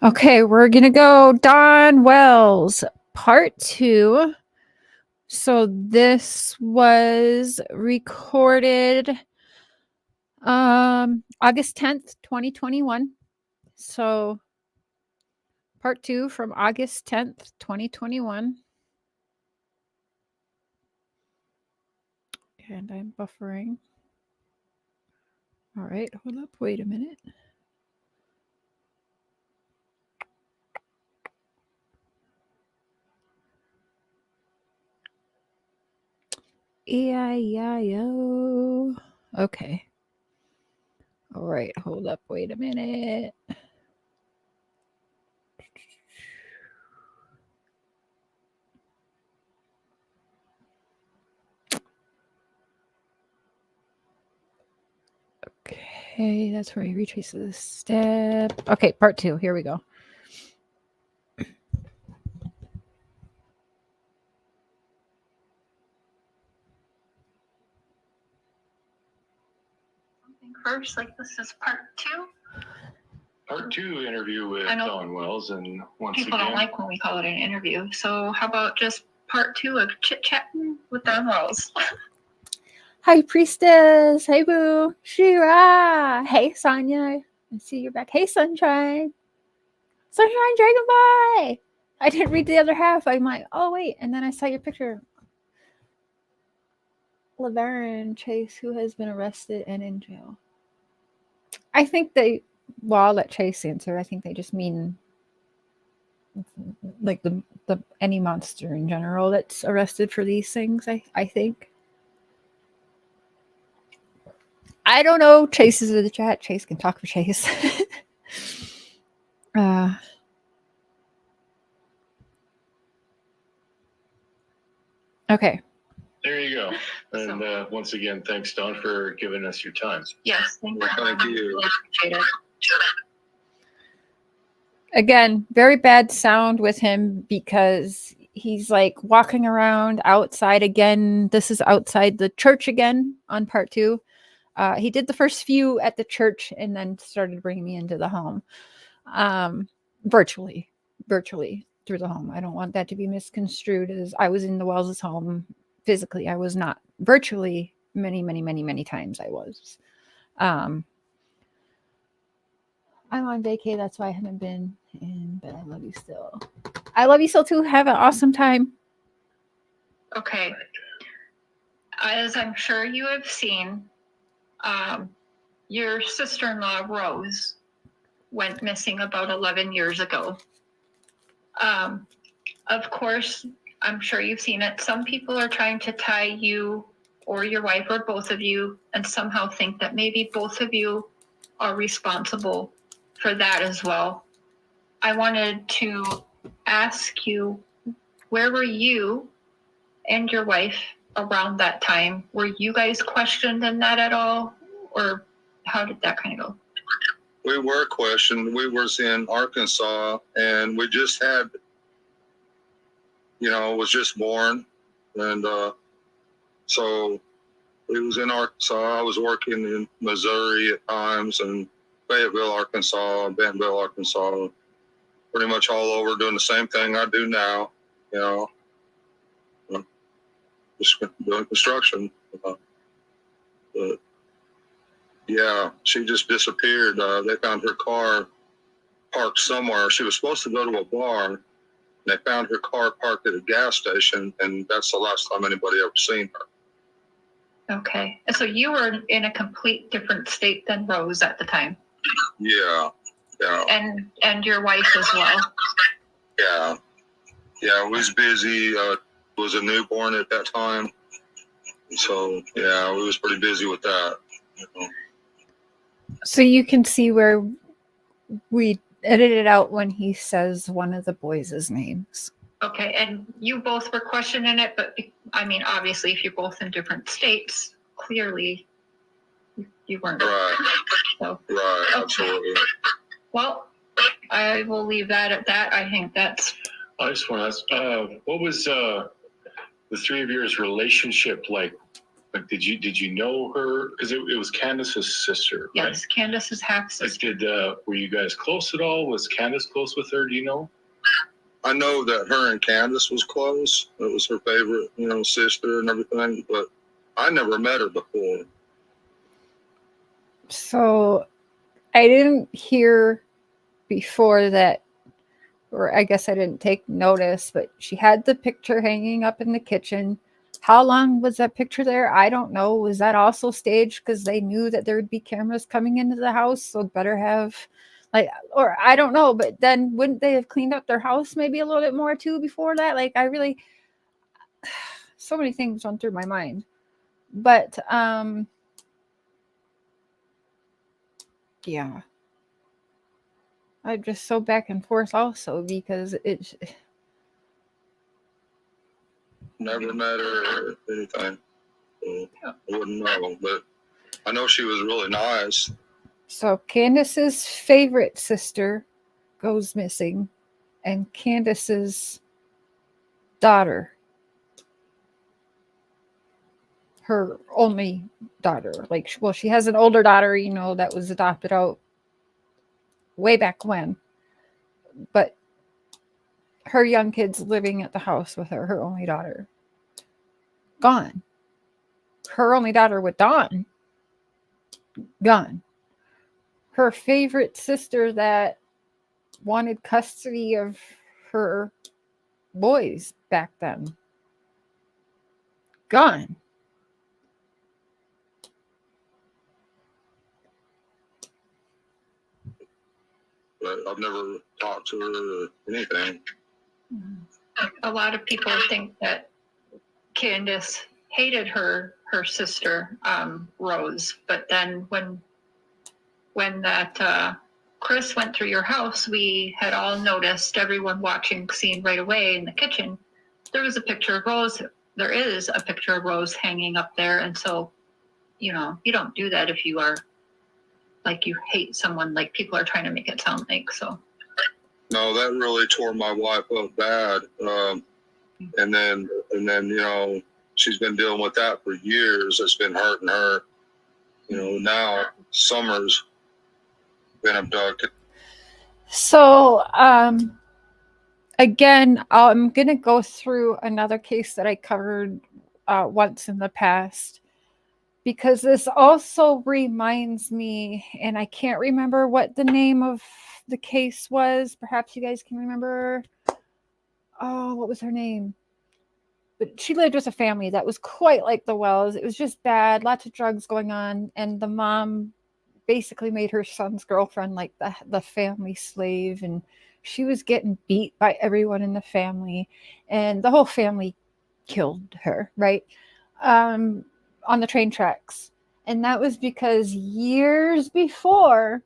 Okay, we're gonna go Dawn Wells, part 2. So this was recorded August 10th, 2021. So Part 2 from August 10th, 2021. And I'm buffering. All right, hold up. Wait a minute. E-I-E-I-O. Okay. All right, hold up. Wait a minute. Okay, that's where he retraces the step. Okay, part 2. Here we go. First, like this is part 2. Part 2 interview with I know Dawn Wells, and once people again, don't like when we call it an interview. So how about just part 2 of chit chatting with Dawn Wells? Hi, Priestess. Hey, Boo. Shira. Hey, Sonia. I see you're back. Hey, Sunshine. Sunshine Dragonfly. I didn't read the other half. I'm like, oh, wait. And then I saw your picture. Laverne Chase, who has been arrested and in jail. I think well, I'll let Chase answer. I think they just mean like the any monster in general that's arrested for these things, I think. I don't know. Chase is in the chat. Chase can talk for Chase. Okay. there you go. And once again, thanks, Dawn, for giving us your time. Yes, thank you. Thank you. Really appreciate it. Again, very bad sound with him because he's like walking around outside again. This is outside the church again on part 2. He did the first few at the church and then started bringing me into the home. Virtually through the home. I don't want that to be misconstrued as I was in the Wells' home physically. I was not. Virtually many times I was. I'm on vacay, that's why I haven't been in, but I love you still. I love you still too. Have an awesome time. Okay. As I'm sure you have seen, your sister-in-law, Rose, went missing about 11 years ago. Of course, I'm sure you've seen it. Some people are trying to tie you or your wife or both of you and somehow think that maybe both of you are responsible for that as well. I wanted to ask you, where were you and your wife around that time? Were you guys questioned in that at all? Or how did that kind of go? We were questioned. We was in Arkansas, and we just had, was just born. And so we was in Arkansas. I was working in Missouri at times, and Fayetteville, Arkansas, Bentonville, Arkansas, pretty much all over doing the same thing I do now, just doing construction. But yeah, she just disappeared. They found her car parked somewhere. She was supposed to go to a bar. They found her car parked at a gas station, and that's the last time anybody ever seen her. Okay. So you were in a complete different state than Rose at the time. Yeah. And your wife as well. Yeah, was busy. Was a newborn at that time. So yeah, we was pretty busy with that. So you can see where we edited out when he says one of the boys' names. Okay, and you both were questioning it, but I mean, obviously, if you're both in different states, clearly you weren't. Right. So, right, okay. Absolutely. Well, I will leave that at that. I think that's. I just want to ask, what was the three of yours relationship like? Like, did you know her? Because it was Candus's sister, right? Yes, Candus's half sister. Like, were you guys close at all? Was Candus close with her? Do you know? I know that her and Candus was close. It was her favorite, sister and everything. But I never met her before. So I didn't hear before that or I guess I didn't take notice, but she had the picture hanging up in the kitchen. How long was that picture there? I don't know. Was that also staged because they knew that there would be cameras coming into the house? So better have, like, or I don't know. But then wouldn't they have cleaned up their house maybe a little bit more too before that? Like, I really, so many things run through my mind. But yeah, I'm just so back and forth also because it's. Never met her or anything. So I wouldn't know, but I know she was really nice. So Candace's favorite sister goes missing, and Candace's daughter, her only daughter, like, well, she has an older daughter, you know, that was adopted out way back when, but her young kids living at the house with her, her only daughter, gone. Her only daughter with Dawn, gone. Her favorite sister that wanted custody of her boys back then, gone. But I've never talked to her or anything. A lot of people think that Candace hated her sister, Rose, but then when that Chris went through your house, we had all noticed, everyone watching, seeing right away in the kitchen, there was a picture of Rose. There is a picture of Rose hanging up there. And so, you know, you don't do that if you are like you hate someone, like people are trying to make it sound like. So No, that really tore my wife up bad. And then, you know, she's been dealing with that for years. It's been hurting her. You know, now Summer's been abducted. So, again, I'm going to go through another case that I covered once in the past, because this also reminds me, and I can't remember what the name of the case was. Perhaps you guys can remember. Oh, what was her name? But she lived with a family that was quite like the Wells. It was just bad, lots of drugs going on, and the mom basically made her son's girlfriend like the family slave, and she was getting beat by everyone in the family, and the whole family killed her, right? On the train tracks. And that was because years before,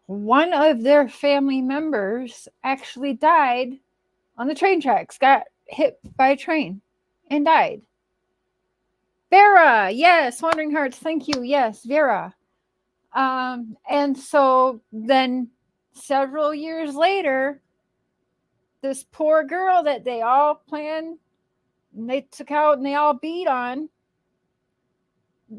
one of their family members actually died on the train tracks, got hit by a train and died. Vera, yes, Wandering Hearts, thank you. Yes, Vera. And so then several years later, this poor girl that they all planned, and they took out and they all beat on,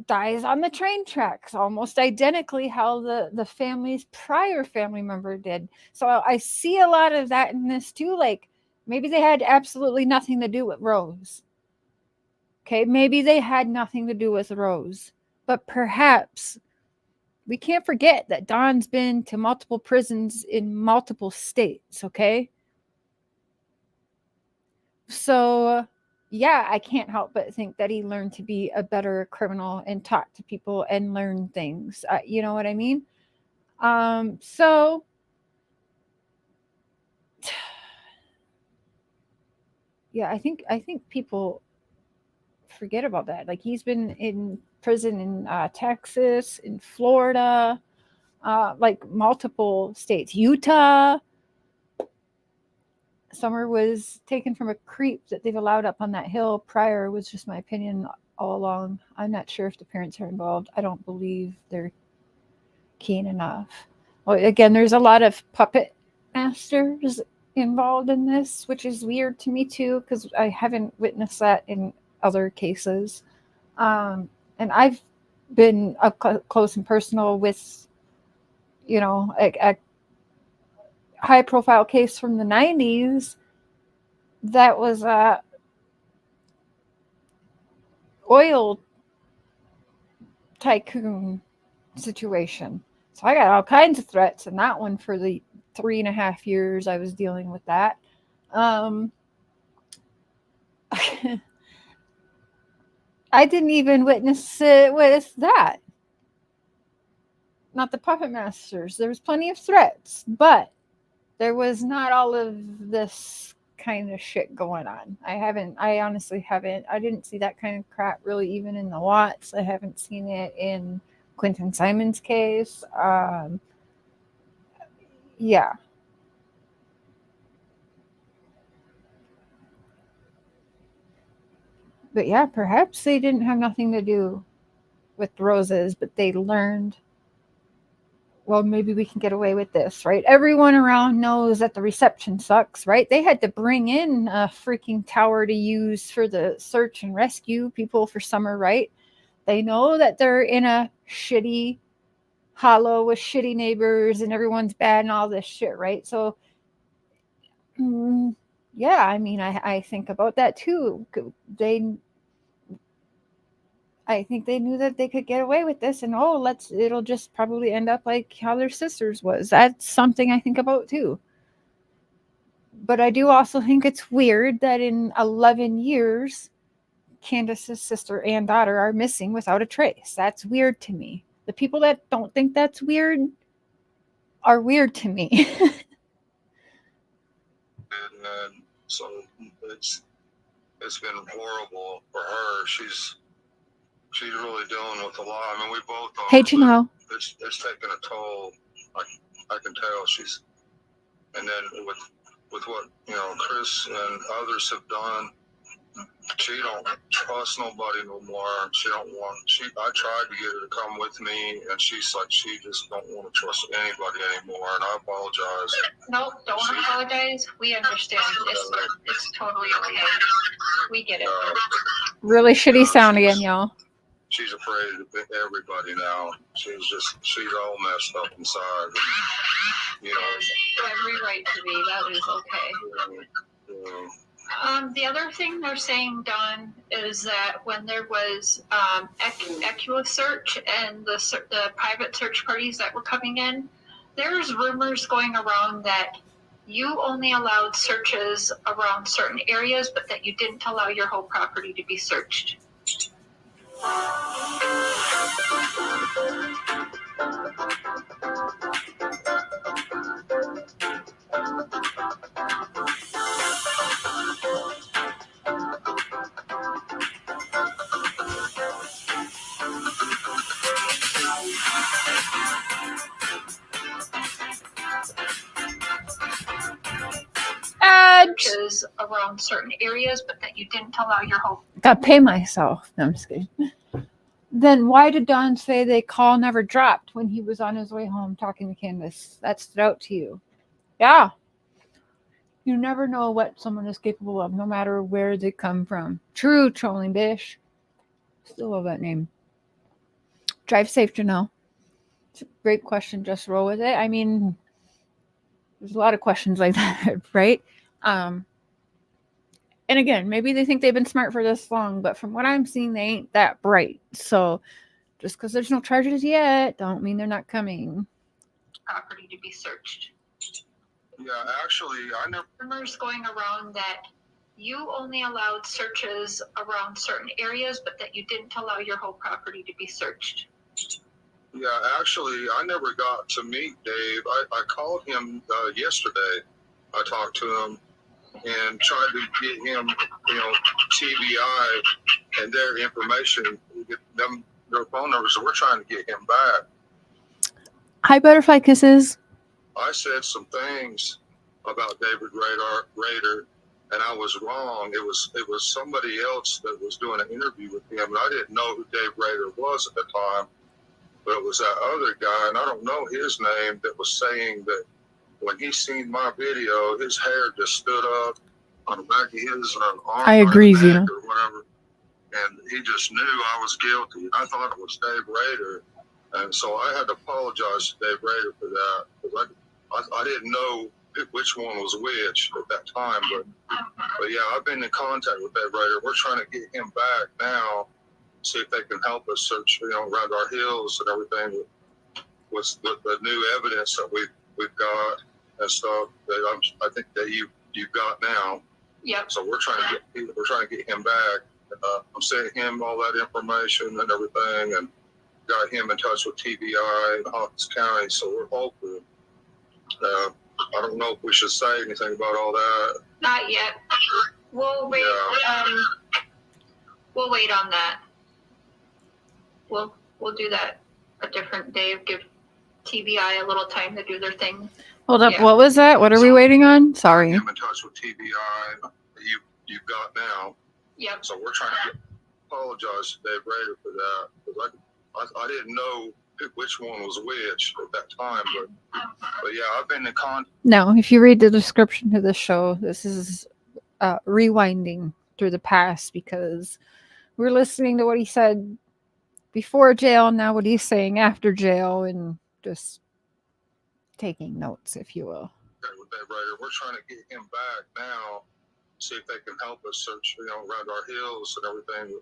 dies on the train tracks, almost identically how the family's prior family member did. So I see a lot of that in this too. Like, maybe they had absolutely nothing to do with Rose. Okay, maybe they had nothing to do with Rose, but perhaps we can't forget that Don's been to multiple prisons in multiple states, okay? So, yeah, I can't help but think that he learned to be a better criminal and talk to people and learn things. You know what I mean? So, yeah, I think people forget about that. Like, he's been in prison in Texas, in Florida, like multiple states, Utah. Summer was taken from a creep that they've allowed up on that hill prior, was just my opinion all along. I'm not sure if the parents are involved. I don't believe they're keen enough. Well, again, there's a lot of puppet masters involved in this, which is weird to me too, because I haven't witnessed that in other cases. And I've been up close and personal with, you know, a high profile case from the 90s that was a oil tycoon situation. So I got all kinds of threats, and that one for the 3.5 years I was dealing with that. I didn't even witness it with that. Not the puppet masters. There was plenty of threats, but there was not all of this kind of shit going on. I honestly haven't. I didn't see that kind of crap really even in the Watts. I haven't seen it in Quentin Simon's case. Yeah. But yeah, perhaps they didn't have nothing to do with roses, but they learned, well, maybe we can get away with this, right? Everyone around knows that the reception sucks, right? They had to bring in a freaking tower to use for the search and rescue people for summer, right? They know that they're in a shitty hollow with shitty neighbors and everyone's bad and all this shit, right? So, yeah, I mean, I think about that too. I think they knew that they could get away with this, and it'll just probably end up like how their sisters was. That's something I think about too. But I do also think it's weird that in 11 years, Candus's sister and daughter are missing without a trace. That's weird to me. The people that don't think that's weird are weird to me. And so it's been horrible for her. She's really dealing with a lot. I mean, we both are. Hey, Janelle. It's taken a toll. I can tell she's, and then with what Chris and others have done, she don't trust nobody no more. I tried to get her to come with me, and she's like, she just don't want to trust anybody anymore. And I apologize. No, don't apologize. We understand. It's totally okay. We get it. Really shitty sound again, y'all. She's afraid of everybody now. She's all messed up inside. She has every right to be. That is okay. The other thing they're saying, Don, is that when there was EquuSearch and the private search parties that were coming in, there's rumors going around that you only allowed searches around certain areas, but that you didn't allow your whole property to be searched. Searches around certain areas, but that you didn't allow your whole. Gotta pay myself. No, I'm just kidding. Then why did Don say the call never dropped when he was on his way home talking to Candus? That stood out to you. Yeah. You never know what someone is capable of, no matter where they come from. True, trolling bish. Still love that name. Drive safe, Janelle. It's a great question. Just roll with it. I mean, there's a lot of questions like that, right? And again, maybe they think they've been smart for this long, but from what I'm seeing, they ain't that bright. So just because there's no charges yet, don't mean they're not coming. Property to be searched. Yeah, actually, I never. Rumors going around that you only allowed searches around certain areas, but that you didn't allow your whole property to be searched. Yeah, actually, I never got to meet Dave. I called him yesterday. I talked to him and tried to get him, TBI and their information, get them their phone numbers. So we're trying to get him back. Hi, butterfly kisses. I said some things about David Rader, and I was wrong. It was somebody else that was doing an interview with him, and I didn't know who Dave Rader was at the time. But it was that other guy, and I don't know his name, that was saying that when he seen my video, his hair just stood up on the back of his arm. I agree, Zena. Or whatever. And he just knew I was guilty. I thought it was Dave Rader. And so I had to apologize to Dave Rader for that. Because I didn't know which one was which at that time. But yeah, I've been in contact with Dave Rader. We're trying to get him back now. See if they can help us search, around our hills and everything with the new evidence that we've got. and stuff that I think that you've got now. Yep. So we're trying to get him back. I'm sending him all that information and everything, and got him in touch with TBI in Hawkins County. So we're hoping. I don't know if we should say anything about all that. Not yet. We'll wait. Yeah. We'll wait on that. We'll do that a different day. Give TBI a little time to do their thing. Hold up. Yeah. What was that? What are we waiting on? Sorry. I'm in touch with TBI that you've got now. Yep. So we're trying to apologize to Dave Rader for that, because I didn't know which one was which at that time. But yeah, I've been in contact. No, if you read the description to the show, this is rewinding through the past, because we're listening to what he said before jail, now what he's saying after jail, and just taking notes, if you will. With Dave Rader, we're trying to get him back now, see if they can help us search, around our hills and everything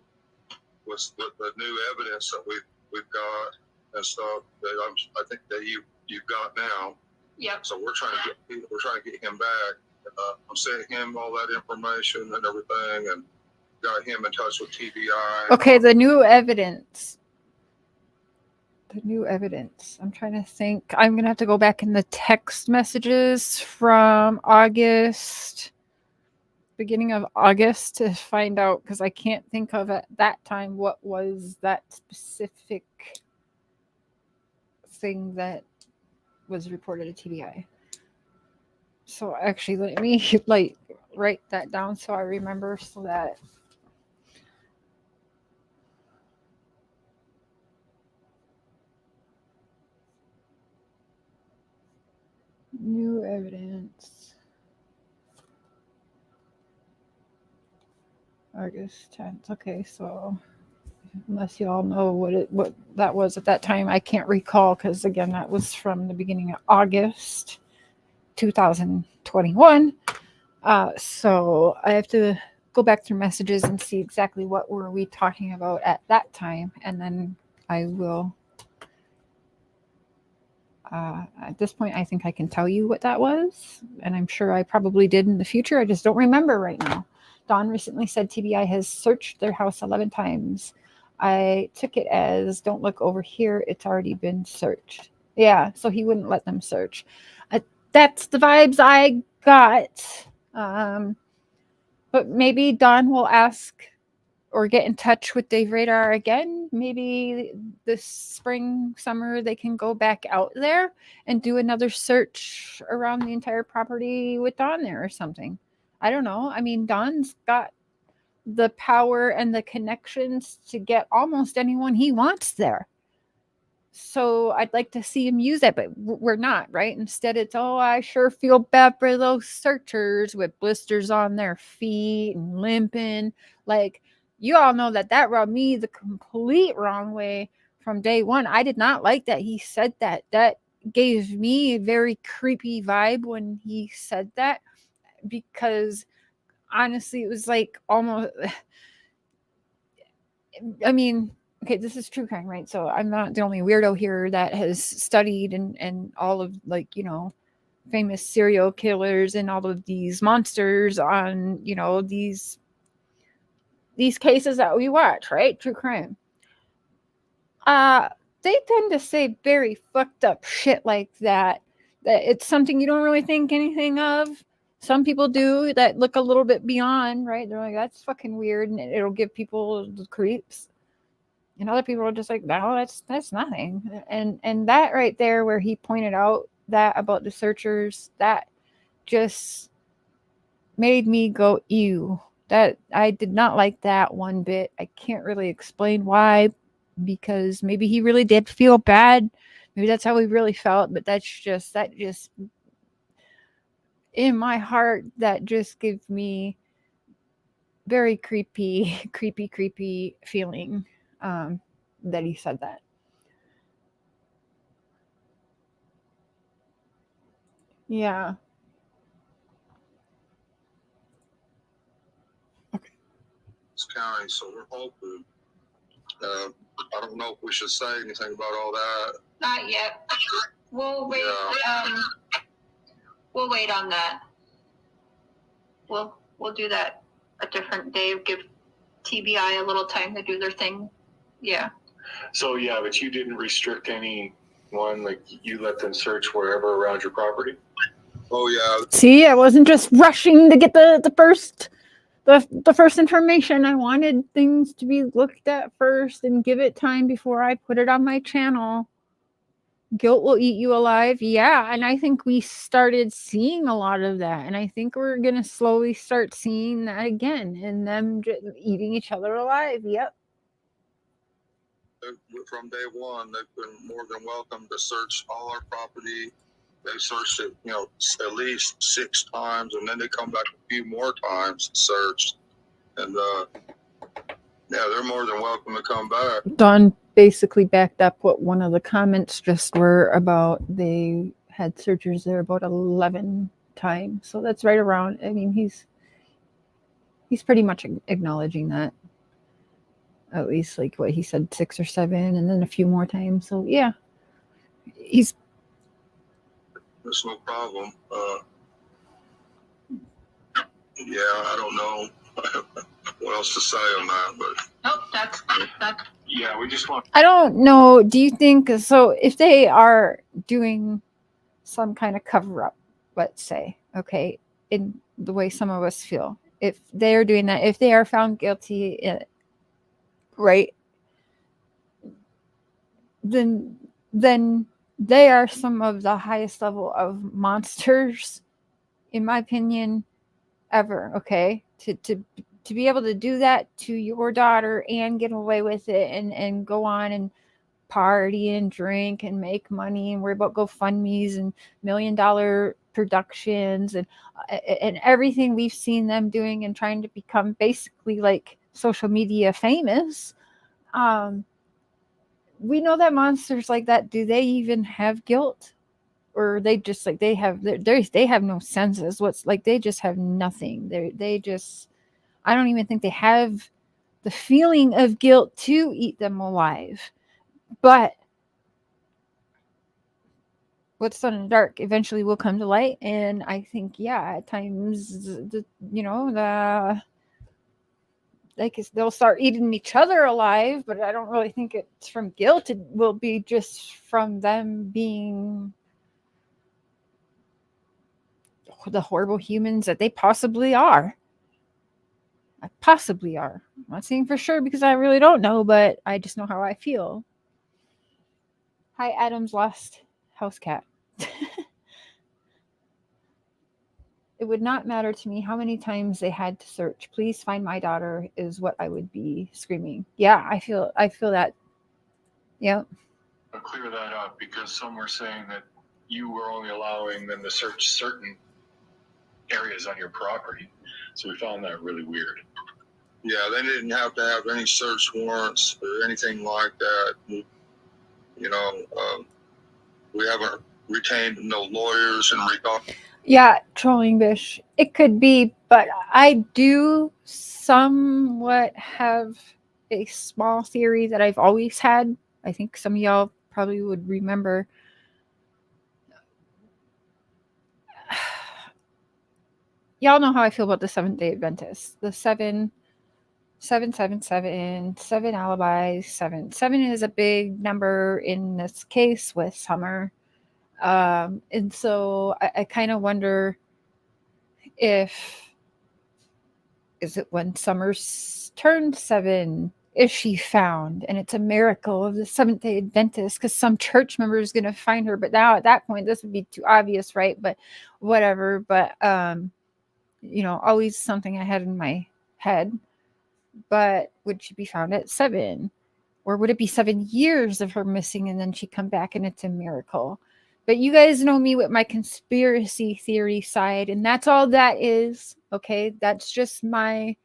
with the new evidence that we've got and stuff that I think that you've got now. Yep. So we're trying to get him back. I'm sending him all that information and everything, and got him in touch with TBI. Okay, the new evidence. I'm trying to think. I'm going to have to go back in the text messages from August, beginning of August, to find out, because I can't think of at that time what was that specific thing that was reported to TBI. So actually, let me write that down so I remember, so that new evidence. August 10th. Okay, so unless you all know what that was at that time, I can't recall, because again, that was from the beginning of August 2021. So I have to go back through messages and see exactly what were we talking about at that time, and then I will. At this point, I think I can tell you what that was, and I'm sure I probably did in the future. I just don't remember right now. Dawn recently said TBI has searched their house 11 times. I took it as, don't look over here, it's already been searched. Yeah, so he wouldn't let them search. That's the vibes I got. But maybe Dawn will ask or get in touch with Dave Radar again. Maybe this spring, summer, they can go back out there and do another search around the entire property with Dawn there or something. I don't know. I mean, Dawn's got the power and the connections to get almost anyone he wants there. So I'd like to see him use that, but we're not, right? Instead, it's, oh, I sure feel bad for those searchers with blisters on their feet and limping. Like, you all know that rubbed me the complete wrong way from day one. I did not like that he said that. That gave me a very creepy vibe when he said that, because honestly, it was like almost, I mean, okay, this is true crime, right? So I'm not the only weirdo here that has studied and all of, like, famous serial killers and all of these monsters on, these cases that we watch, right? True crime. They tend to say very fucked up shit like that it's something you don't really think anything of. Some people do that look a little bit beyond, right? They're like, that's fucking weird, and it'll give people the creeps. And other people are just like, no, that's nothing. And that right there, where he pointed out that about the searchers, that just made me go, ew. That I did not like that one bit. I can't really explain why, because maybe he really did feel bad. Maybe that's how he really felt, but that just in my heart, that just gives me very creepy feeling that he said that. Yeah. Okay. County, so we're hoping. I don't know if we should say anything about all that. Not yet. We'll wait. Yeah. we'll wait on that. We'll do that a different day. Give TBI a little time to do their thing. Yeah. So yeah, but you didn't restrict anyone, like you let them search wherever around your property? Oh yeah, See, I wasn't just rushing to get the first information. I wanted things to be looked at first and give it time before I put it on my channel. Guilt will eat you alive. Yeah, and I think we started seeing a lot of that, and I think we're gonna slowly start seeing that again, and them eating each other alive. Yep. from day one, they've been more than welcome to search all our property. They searched it, at least 6 times, and then they come back a few more times and searched. And yeah, they're more than welcome to come back. Don basically backed up what one of the comments just were about. They had searchers there about 11 times, so that's right around. I mean, he's pretty much acknowledging that. At least like what he said, 6 or 7, and then a few more times. So yeah, he's. There's no problem. Yeah, I don't know what else to say on that, but Nope, that's Yeah, we just want. I don't know. Do you think so? If they are doing some kind of cover up, let's say, okay, in the way some of us feel, if they are doing that, if they are found guilty, right, then they are some of the highest level of monsters, in my opinion, ever. Okay, to be able to do that to your daughter and get away with it and go on and party and drink and make money and worry about GoFundMe's and $1 million productions and everything we've seen them doing and trying to become basically like social media famous. We know that monsters like that, do they even have guilt? Or they just like they have no senses. What's like they just have nothing. They just, I don't even think they have the feeling of guilt to eat them alive. But what's done in the dark eventually will come to light, and I think at times they'll start eating each other alive, but I don't really think it's from guilt. It will be just from them being the horrible humans that they possibly are. I'm not saying for sure because I really don't know, but I just know how I feel. Hi, Adam's lost house cat. It would not matter to me how many times they had to search. Please find my daughter is what I would be screaming. Yeah, I feel that. Yeah. I'll clear that up because some were saying that you were only allowing them to search certain areas on your property. So we found that really weird. yeah, they didn't have to have any search warrants or anything like that. We haven't retained no lawyers in regard. Yeah, trolling Bish. It could be, but I do somewhat have a small theory that I've always had. I think some of y'all probably would remember. Y'all know how I feel about the Seventh-day Adventists. The 7 alibis, 7. 7 is a big number in this case with Summer. And so I kind of wonder is it when Summer's turned 7, is she found? And it's a miracle of the Seventh-day Adventist because some church member is going to find her. But now at that point, this would be too obvious, right? But whatever. But, always something I had in my head. But would she be found at 7? Or would it be 7 years of her missing and then she come back and it's a miracle? But you guys know me with my conspiracy theory side, and that's all that is. Okay, that's just my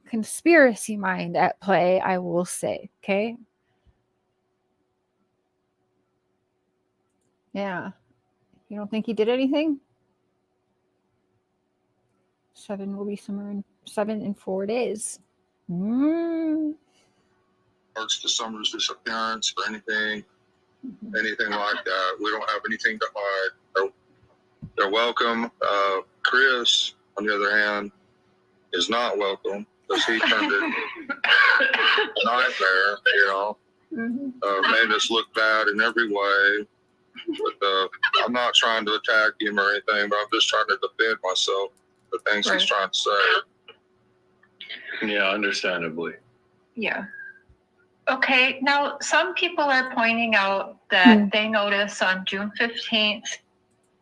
conspiracy mind at play, I will say. Okay. Yeah. You don't think he did anything? 7 will be somewhere in 7 in 4 days. To Summer's disappearance or anything like that. We don't have anything to hide. Nope. they're welcome. Chris, on the other hand, is not welcome because he turned it a nightmare, you know. Made us look bad in every way. But I'm not trying to attack him or anything, but I'm just trying to defend myself, the things he's trying to say. Yeah, understandably. Yeah. Okay, now some people are pointing out that they notice on June 15th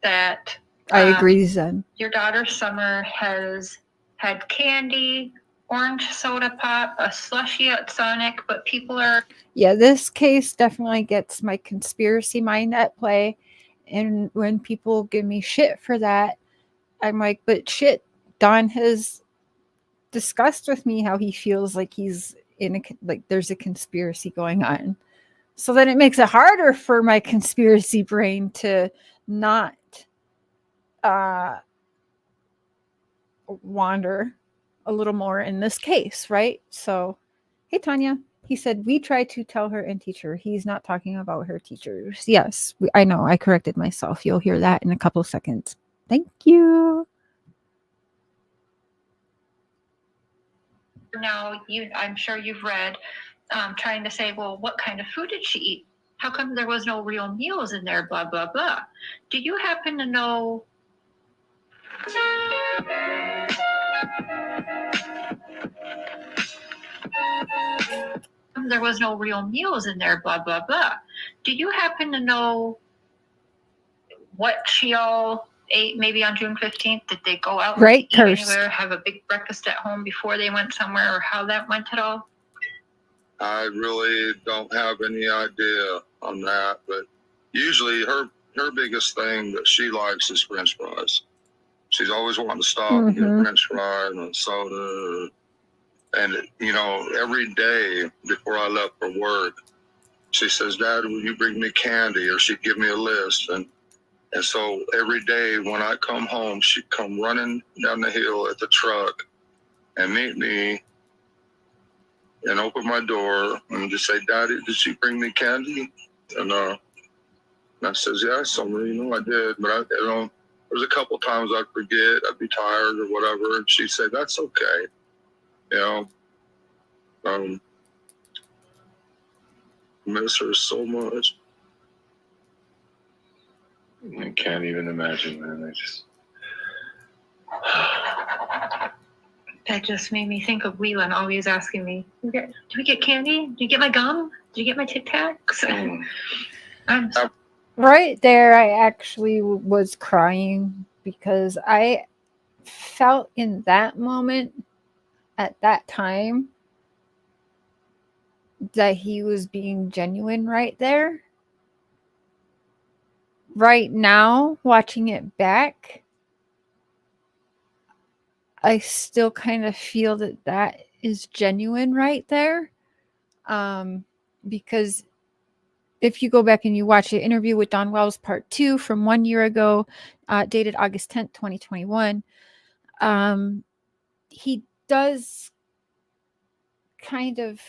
that I agree, Zen. your daughter Summer has had candy, orange soda pop, a slushie at Sonic, but people are... Yeah, this case definitely gets my conspiracy mind at play. And when people give me shit for that, I'm like, but shit, Don has discussed with me how he feels like he's in a, like there's a conspiracy going on. So then it makes it harder for my conspiracy brain to not wander a little more in this case, right? So, hey, Tanya, he said, we try to tell her and teach her. He's not talking about her teachers. Yes, I know. I corrected myself. You'll hear that in a couple of seconds. Thank you. Now, I'm sure you've read, trying to say, well, what kind of food did she eat? How come there was no real meals in there? Blah, blah, blah. Do you happen to know... There was no real meals in there, blah, blah, blah. Do you happen to know what she all ate maybe on June 15th? Did they go out right, and eat anywhere, have a big breakfast at home before they went somewhere, or how that went at all? I really don't have any idea on that, but usually her biggest thing that she likes is French fries. She's always wanting to stop and get a French fry and a soda. And, you know, every day before I left for work, she says, Dad, will you bring me candy? Or she'd give me a list. And so every day when I come home, she'd come running down the hill at the truck and meet me and open my door and just say, Daddy, did she bring me candy? And I says, yeah, Summer, you know I did. But I don't, there's a couple times I'd forget, I'd be tired or whatever. And she'd say, that's okay. You know, miss her so much. I can't even imagine, man. I just... That just made me think of Leland always asking me, do we get candy? Did you get my gum? Did you get my Tic Tacs? Right there, I actually was crying because I felt in that moment, at that time, that he was being genuine right there. Right now, watching it back, I still kind of feel that is genuine right there. Because if you go back and you watch the interview with Don Wells part 2 from 1 year ago, dated August 10th, 2021, he does kind of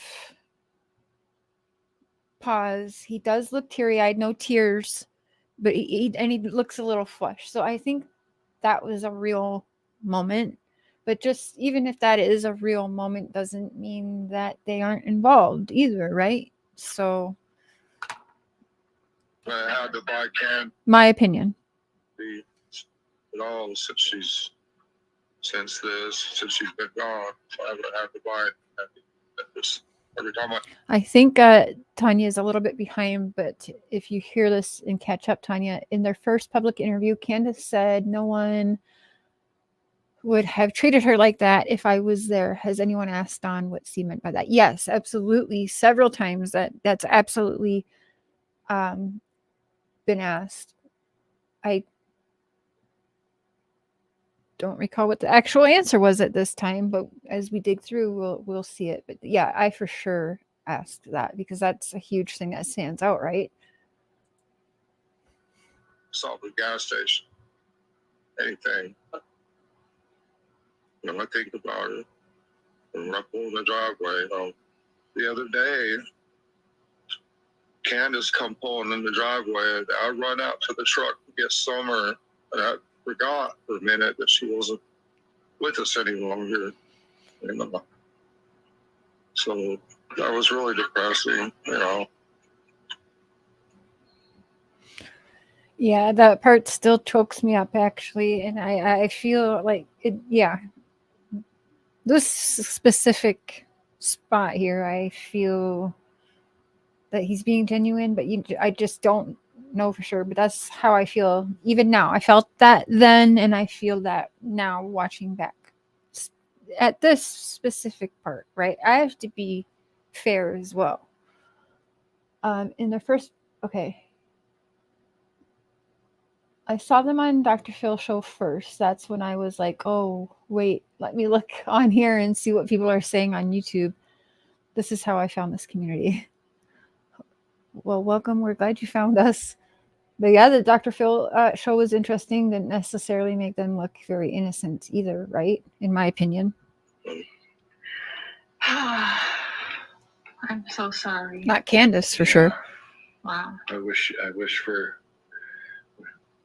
pause. He does look teary-eyed, no tears, but he looks a little flushed. So I think that was a real moment. But just even if that is a real moment doesn't mean that they aren't involved either, right? So I had to buy candy. My opinion. At all since she's been gone. So I would have to buy it every time I think Tanya is a little bit behind, but if you hear this and catch up, Tanya, in their first public interview, Candus said no one would have treated her like that if I was there. Has anyone asked Don what she meant by that? Yes, absolutely. Several times that's absolutely been asked. I don't recall what the actual answer was at this time, but as we dig through, we'll see it. But yeah, I for sure asked that because that's a huge thing that stands out, right? Stop at the gas station. Anything. You know, I think about it. When I pull in the driveway, the other day, Candus come pulling in the driveway. I run out to the truck to get Summer, and forgot for a minute that she wasn't with us any longer. So that was really depressing, Yeah, that part still chokes me up actually, and I feel like it. Yeah, this specific spot here, I feel that he's being genuine, but I just don't know for sure. But that's how I feel even now. I felt that then, and I feel that now watching back at this specific part. Right, I have to be fair as well. In the first, okay. I saw them on Dr. Phil's show first. That's when I was like, oh, wait, let me look on here and see what people are saying on YouTube. This is how I found this community. Well, welcome. We're glad you found us. But yeah, the Dr. Phil show was interesting. Didn't necessarily make them look very innocent either, right? In my opinion. I'm so sorry. Not Candus, for sure. Wow. I wish for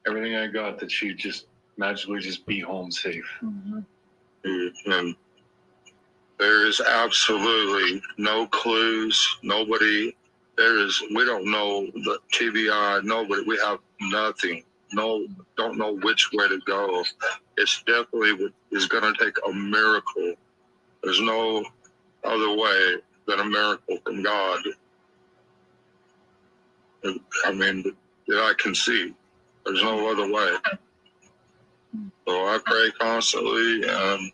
everything I got that she'd just magically just be home safe. Mm-hmm. And there is absolutely no clues. Nobody. We don't know the TBI. Nobody. We have nothing. Don't know which way to go. It's definitely is going to take a miracle. There's no other way than a miracle from God. I mean, that I can see. There's no other way. So I pray constantly and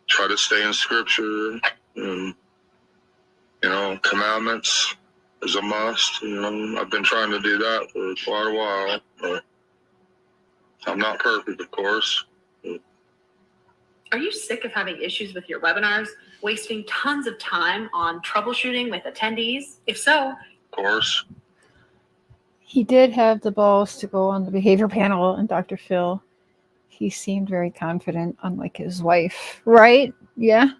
try to stay in Scripture, and commandments is a must. I've been trying to do that for quite a while, but I'm not perfect, of course. Are you sick of having issues with your webinars, wasting tons of time on troubleshooting with attendees? If so, Of course. He did have the balls to go on the behavior panel, and Dr. Phil, he seemed very confident, unlike his wife, right? Yeah. I'm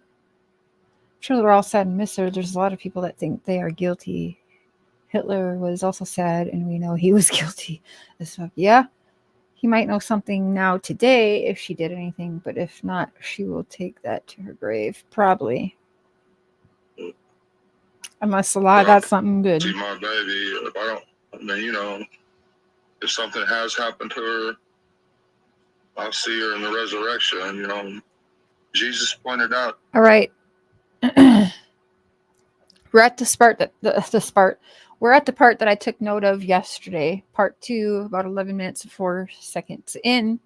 sure they're all sad and miss her. There's a lot of people that think they are guilty. Hitler was also sad, and we know he was guilty as well. Yeah. He might know something now today if she did anything, but if not, she will take that to her grave, probably. Unless the law got something good. See my baby. If something has happened to her, I'll see her in the resurrection. Jesus pointed out. All right. We're at We're at the part that I took note of yesterday. Part 2, about 11 minutes and 4 seconds in.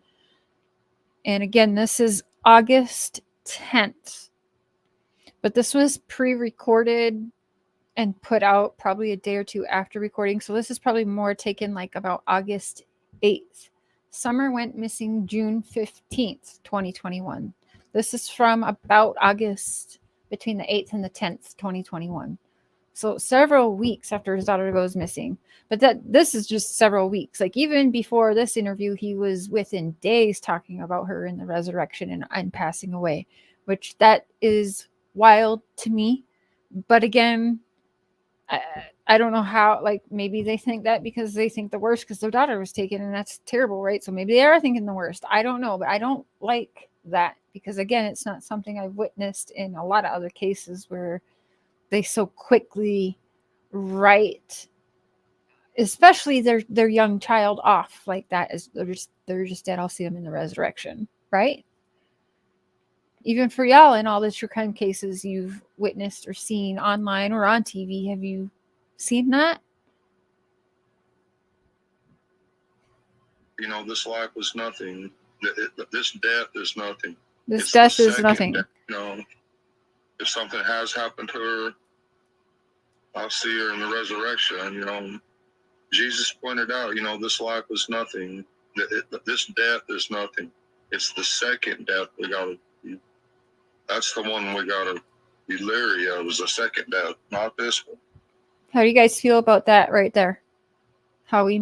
And again, this is August 10th. But this was pre-recorded and put out probably a day or two after recording. So this is probably more taken like about August 8th. Summer went missing June 15th, 2021. This is from about August, between the 8th and the 10th, 2021. So several weeks after his daughter goes missing. But this is just several weeks. Like even before this interview, he was within days talking about her in the resurrection and passing away, which that is wild to me. But again, I don't know how, like maybe they think that because they think the worst because their daughter was taken, and that's terrible, right? So maybe they are thinking the worst. I don't know, but I don't like that because again, it's not something I've witnessed in a lot of other cases where they so quickly write, especially their young child off like that, as they're just dead. I'll see them in the resurrection, right? Even for y'all in all the true crime cases you've witnessed or seen online or on TV, have you seen that? This life was nothing. This death is nothing. This death is nothing. If something has happened to her, I'll see her in the resurrection. Jesus pointed out, this life was nothing. This death is nothing. It's the second death we got to. That's the one we got to be leery of. Was the second death, not this one. How do you guys feel about that right there? How he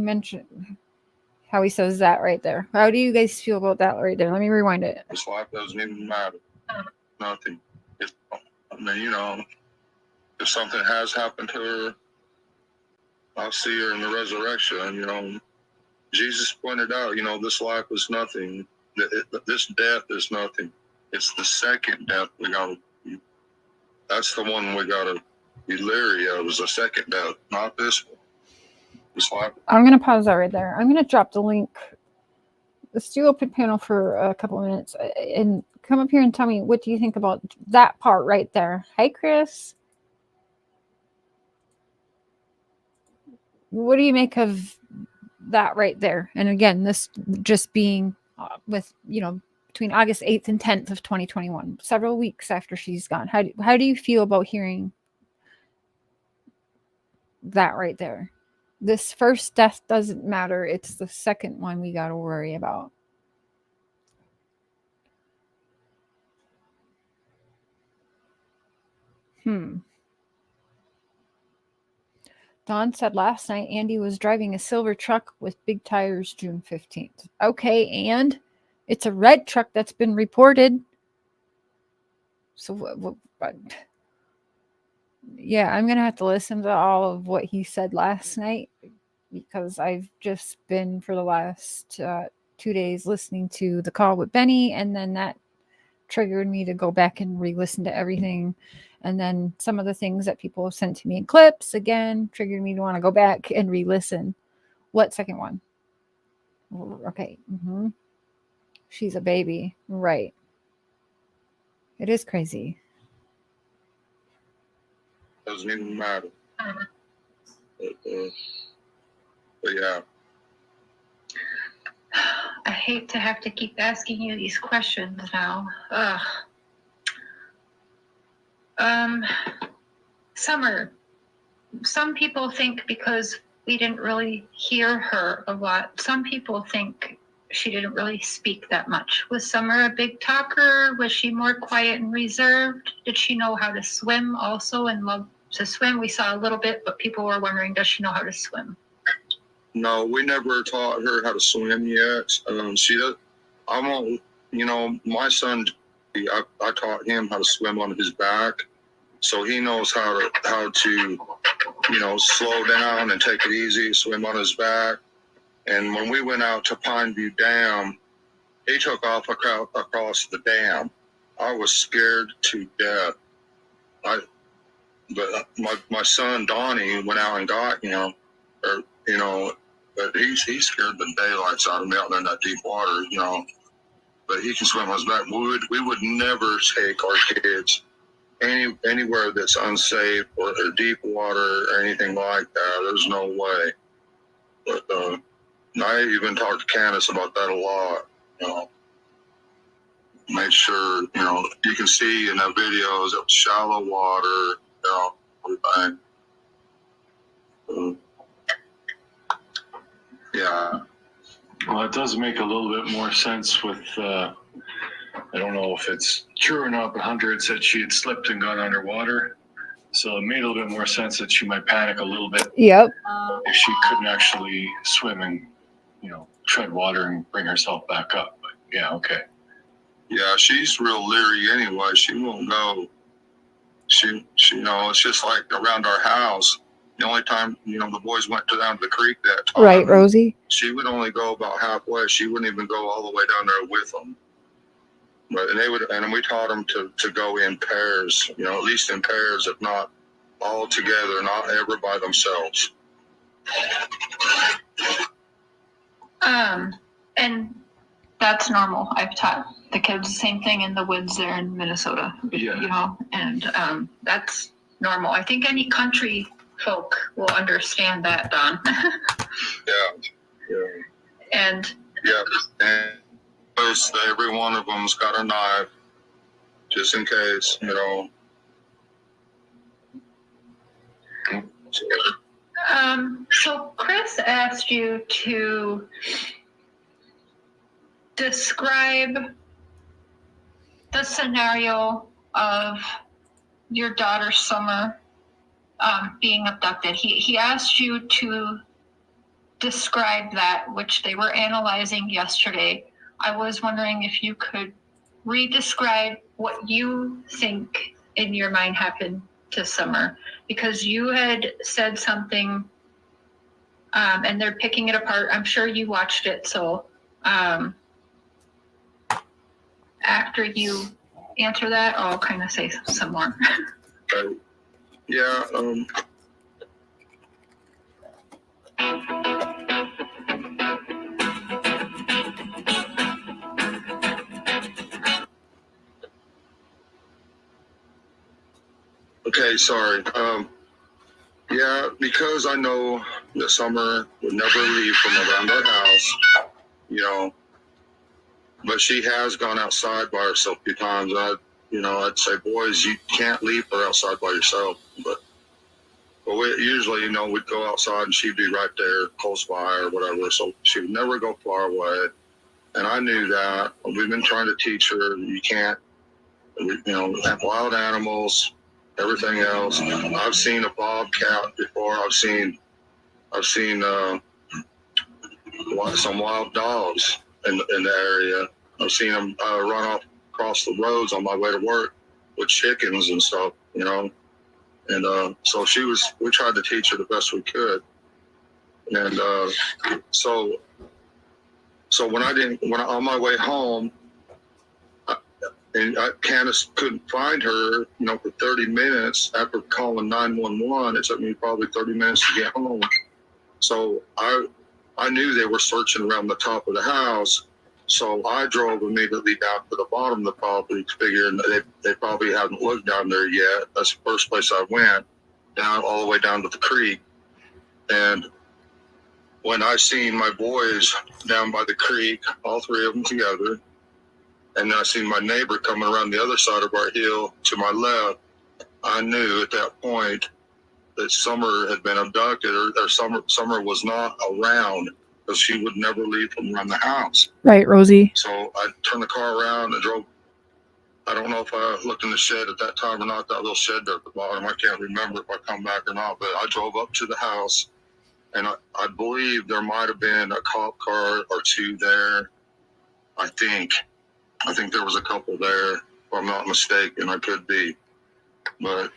says that right there. How do you guys feel about that right there? Let me rewind it. This life doesn't even matter. Nothing. If something has happened to her, I'll see her in the resurrection. Jesus pointed out, this life is nothing. This death is nothing. It's the second death that's the one we gotta be leery of, is the second death, not this one. This life. I'm going to pause that right there. I'm going to drop the link. Let's do open panel for a couple of minutes and come up here and tell me, what do you think about that part right there? Hi, Chris. What do you make of that right there? And again, this just being with, between August 8th and 10th of 2021, several weeks after she's gone. How do you feel about hearing that right there? This first death doesn't matter. It's the second one we got to worry about. Dawn said last night Andy was driving a silver truck with big tires June 15th. Okay, and it's a red truck that's been reported. So what? Yeah, I'm going to have to listen to all of what he said last night, because I've just been for the last 2 days listening to the call with Benny, and then that triggered me to go back and re-listen to everything. And then some of the things that people have sent to me in clips, again, triggered me to want to go back and re-listen. What second one? Okay. She's a baby. Right. It is crazy. Doesn't even matter. But yeah. I hate to have to keep asking you these questions now. Summer, some people think because we didn't really hear her a lot, some people think she didn't really speak that much. Was Summer a big talker? Was she more quiet and reserved? Did she know how to swim also and love to swim? We saw a little bit, but people were wondering, does she know how to swim? No, we never taught her how to swim yet. She does. My son, I taught him how to swim on his back, so he knows how to slow down and take it easy, swim on his back. And when we went out to Pineview Dam, he took off across the dam. I was scared to death. But my son Donnie went out and got him, but he scared the daylights out of me out there in that deep water, But he can swim on his back. We would never take our kids anywhere that's unsafe or deep water or anything like that. There's no way. But I even talked to Candus about that a lot. Make sure you can see in the videos it was shallow water, everything. Yeah. Well, it does make a little bit more sense with, I don't know if it's true or not, but Hunter had said she had slipped and gone underwater. So it made a little bit more sense that she might panic a little bit. Yep. If she couldn't actually swim and, tread water and bring herself back up. But yeah, okay. Yeah, she's real leery anyway. She won't go. She it's just like around our house. The only time, the boys went down to the creek that time. Right, Rosie? She would only go about halfway. She wouldn't even go all the way down there with them. And we taught them to go in pairs, at least in pairs, if not all together, not ever by themselves. And that's normal. I've taught the kids the same thing in the woods there in Minnesota, and that's normal. I think any country folk will understand that, Don. Yeah. And every one of them's got a knife, just in case, So Chris asked you to describe the scenario of your daughter Summer being abducted. He asked you to describe that, which they were analyzing yesterday. I was wondering if you could re-describe what you think in your mind happened to Summer, because you had said something and they're picking it apart. I'm sure you watched it. So after you answer that, I'll kind of say some more. Yeah. Okay, sorry. Yeah, because I know that Summer would never leave from around our house, you know, but she has gone outside by herself a few times. I'd say, boys, you can't leave her outside by yourself. But we usually, we'd go outside and she'd be right there close by or whatever. So she would never go far away. And I knew that. We've been trying to teach her you can't, wild animals, everything else. I've seen a bobcat before. I've seen some wild dogs in the area. I've seen them run off across the roads on my way to work with chickens and stuff, And so we tried to teach her the best we could. And so when on my way home, Candus couldn't find her, for 30 minutes after calling 911. It took me probably 30 minutes to get home. So I knew they were searching around the top of the house. So I drove immediately down to the bottom of the property, figuring they probably hadn't looked down there yet. That's the first place I went, all the way down to the creek. And when I seen my boys down by the creek, all three of them together, and then I seen my neighbor coming around the other side of our hill to my left, I knew at that point that Summer had been abducted, or Summer was not around, because she would never leave from around the house. Right, Rosie. So I turned the car around and drove. I don't know if I looked in the shed at that time or not, that little shed there at the bottom. I can't remember if I come back or not, but I drove up to the house, and I believe there might have been a cop car or two there. I think there was a couple there, if I'm not mistaken. I could be. But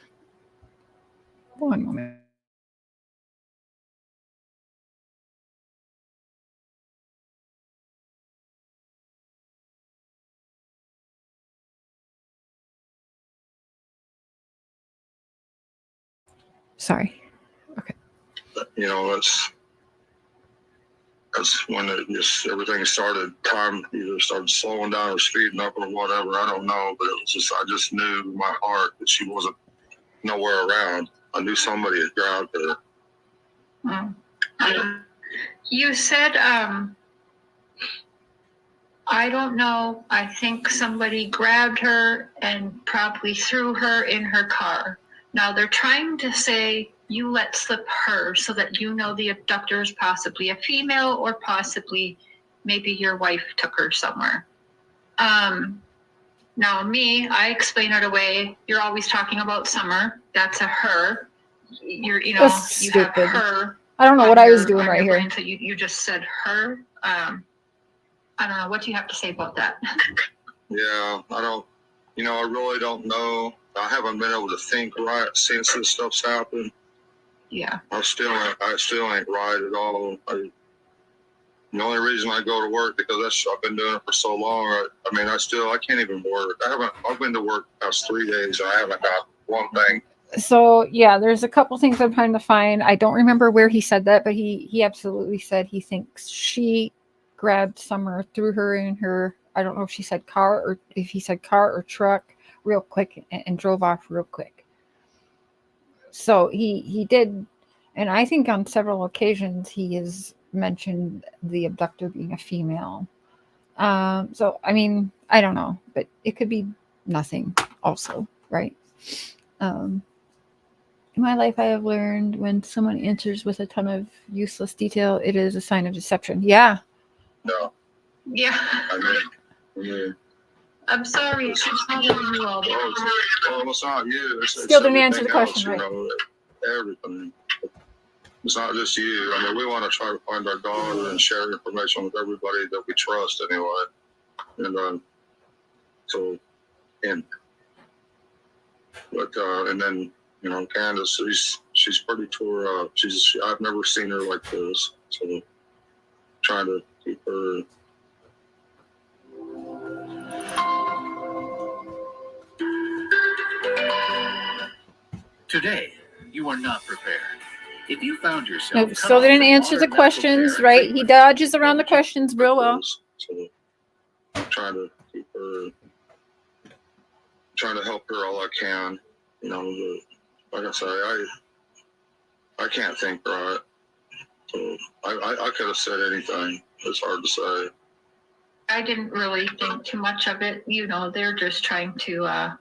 One moment. Sorry. Okay. That's when everything started. Time either started slowing down or speeding up or whatever. I don't know, but I just knew in my heart that she wasn't nowhere around. I knew somebody had grabbed her. You said, I don't know. I think somebody grabbed her and probably threw her in her car. Now they're trying to say you let slip her so that the abductor is possibly a female, or possibly maybe your wife took her somewhere. Now I explain it away. You're always talking about Summer. That's a her. You have her. I don't know what I was doing right here. Brain, so you just said her. I don't know. What do you have to say about that? Yeah, I don't. I really don't know. I haven't been able to think right since this stuff's happened. Yeah. I still ain't right at all. The only reason I go to work, because I've been doing it for so long. I can't even work. I've been to work the past 3 days. And I haven't got one thing. So yeah, there's a couple things I'm trying to find. I don't remember where he said that, but he absolutely said he thinks she grabbed Summer, threw her in her, I don't know if she said car, or if he said car or truck, real quick, and drove off real quick. So he did, and I think on several occasions he has mentioned the abductor being a female. So I don't know, but it could be nothing also, right? In my life, I have learned when someone answers with a ton of useless detail, it is a sign of deception. Yeah. No. Yeah. I'm sorry. It's not you all. It's not you. Still didn't answer the question, right? Everything. It's not just you. We want to try to find our daughter and share information with everybody that we trust anyway. And and then Candus, she's pretty tore up. I've never seen her like this. So trying to keep her. Today, you are not prepared. If you found yourself Nope, cut still off didn't from answer the modern questions, medical care right? and He treatment, dodges around the questions real well. So trying to keep her, trying to help her all I can. You know, like I say, I can't think right. So I could have said anything. It's hard to say. I didn't really think too much of it. You know, they're just trying to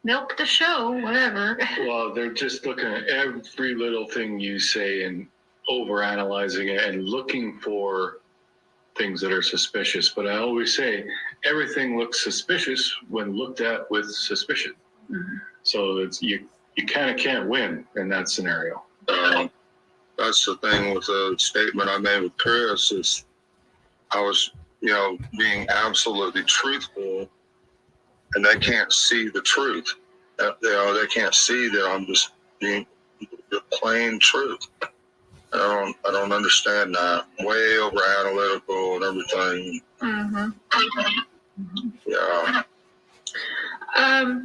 milk the show, whatever. Well, they're just looking at every little thing you say and overanalyzing it and looking for things that are suspicious. But I always say everything looks suspicious when looked at with suspicion. Mm-hmm. So it's you kind of can't win in that scenario. That's the thing with the statement I made with Chris is I was, you know, being absolutely truthful, and they can't see the truth. You know, they can't see that I'm just being the plain truth. I don't understand that. Way over analytical and everything. Mm-hmm. Yeah.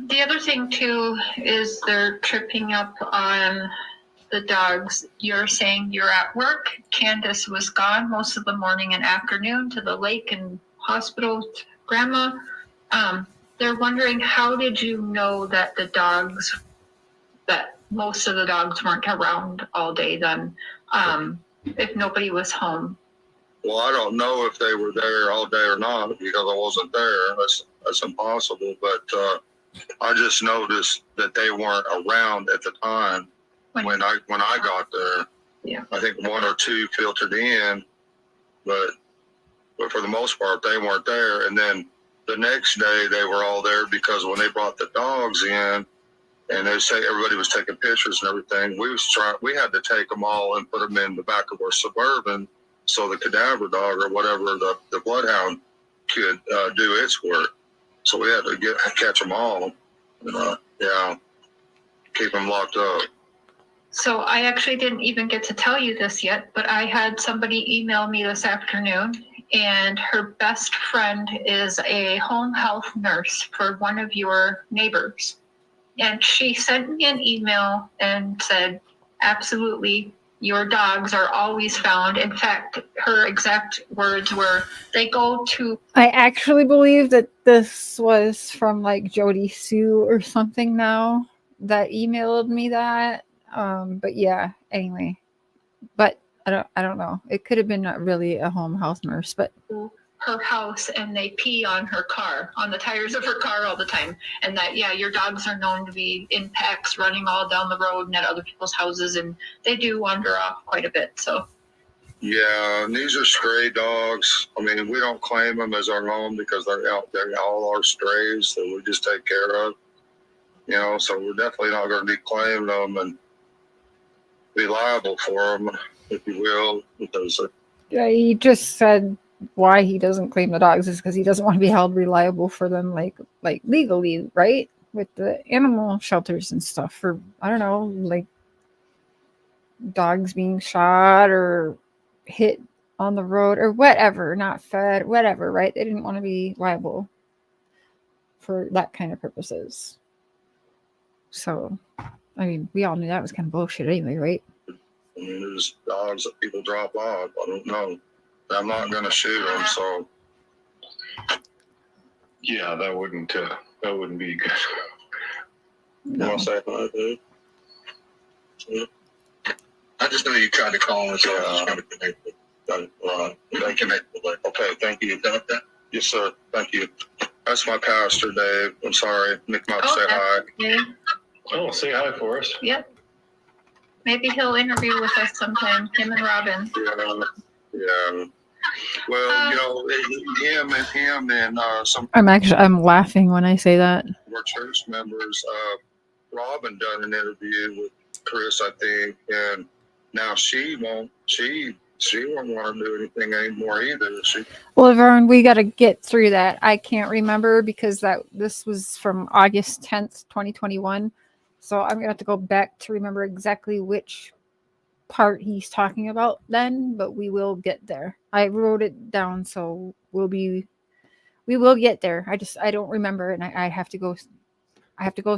The other thing too is they're tripping up on the dogs. You're saying you're at work. Candus was gone most of the morning and afternoon to the lake and hospital with grandma. They're wondering, how did you know that that most of the dogs weren't around all day then, if nobody was home? Well, I don't know if they were there all day or not because I wasn't there. That's impossible. But I just noticed that they weren't around at the time when I got there. Yeah. I think one or two filtered in, but for the most part they weren't there. And then the next day they were all there because when they brought the dogs in, and they say everybody was taking pictures and everything, we had to take them all and put them in the back of our Suburban so the cadaver dog or whatever the bloodhound could do its work. So we had to catch them all. Yeah, keep them locked up. So I actually didn't even get to tell you this yet, but I had somebody email me this afternoon, and her best friend is a home health nurse for one of your neighbors. And she sent me an email and said, absolutely, your dogs are always found. In fact, her exact words were, they go to... I actually believe that this was from like Jody Sue or something now that emailed me that. But yeah, anyway. But I don't know. It could have been not really a home health nurse, but her house, and they pee on her car, on the tires of her car all the time. And that, yeah, your dogs are known to be in packs running all down the road and at other people's houses, and they do wander off quite a bit. So yeah, and these are stray dogs. I mean, we don't claim them as our home because they're all our strays that we just take care of. You know, so we're definitely not going to be claiming them and be liable for them, if you will, because he just said why he doesn't claim the dogs is because he doesn't want to be held reliable for them, like legally, right? With the animal shelters and stuff, for I don't know, like dogs being shot or hit on the road or whatever, not fed, whatever, right? They didn't want to be liable for that kind of purposes. So, I mean, we all knew that was kind of bullshit anyway, right? I mean, there's dogs that people drop off. I don't know. I'm not going to shoot them, so. Yeah, that wouldn't be good. You want to say hi, dude? Yeah. I just know you tried to call us, so I was going to connect with Okay, thank you. Yes, sir. Thank you. That's my pastor, Dave. I'm sorry. Nick might say hi. Yeah. Oh, say hi for us. Yep. Maybe he'll interview with us sometime, him and Robin. Yeah. Well, you know, him and some. I'm laughing when I say that. We're church members. Robin done an interview with Chris, I think, and now she won't want to do anything anymore either. Well, Vern, we got to get through that. I can't remember because this was from August 10th, 2021. So I'm gonna have to go back to remember exactly which part he's talking about then, but we will get there. I wrote it down, so we will get there. I don't remember, and I have to go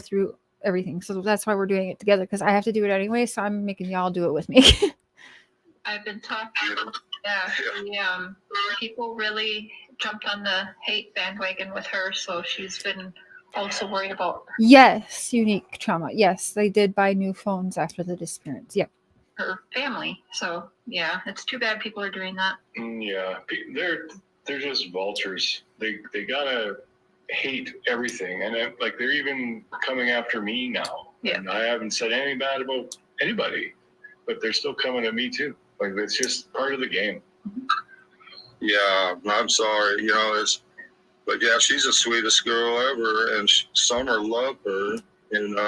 through everything. So that's why we're doing it together, because I have to do it anyway. So I'm making y'all do it with me. I've been talking. Yeah, people really jumped on the hate bandwagon with her, so she's been also worried about Yes, unique trauma. Yes, they did buy new phones after the disappearance. Yep. her family. So yeah, it's too bad people are doing that. Yeah, they're just vultures. They gotta hate everything, and like they're even coming after me now. Yeah. And I haven't said anything bad about anybody, but they're still coming at me too. Like it's just part of the game. Yeah, I'm sorry. You know, but yeah, she's the sweetest girl ever, and Summer loved her. And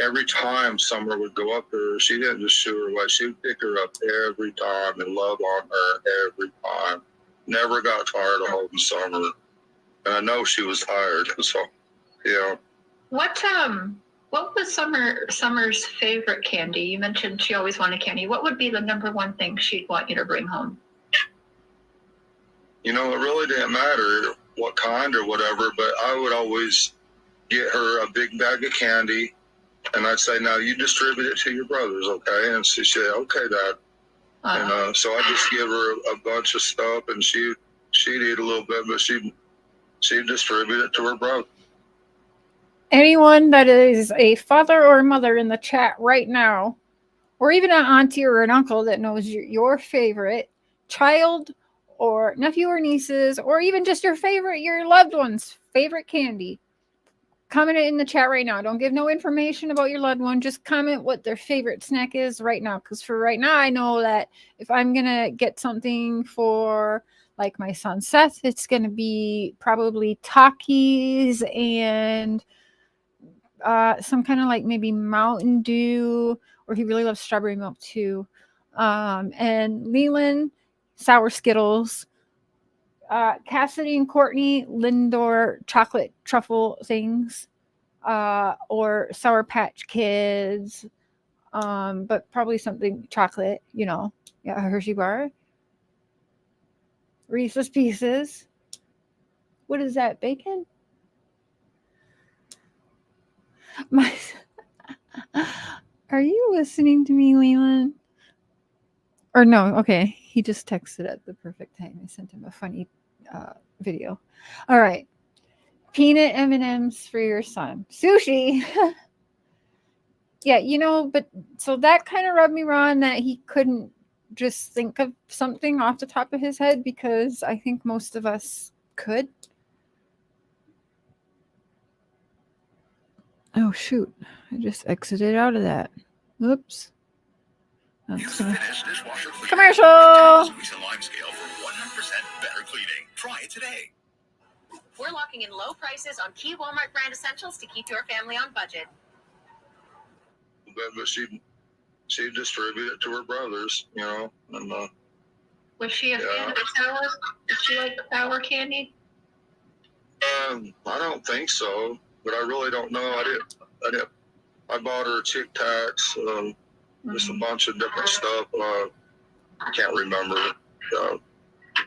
every time Summer would go up to her, she didn't just shoo her away. She would pick her up every time and love on her every time. Never got tired of holding Summer. And I know she was tired, so yeah. What was Summer's favorite candy? You mentioned she always wanted candy. What would be the number one thing she'd want you to bring home? You know, it really didn't matter what kind or whatever, but I would always get her a big bag of candy, and I'd say, now you distribute it to your brothers, okay? And she'd say, okay, Dad. And so I just give her a bunch of stuff, and she'd eat a little bit, but she'd distribute it to her brother. Anyone that is a father or a mother in the chat right now, or even an auntie or an uncle that knows your favorite child or nephew or nieces, or even just your loved one's favorite candy, comment it in the chat right now. Don't give no information about your loved one. Just comment what their favorite snack is right now. Because for right now, I know that if I'm going to get something for like my son Seth, it's going to be probably Takis and some kind of like maybe Mountain Dew, or he really loves strawberry milk too. And Leland, sour Skittles. Cassidy and Courtney, Lindor chocolate truffle things, or Sour Patch Kids, but probably something chocolate, you know. Yeah, a Hershey bar. Reese's Pieces. What is that, bacon? Are you listening to me, Leland? Or no, okay. He just texted at the perfect time. I sent him a funny video. All right. Peanut M&Ms for your son. Sushi. Yeah, you know, but so that kind of rubbed me wrong that he couldn't just think of something off the top of his head, because I think most of us could. Oh, shoot. I just exited out of that. Oops. Commercial. Lime scale for 100% better cleaning. Try it today. We're locking in low prices on key Walmart brand essentials to keep your family on budget. But she'd distribute it to her brothers, you know. And Was she a fan of sour? Did she like sour candy? I don't think so, but I really don't know. I bought her Tic Tacs, just a bunch of different stuff. I can't remember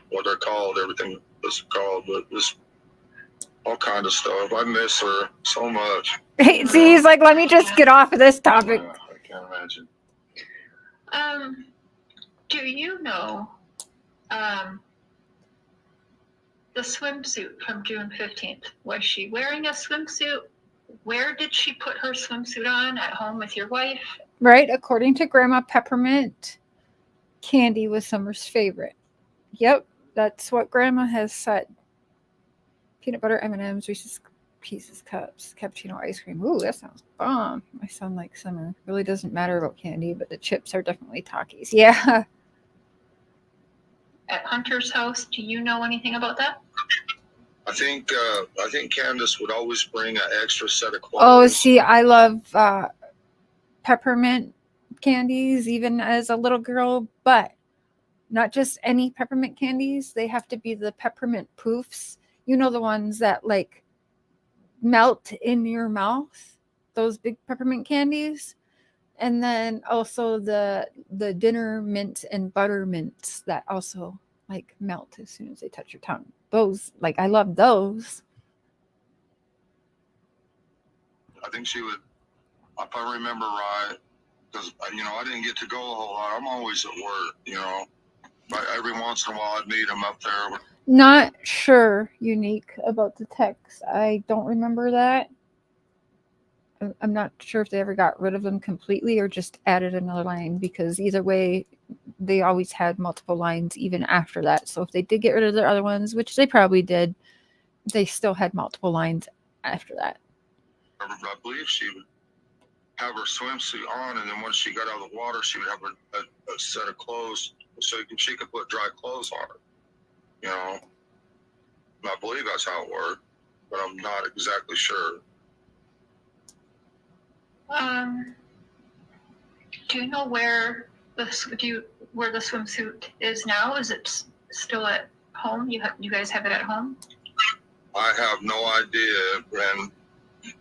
what they're called, everything that's called, but just all kind of stuff. I miss her so much. See, he's like, let me just get off of this topic. I can't imagine. Do you know the swimsuit from June 15th? Was she wearing a swimsuit? Where did she put her swimsuit on? At home with your wife? Right, according to Grandma, peppermint candy was Summer's favorite. Yep, that's what Grandma has said. Peanut butter M&Ms, Reese's Pieces cups, cappuccino ice cream. Ooh, that sounds bomb. My son likes Summer. Really doesn't matter about candy, but the chips are definitely Takis. Yeah. At Hunter's house, do you know anything about that? I think Candus would always bring an extra set of clothes. Oh, see, I love peppermint candies even as a little girl, but not just any peppermint candies. They have to be the peppermint poofs. You know, the ones that like melt in your mouth. those big peppermint candies. And then also the dinner mint and butter mints that also like melt as soon as they touch your tongue. Those, like, I love those. I think she would, if I remember right, because, I didn't get to go a whole lot. I'm always at work, but every once in a while I'd meet them up there. Not sure, Unique, about the text. I don't remember that. I'm not sure if they ever got rid of them completely or just added another line, because either way, they always had multiple lines even after that. So if they did get rid of their other ones, which they probably did, they still had multiple lines after that. I believe she would have her swimsuit on, and then once she got out of the water, she would have a set of clothes so she could put dry clothes on her. And I believe that's how it worked, but I'm not exactly sure. Do you know where the swimsuit is now? Is it still at home? You guys have it at home? I have no idea, and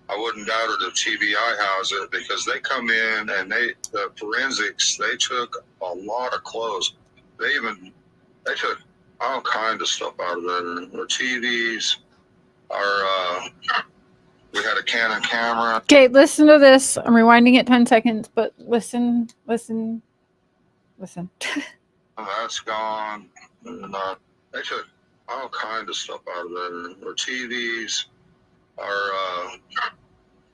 I wouldn't doubt it if TBI has it, because they come in and the forensics, they took a lot of clothes. They took all kinds of stuff out of there. Our TVs, we had a Canon camera. Okay, listen to this. I'm rewinding it 10 seconds, but listen. That's gone. And, they took all kinds of stuff out of there. Our TVs,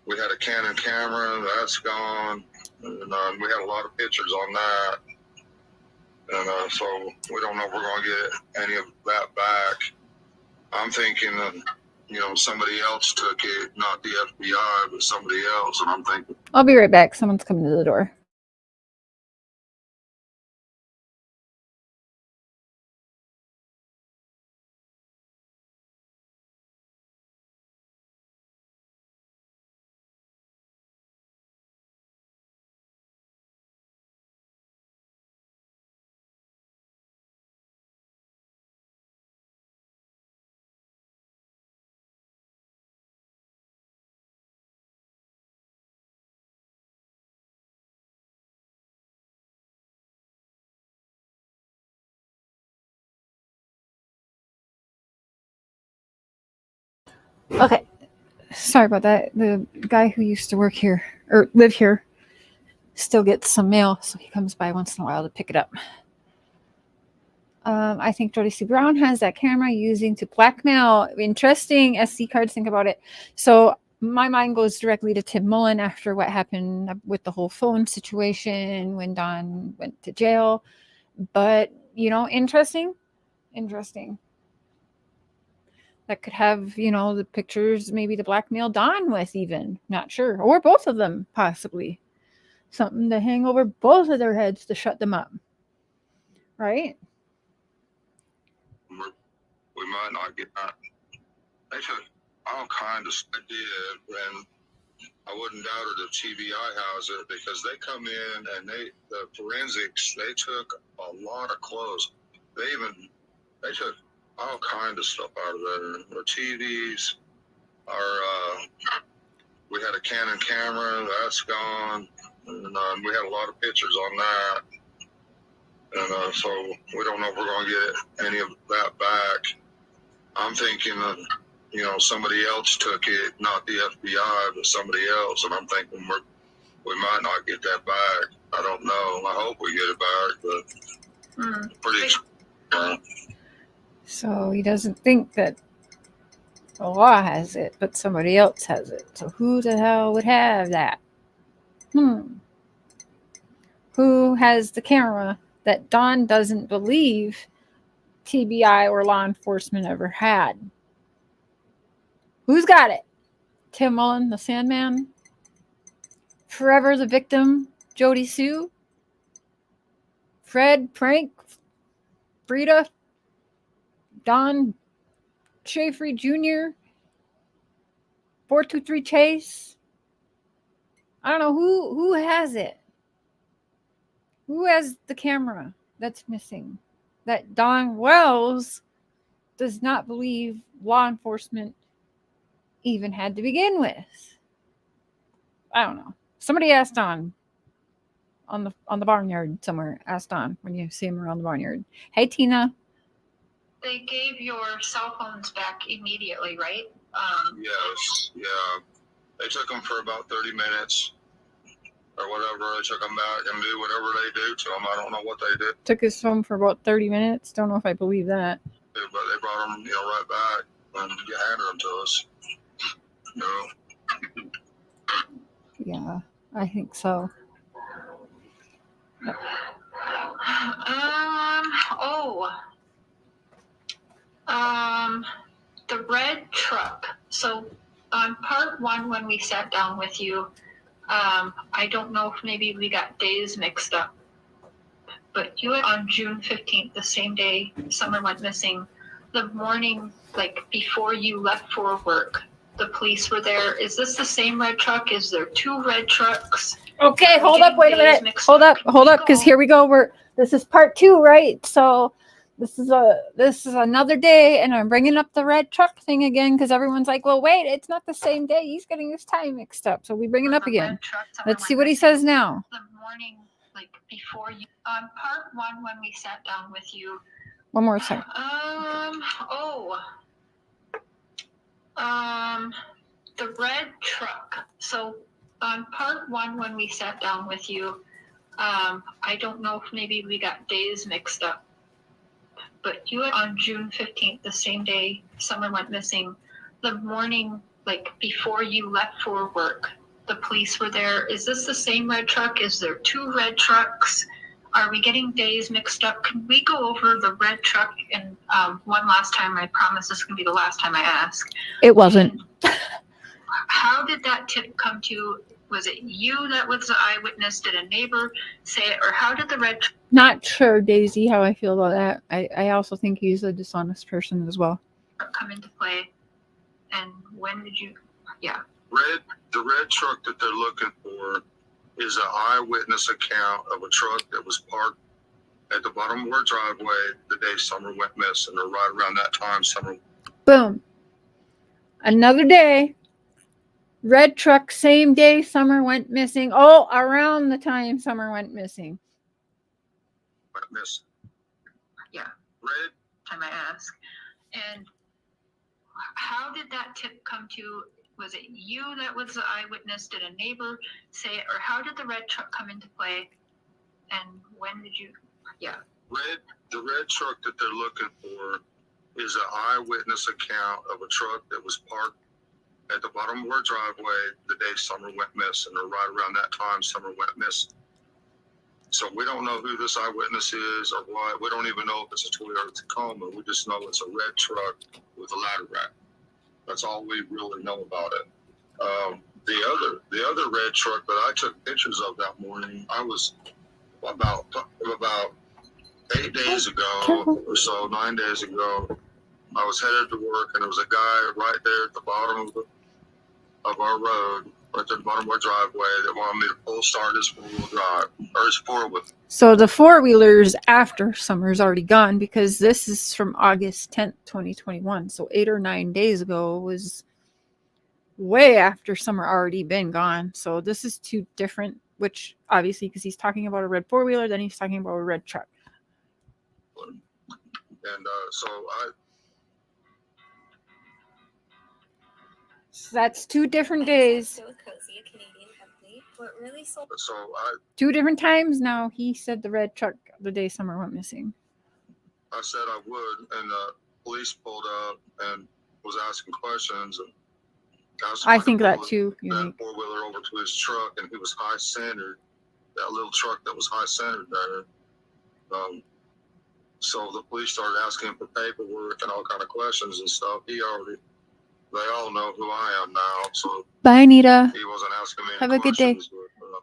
we had a Canon camera. That's gone. And we had a lot of pictures on that. And so we don't know if we're going to get any of that back. I'm thinking that, somebody else took it, not the FBI, but somebody else. And I'm thinking, I'll be right back. Someone's coming to the door. Okay. Sorry about that. The guy who used to work here or live here still gets some mail, so he comes by once in a while to pick it up. I think Jody C. Brown has that camera using to blackmail. Interesting SD cards. Think about it. So my mind goes directly to Tim Mullen after what happened with the whole phone situation when Don went to jail. But, interesting. That could have, the pictures, maybe to blackmail Don with, even. Not sure. Or both of them, possibly. Something to hang over both of their heads to shut them up. Right? we might not get that. They took all kinds of stuff, and I wouldn't doubt it if TBI has it, because they come in and the forensics, they took a lot of clothes. They took all kinds of stuff out of there. Our TVs, we had a Canon camera, that's gone. And we had a lot of pictures on that. And so we don't know if we're going to get any of that back. I'm thinking that, somebody else took it, not the FBI, but somebody else. And I'm thinking we might not get that back. I don't know. I hope we get it back, but pretty. So he doesn't think that the law has it, but somebody else has it. So who the hell would have that? Who has the camera that Don doesn't believe TBI or law enforcement ever had? Who's got it? Tim Mullen, the Sandman? Forever the victim, Jody Sue? Fred, Frank, Frida, Don Schaefer Jr., 423 Chase? I don't know who has it. Who has the camera that's missing? That Don Wells does not believe law enforcement even had to begin with. I don't know. Somebody asked Don on the barnyard somewhere. Ask Don when you see him around the barnyard. Hey, Tina. They gave your cell phones back immediately, right? Yes, yeah. They took them for about 30 minutes or whatever. They took them back and do whatever they do to them. I don't know what they did, Took his phone for about 30 minutes. Don't know if I believe that. but they brought them, right back and handed them to us. Yeah, I think so. The red truck. So on part 1, when we sat down with you, I don't know if maybe we got days mixed up, but you had on June 15th, the same day Summer went missing, the morning, like before you left for work, the police were there. Is this the same red truck? Is there 2 red trucks? Okay, hold up, wait a minute. Hold up, because here we go. This is part 2, right? So this is another day, and I'm bringing up the red truck thing again because everyone's like, well, wait, it's not the same day. He's getting his time mixed up. So we bring it up again. Let's see what he says now. The morning, like before you, on part 1, when we sat down with you. One more second. The red truck. So on part 1, when we sat down with you, I don't know if maybe we got days mixed up, but you had on June 15th, the same day Summer went missing, the morning, like before you left for work, the police were there. Is this the same red truck? Is there 2 red trucks? Are we getting days mixed up? Can we go over the red truck and one last time? I promise this is going to be the last time I ask. It wasn't. How did that tip come to? Was it you that was the eyewitness? Did a neighbor say it? Or how did the red truck Not sure, Daisy, how I feel about that. I also think he's a dishonest person as well. come into play? And when did you, The red truck that they're looking for is an eyewitness account of a truck that was parked at the bottom of our driveway the day Summer went missing, or right around that time Summer. Boom. Another day. Red truck, same day Summer went missing. Oh, around the time Summer went missing. Went missing. Yeah. Red. Time I ask. And how did that tip come to? Was it you that was the eyewitness? Did a neighbor say it? Or how did the red truck come into play? And when did you, The red truck that they're looking for is an eyewitness account of a truck that was parked at the bottom of our driveway the day Summer went missing, or right around that time Summer went missing. So we don't know who this eyewitness is or what. We don't even know if it's a Toyota Tacoma. We just know it's a red truck with a ladder rack. That's all we really know about it. The other red truck that I took pictures of that morning, I was about 8 days ago or so, 9 days ago, I was headed to work, and there was a guy right there at the bottom of our road, right there at the bottom of our driveway, that wanted me to pull start his four-wheel drive, or his four-wheel. So the four-wheeler's after Summer's already gone, because this is from August 10th, 2021. So 8 or 9 days ago was way after Summer already been gone. So this is 2 different, which obviously, because he's talking about a red four-wheeler, then he's talking about a red truck. And So that's 2 different days. 2 different times now. He said the red truck the day Summer went missing. I said I would, and the police pulled up and was asking questions. And I think that too. That four-wheeler over to his truck, and he was high-centered. That little truck that was high-centered there. So the police started asking him for paperwork and all kind of questions and stuff. They all know who I am now, so. Bye, Anita. He wasn't asking me Have any a good day. questions, but,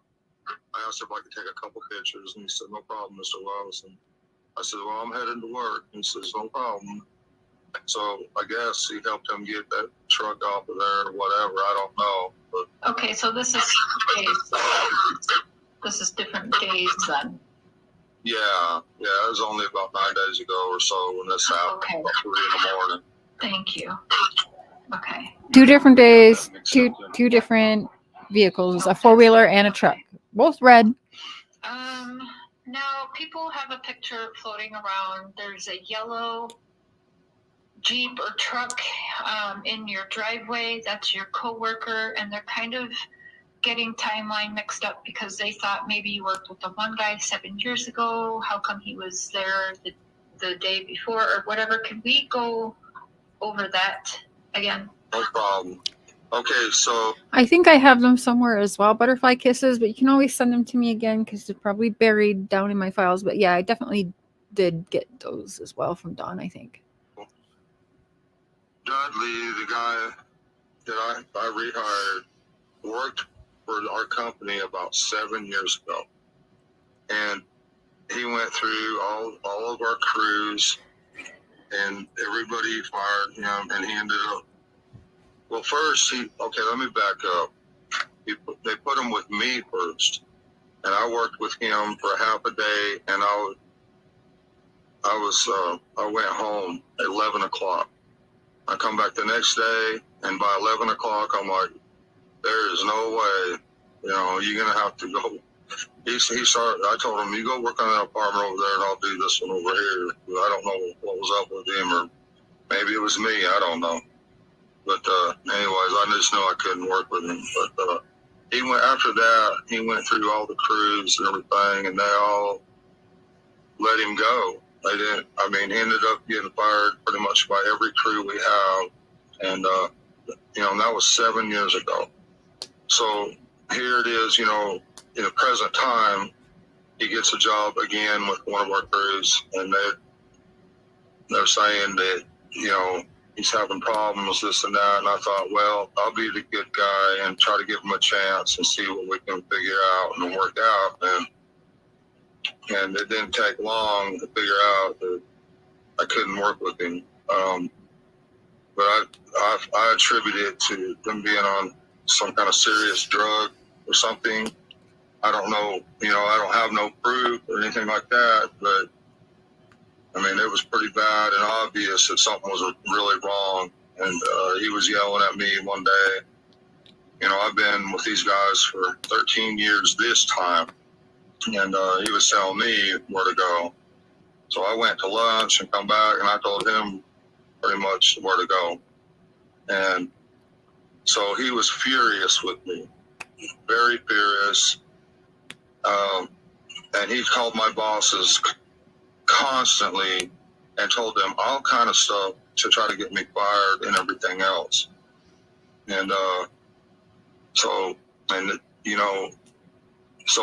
I asked if I could take a couple pictures, and he said, no problem, Mr. Wells. And I said, well, I'm heading to work. And he says, no problem. So I guess he helped him get that truck off of there or whatever. I don't know. But okay, so this is days. This is different days then. Yeah, it was only about 9 days ago or so when this happened, Okay. about 3 in the morning. Thank you. Okay. 2 different days, two different vehicles, a 4-wheeler and a truck, both red. Now people have a picture floating around. There's a yellow Jeep or truck in your driveway. That's your coworker, and they're kind of getting timeline mixed up because they thought maybe you worked with the one guy 7 years ago. How come he was there the day before or whatever? Can we go over that again? No problem. Okay, so I think I have them somewhere as well, butterfly kisses, but you can always send them to me again because they're probably buried down in my files. But yeah, I definitely did get those as well from Dawn, I think. Dudley, the guy that I rehired, worked for our company about 7 years ago. And he went through all of our crews, and everybody fired him, and he ended up, well, first, let me back up. They put him with me first, and I worked with him for half a day, and I went home at 11 o'clock. I come back the next day, and by 11 o'clock, I'm like, there is no way, you're going to have to go. I told him, you go work on that apartment over there, and I'll do this one over here. I don't know what was up with him, or maybe it was me, I don't know. But anyways, I just knew I couldn't work with him. But he went, after that, he went through all the crews and everything, and they all let him go. They didn't, he ended up getting fired pretty much by every crew we have. And, and that was 7 years ago. So here it is, in the present time, he gets a job again with one of our crews, and they're saying that, he's having problems, this and that. And I thought, well, I'll be the good guy and try to give him a chance and see what we can figure out and work out. And it didn't take long to figure out that I couldn't work with him. But I attribute it to them being on some kind of serious drug or something. I don't know, I don't have no proof or anything like that, but it was pretty bad and obvious that something was really wrong. And he was yelling at me one day. I've been with these guys for 13 years this time, and he was telling me where to go. So I went to lunch and come back, and I told him pretty much where to go. And so he was furious with me, very furious. And he called my bosses constantly and told them all kind of stuff to try to get me fired and everything else. And so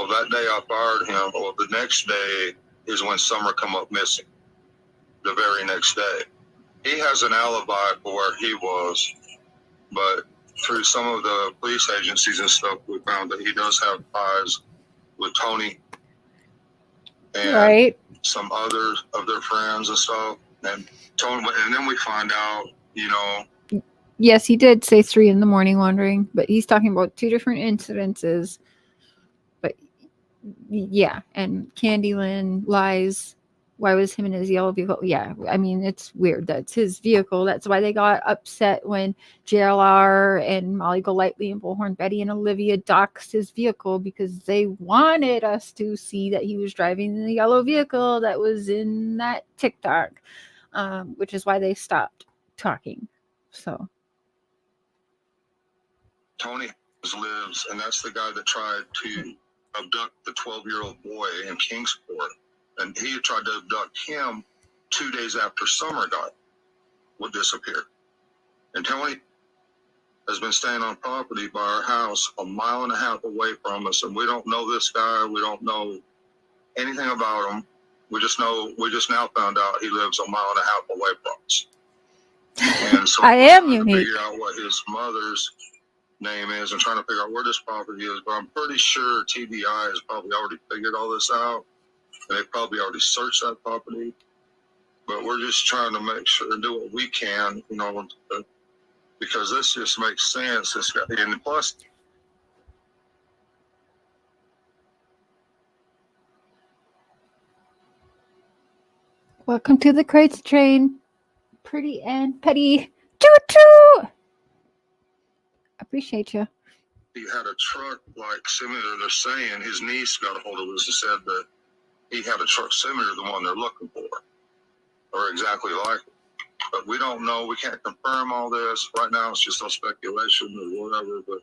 that day I fired him. Well, the next day is when Summer come up missing. The very next day. He has an alibi for where he was, but through some of the police agencies and stuff, we found that he does have ties with Tony and some other of their friends and stuff. And Tony, and then we find out, Yes, he did say 3 in the morning wandering, but he's talking about 2 different incidences. But yeah, and Candyland lies. Why was him in his yellow vehicle? Yeah, it's weird. That's his vehicle. That's why they got upset when JLR and Molly Golightly and Bullhorn Betty and Olivia doxed his vehicle because they wanted us to see that he was driving the yellow vehicle that was in that TikTok, which is why they stopped talking. So Tony lives, and that's the guy that tried to abduct the 12-year-old boy in Kingsport. And he tried to abduct him 2 days after Summer would disappear. And Tony has been staying on property by our house 1.5 miles away from us. And we don't know this guy. We don't know anything about him. We just now found out he lives 1.5 miles away from us. And so I am unique. Figure out what his mother's name is and trying to figure out where this property is. But I'm pretty sure TBI has probably already figured all this out. They probably already searched that property, but we're just trying to make sure and do what we can, because this just makes sense. This guy, and plus, welcome to the Crates Train, Pretty and Petty. Choo choo! Appreciate you. he had a truck like similar. They're saying his niece got a hold of us and said that he had a truck similar to the one they're looking for, or exactly like it. But we don't know. We can't confirm all this right now. It's just all speculation or whatever. But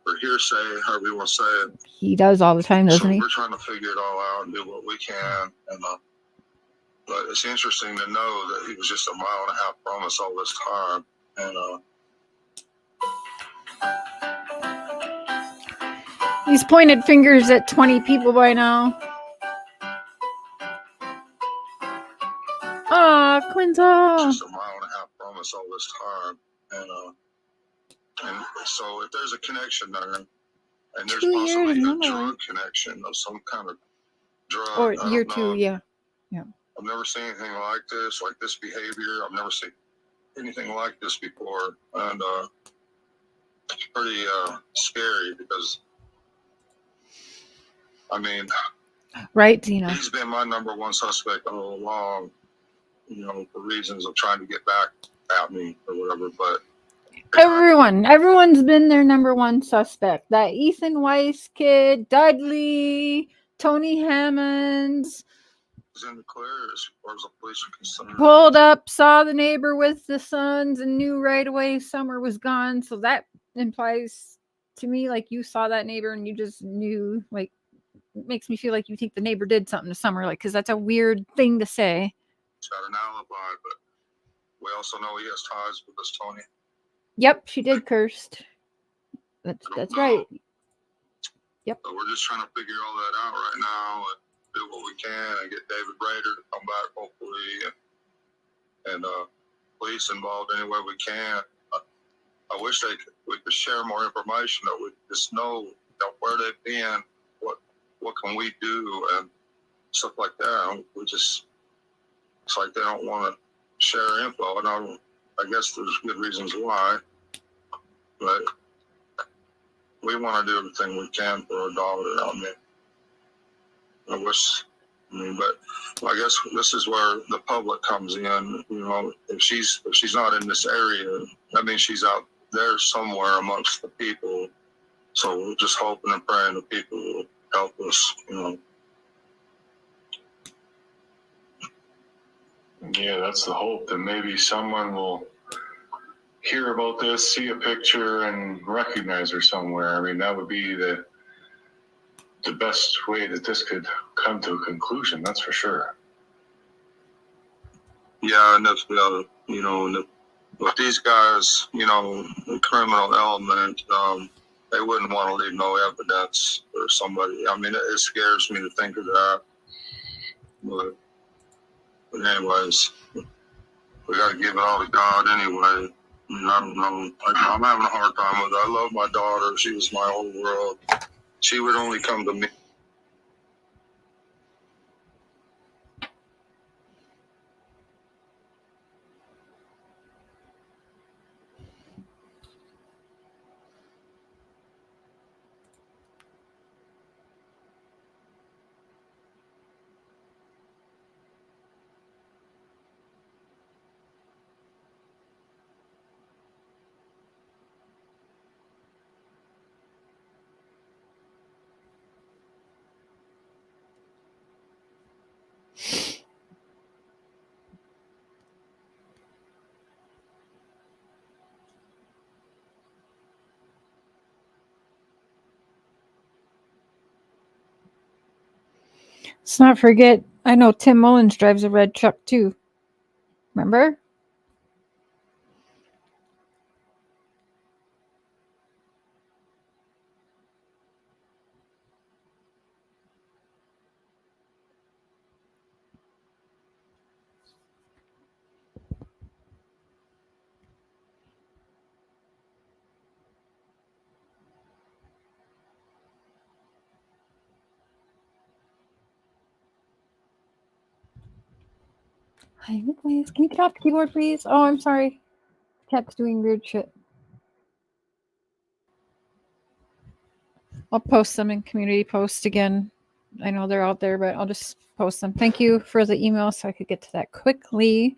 or hearsay, however you want to say it. He does all the time, doesn't he? We're trying to figure it all out and do what we can. And but it's interesting to know that he was just a mile and a half from us all this time. And He's pointed fingers at 20 people by now. Ah, Quinta. Just a mile and a half from us all this time. And so if there's a connection there, and there's possibly a drug connection of some kind of drug. Or year 2, yeah. I've never seen anything like this behavior. I've never seen anything like this before. And it's pretty scary because, I mean, right, Zena? He's been my number one suspect all along, for reasons of trying to get back at me or whatever. But everyone's been their number one suspect. That Ethan Weiss kid, Dudley, Tony Hammonds. Was in the clear as far as the police are concerned. Pulled up, saw the neighbor with the sons, and knew right away Summer was gone. So that implies to me like you saw that neighbor and you just knew. Like, it makes me feel like you think the neighbor did something to Summer, like, because that's a weird thing to say. He's got an alibi, but we also know he has ties with this Tony. Yep, she did cursed. That's right. Yep. So we're just trying to figure all that out right now and do what we can and get David Rader to come back, hopefully, and police involved any way we can. I wish we could share more information that we just know, where they've been, what can we do, and stuff like that. It's like they don't want to share info, and I guess there's good reasons why, but we want to do everything we can for our daughter. But I guess this is where the public comes in. If she's not in this area, that means she's out there somewhere amongst the people. So we're just hoping and praying that people will help us. Yeah, that's the hope, that maybe someone will hear about this, see a picture, and recognize her somewhere. I mean, that would be the best way that this could come to a conclusion, that's for sure. Yeah, and if with these guys, the criminal element, they wouldn't want to leave no evidence for somebody. I mean, it scares me to think of that. But anyways, we got to give it all to God anyway. I don't know. I'm having a hard time with it. I love my daughter. She was my whole world. She would only come to me. Let's not forget, I know Tim Mullins drives a red truck too. Remember? Hi, please. Can you get off the keyboard, please? Oh, I'm sorry. Cat's doing weird shit. I'll post them in community post again. I know they're out there, but I'll just post them. Thank you for the email so I could get to that quickly.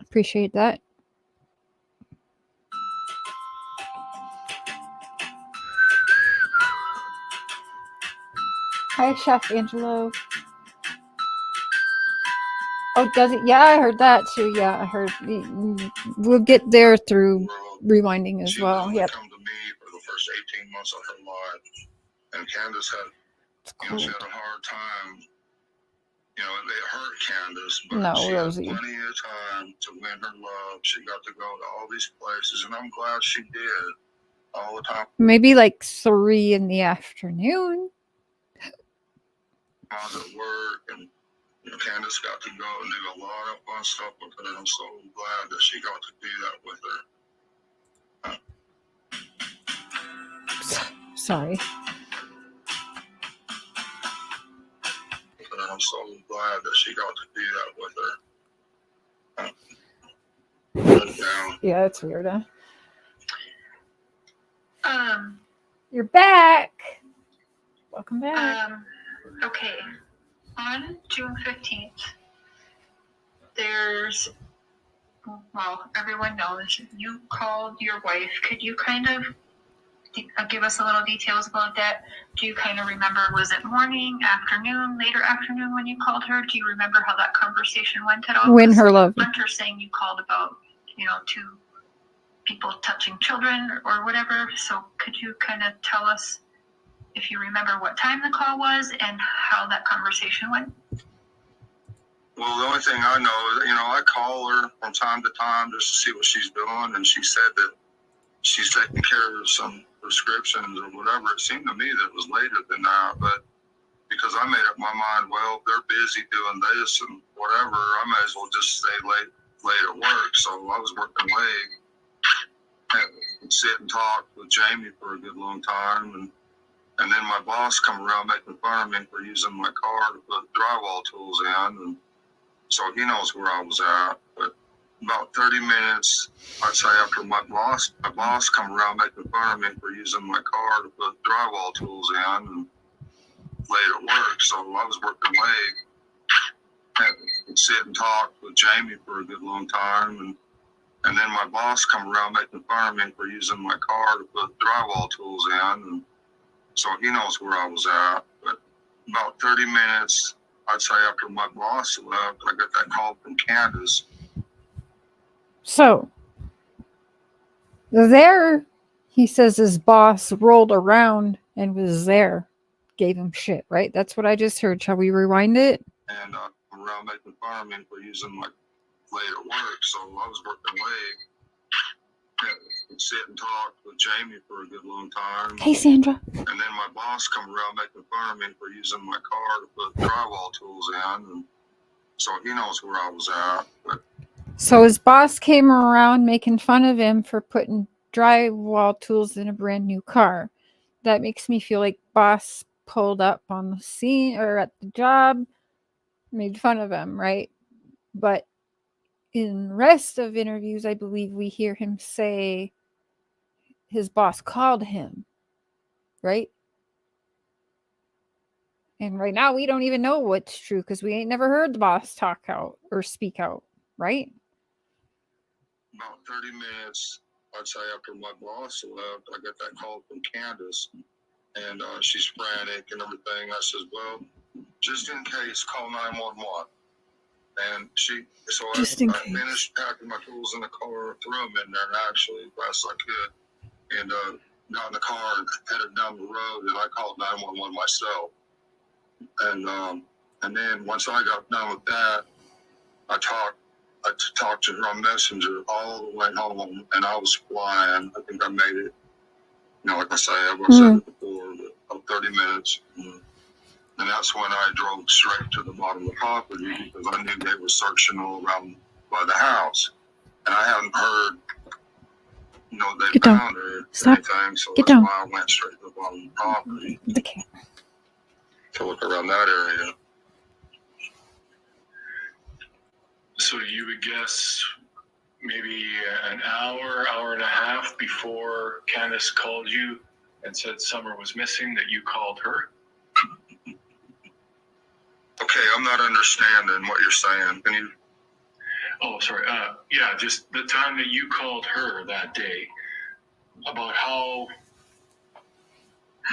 Appreciate that. Hi, Chef Angelo. Oh, does it? Yeah, I heard that too. Yeah, I heard. We'll get there through rewinding as well. Yep. Come to me for the first 18 months of her life, and Candus had, she had a hard time. It hurt Candus, but No, she Rosie. had plenty of time to win her love. She got to go to all these places, and I'm glad she did all the time. Maybe like 3 in the afternoon. I was at work, and Candus got to go and do a lot of fun stuff with her, and I'm so glad that she got to do that with her. Sorry. And I'm so glad that she got to do that with her. Yeah, it's weird, huh? You're back. Welcome back. Okay. On June 15th, there's, well, everyone knows you called your wife. Could you kind of give us a little details about that? Do you kind of remember, was it morning, afternoon, later afternoon when you called her? Do you remember how that conversation went at all? Win her love. Hunter saying you called about, 2 people touching children or whatever. So could you kind of tell us if you remember what time the call was and how that conversation went? Well, the only thing I know is, I call her from time to time just to see what she's doing, and she said that she's taking care of some prescriptions or whatever. It seemed to me that it was later than that, but because I made up my mind, well, they're busy doing this and whatever, I might as well just stay late at work. So I was working late and sit and talk with Jamie for a good long time, and then my boss come around making fun of me for using my car to put drywall tools in, and so he knows where I was at. But about 30 minutes, I'd say, after my boss come around making fun of me for using my car to put drywall tools in, and late at work, so I was working late and sit and talk with Jamie for a good long time, and then my boss come around making fun of me for using my car to put drywall tools in, and so he knows where I was at. But about 30 minutes, I'd say, after my boss left, I got that call from Candus. So, there, he says his boss rolled around and was there. Gave him shit, right? That's what I just heard. Shall we rewind it? And around making fun of me for using my late at work, so I was working late and sit and talk with Jamie for a good long time. Hey, Sandra. And then my boss come around making fun of me for using my car to put drywall tools in, and so he knows where I was at. But so his boss came around making fun of him for putting drywall tools in a brand new car. That makes me feel like boss pulled up on the scene or at the job, made fun of him, right? But in the rest of interviews, I believe we hear him say his boss called him, right? And right now we don't even know what's true because we ain't never heard the boss talk out or speak out, right? about 30 minutes, I'd say, after my boss left, I got that call from Candus, and she's frantic and everything. I says, well, just in case, call 911. And I finished packing my tools in the car, threw them in there, and actually, as best I could, and got in the car and headed down the road, and I called 911 myself. And then once I got done with that, I talked to her on Messenger all the way home, and I was flying. I think I made it, like I say, I've said it before, but about 30 minutes. And that's when I drove straight to the bottom of the property because I knew they were searching all around by the house. And I hadn't heard, they found her or anything, so that's why I went straight to the bottom of the property to look around that area. So you would guess maybe an hour and a half before Candus called you and said Summer was missing, that you called her? Okay, I'm not understanding what you're saying. Can you? Oh, sorry. Yeah, just the time that you called her that day, about how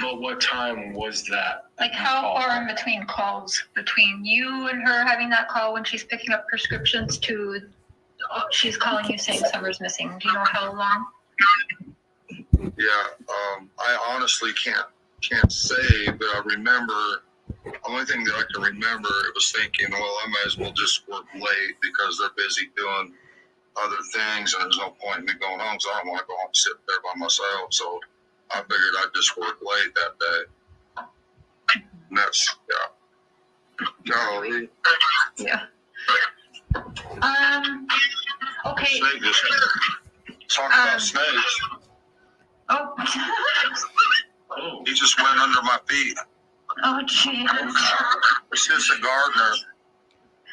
But what time was that? Like how far in between calls? Between you and her having that call when she's picking up prescriptions to she's calling you saying Summer's missing. Do you know how long? Yeah, I honestly can't say, but I remember, the only thing that I can remember, it was thinking, well, I might as well just work late because they're busy doing other things and there's no point in me going home, so I don't want to go home and sit there by myself. So I figured I'd just work late that day. And that's, golly. Yeah. Okay. Snake just talk about snakes. Oh. He just went under my feet. Oh, jeez. It's just a gardener.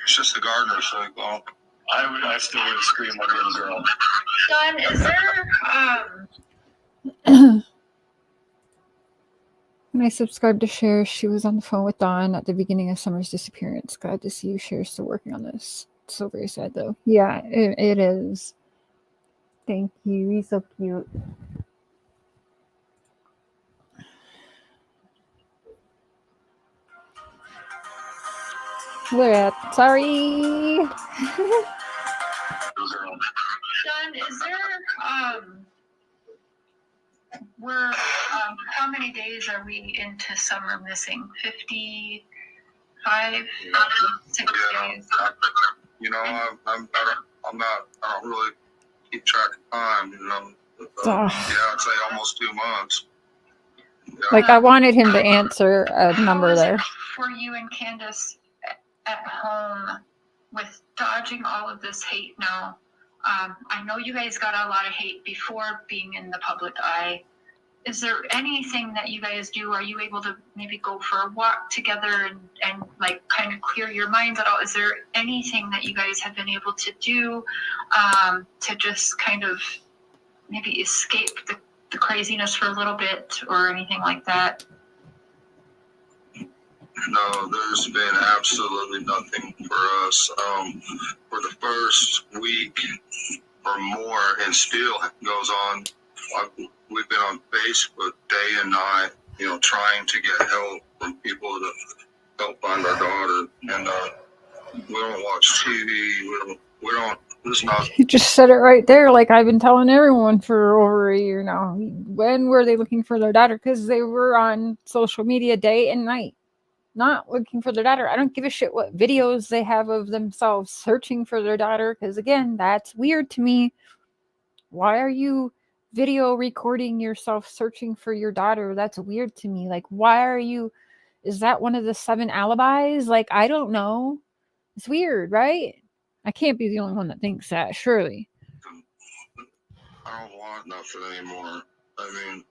It's just a gardener snake. Well, I still would have screamed like a little girl. John, is there When I subscribed to Cher, she was on the phone with Dawn at the beginning of Summer's disappearance. Glad to see you, Cher's still working on this. It's so very sad, though. Yeah, it is. Thank you. He's so cute. Look at that. Sorry. John, is there how many days are we into Summer missing? 55, 6 days. you know, I don't really keep track of time, you know. Yeah, I'd say almost 2 months. Yeah. Like, I wanted him to answer a number How is there. it for you and Candus at home with dodging all of this hate now? I know you guys got a lot of hate before being in the public eye. Is there anything that you guys do? Are you able to maybe go for a walk together and like kind of clear your minds at all? Is there anything that you guys have been able to do to just kind of maybe escape the craziness for a little bit or anything like that? No, there's been absolutely nothing for us. For the first week or more, and still goes on, we've been on Facebook day and night, you know, trying to get help from people to help find our daughter. And we don't watch TV. We don't. It's not. He just said it right there. Like, I've been telling everyone for over a year now. When were they looking for their daughter? Because they were on social media day and night, not looking for their daughter. I don't give a shit what videos they have of themselves searching for their daughter. Because again, that's weird to me. Why are you video recording yourself searching for your daughter? That's weird to me. Like, why are you? Is that one of the 7 alibis? Like, I don't know. It's weird, right? I can't be the only one that thinks that, surely. I don't want nothing anymore. I mean,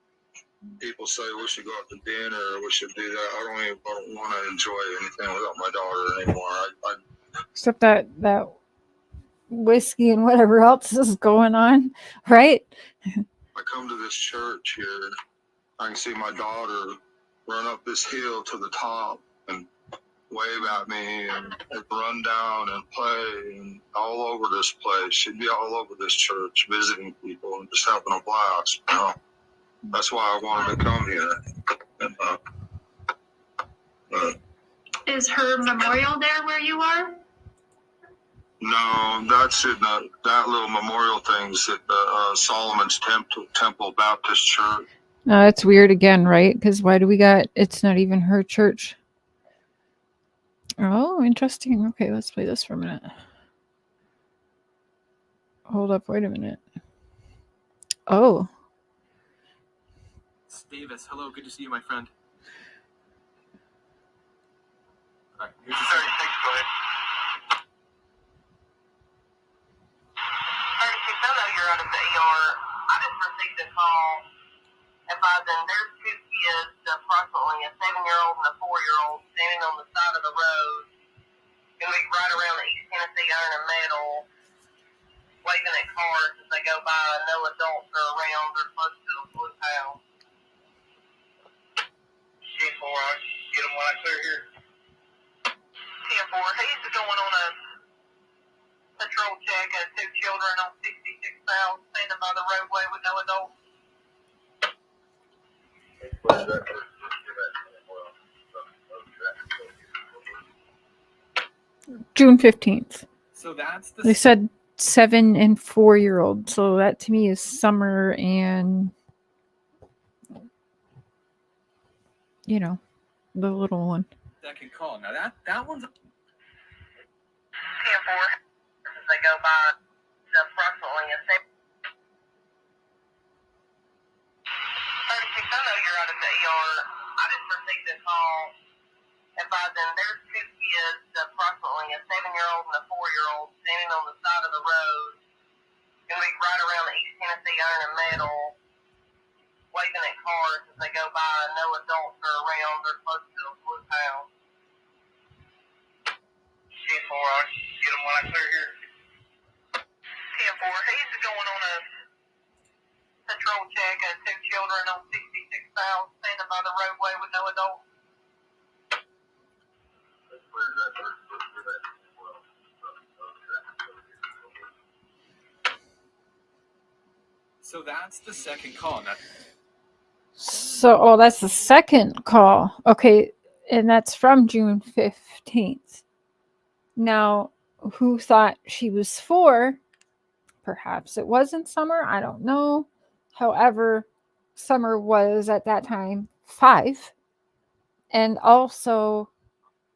people say we should go out to dinner or we should do that. I don't want to enjoy anything without my daughter anymore. Except that whiskey and whatever else is going on, right? I come to this church here. I can see my daughter run up this hill to the top and wave at me and run down and play and all over this place. She'd be all over this church visiting people and just having a blast, you know. That's why I wanted to come here. And, Is her memorial there where you are? no, that's in that little memorial thing's at Solomon's Temple Baptist Church. No, it's weird again, right? Because why do we got? It's not even her church. Oh, interesting. Okay, let's play this for a minute. Hold up, wait a minute. Oh. Davis, hello, good to see you, my friend. All right, here's 36, go ahead. 36, I know you're out of the ER. I just received a call advising there's 2 kids, approximately a 7-year-old and a 4-year-old, standing on the side of the road, going to be right around the East Tennessee Iron and Metal, waving at cars as they go by. No adults are around. They're close to a blue house. 10-4, I'll get them when I clear here. 10-4, he's going on a patrol check at 2 children on 66 South, standing by the roadway with no adults. June 15th. So that's the They said 7 and 4-year-old. So that to me is Summer and, you know, the little one. second call. Now that one's 10-4, as they go by, it's approximately a 36. I know you're out of the ER. I just received a call advising there's two kids, approximately a 7-year-old and a 4-year-old, standing on the side of the road. Going to be right around the East Tennessee Iron and Metal, waving at cars as they go by. No adults are around. They're close to a blue house. 10-4, I'll get them when I clear here. 10-4, he's going on a patrol check of 2 children on 66 South, standing by the roadway with no adults. So that's the second call. Now, So, that's the second call. Okay, and that's from June 15th. Now, who thought she was 4? Perhaps it wasn't Summer. I don't know. However, Summer was at that time 5. And also,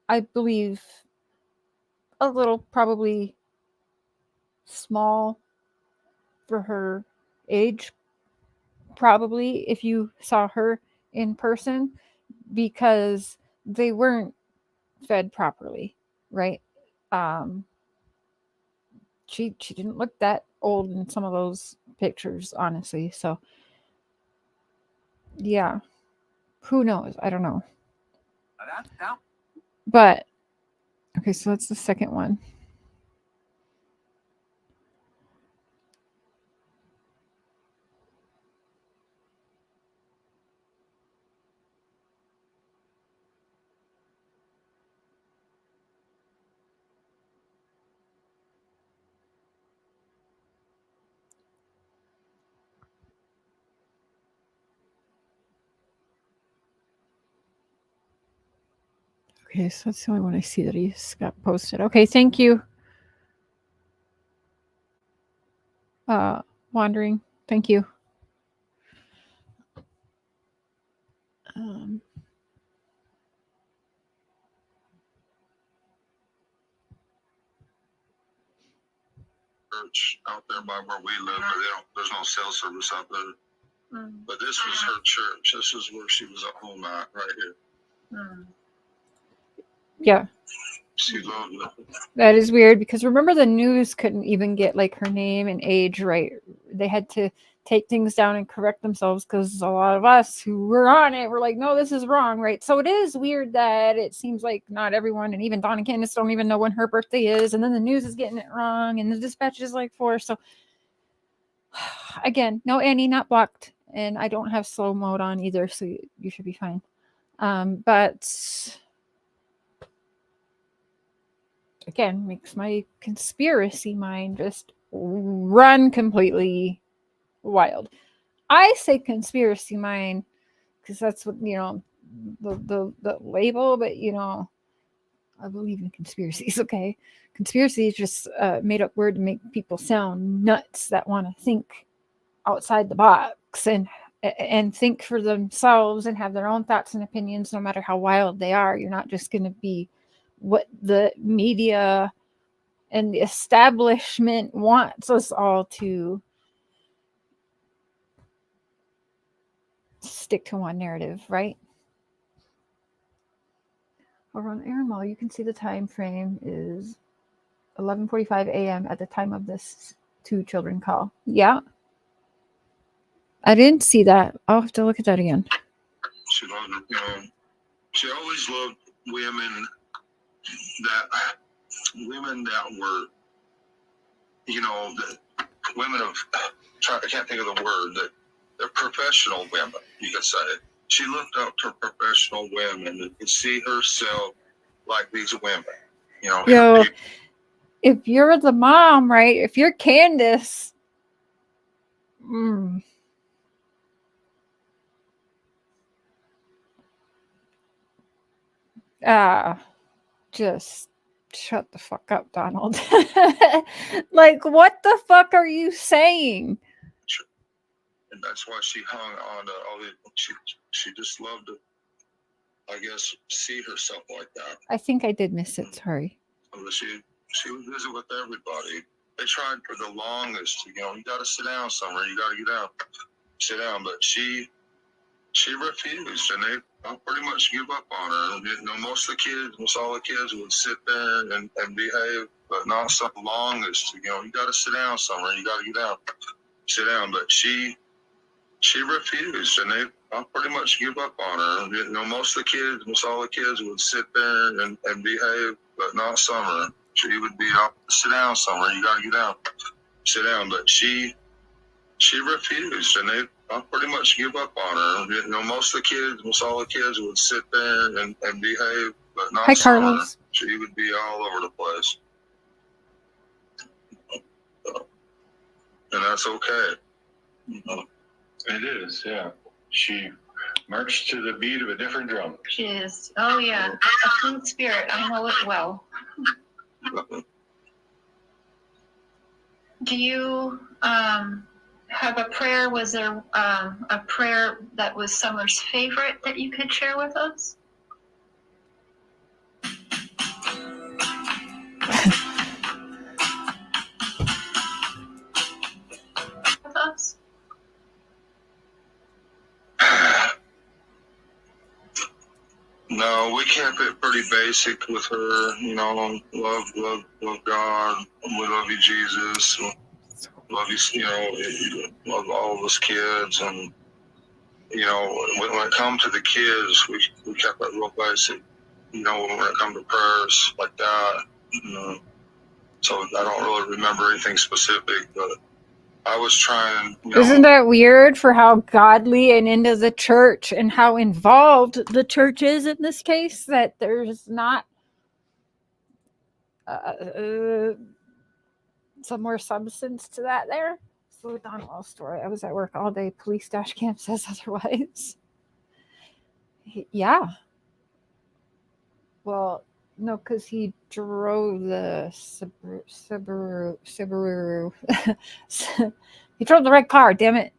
I believe, a little probably small for her age, probably, if you saw her in person, because they weren't fed properly, right? She didn't look that old in some of those pictures, honestly. So yeah, who knows? I don't know. that But okay, so that's the second one. Okay, so that's the only one I see that he's got posted. Okay, thank you. Wandering. Thank you. Church out there by where we live, but there's no cell service out there. But this was her church. This is where she was at home at, right here. Yeah. She loved it. That is weird because remember the news couldn't even get like her name and age right. They had to take things down and correct themselves because a lot of us who were on it were like, no, this is wrong, right? So it is weird that it seems like not everyone, and even Dawn and Candace, don't even know when her birthday is, and then the news is getting it wrong, and the dispatch is like 4. So again, no Annie, not blocked, and I don't have slow mode on either, so you should be fine. But again, makes my conspiracy mind just run completely wild. I say conspiracy mind because that's what, the label, but I believe in conspiracies. Okay, conspiracy is just a made up word to make people sound nuts that want to think outside the box and think for themselves and have their own thoughts and opinions, no matter how wild they are. You're not just going to be what the media and the establishment wants us all to stick to one narrative, right? Over on Aaron Mall, you can see the time frame is 11:45 a.m. at the time of this 2 children call. Yeah. I didn't see that. I'll have to look at that again. She loved it. She always loved women that were, the women of, I can't think of the word, that they're professional women, you could say. She looked up to professional women that could see herself like these women. If you're the mom, right? If you're Candus, Just shut the fuck up, Donald. Like, what the fuck are you saying? And that's why she hung on to all the. She just loved to, I guess, see herself like that. I think I did miss it. Sorry. She would visit with everybody. They tried for the longest. You got to sit down somewhere. You got to get out, sit down. But she refused, and they pretty much give up on her. Most of the kids, most all the kids would sit there and behave, but not so longest. You got to sit down somewhere. You got to get out, sit down. But she refused, and they pretty much give up on her. Most of the kids, most all the kids would sit there and behave, but not summer. She would be sit down somewhere. You got to get out, sit down. But she refused, and they pretty much give up on her. Most of the kids, most all the kids would sit there and behave, but not Hi, summer. Carlos. She would be all over the place, and that's okay. It is, yeah. She marched to the beat of a different drum. She is. Oh, yeah. A food spirit. I know it well. Do you have a prayer? Was there a prayer that was Summer's favorite that you could share with us? With us? No, we kept it pretty basic with her. Love God. We love you, Jesus. Love you. Love all of us kids. And when it comes to the kids, we kept it real basic. When it comes to prayers like that. So I don't really remember anything specific, but I was trying. Isn't that weird for how godly and into the church and how involved the church is in this case, that there's not some more substance to that there? So Donald's story. I was at work all day. Police dash cam says otherwise. Yeah. Well, no, because he drove the Subaru. He drove the red car, damn it.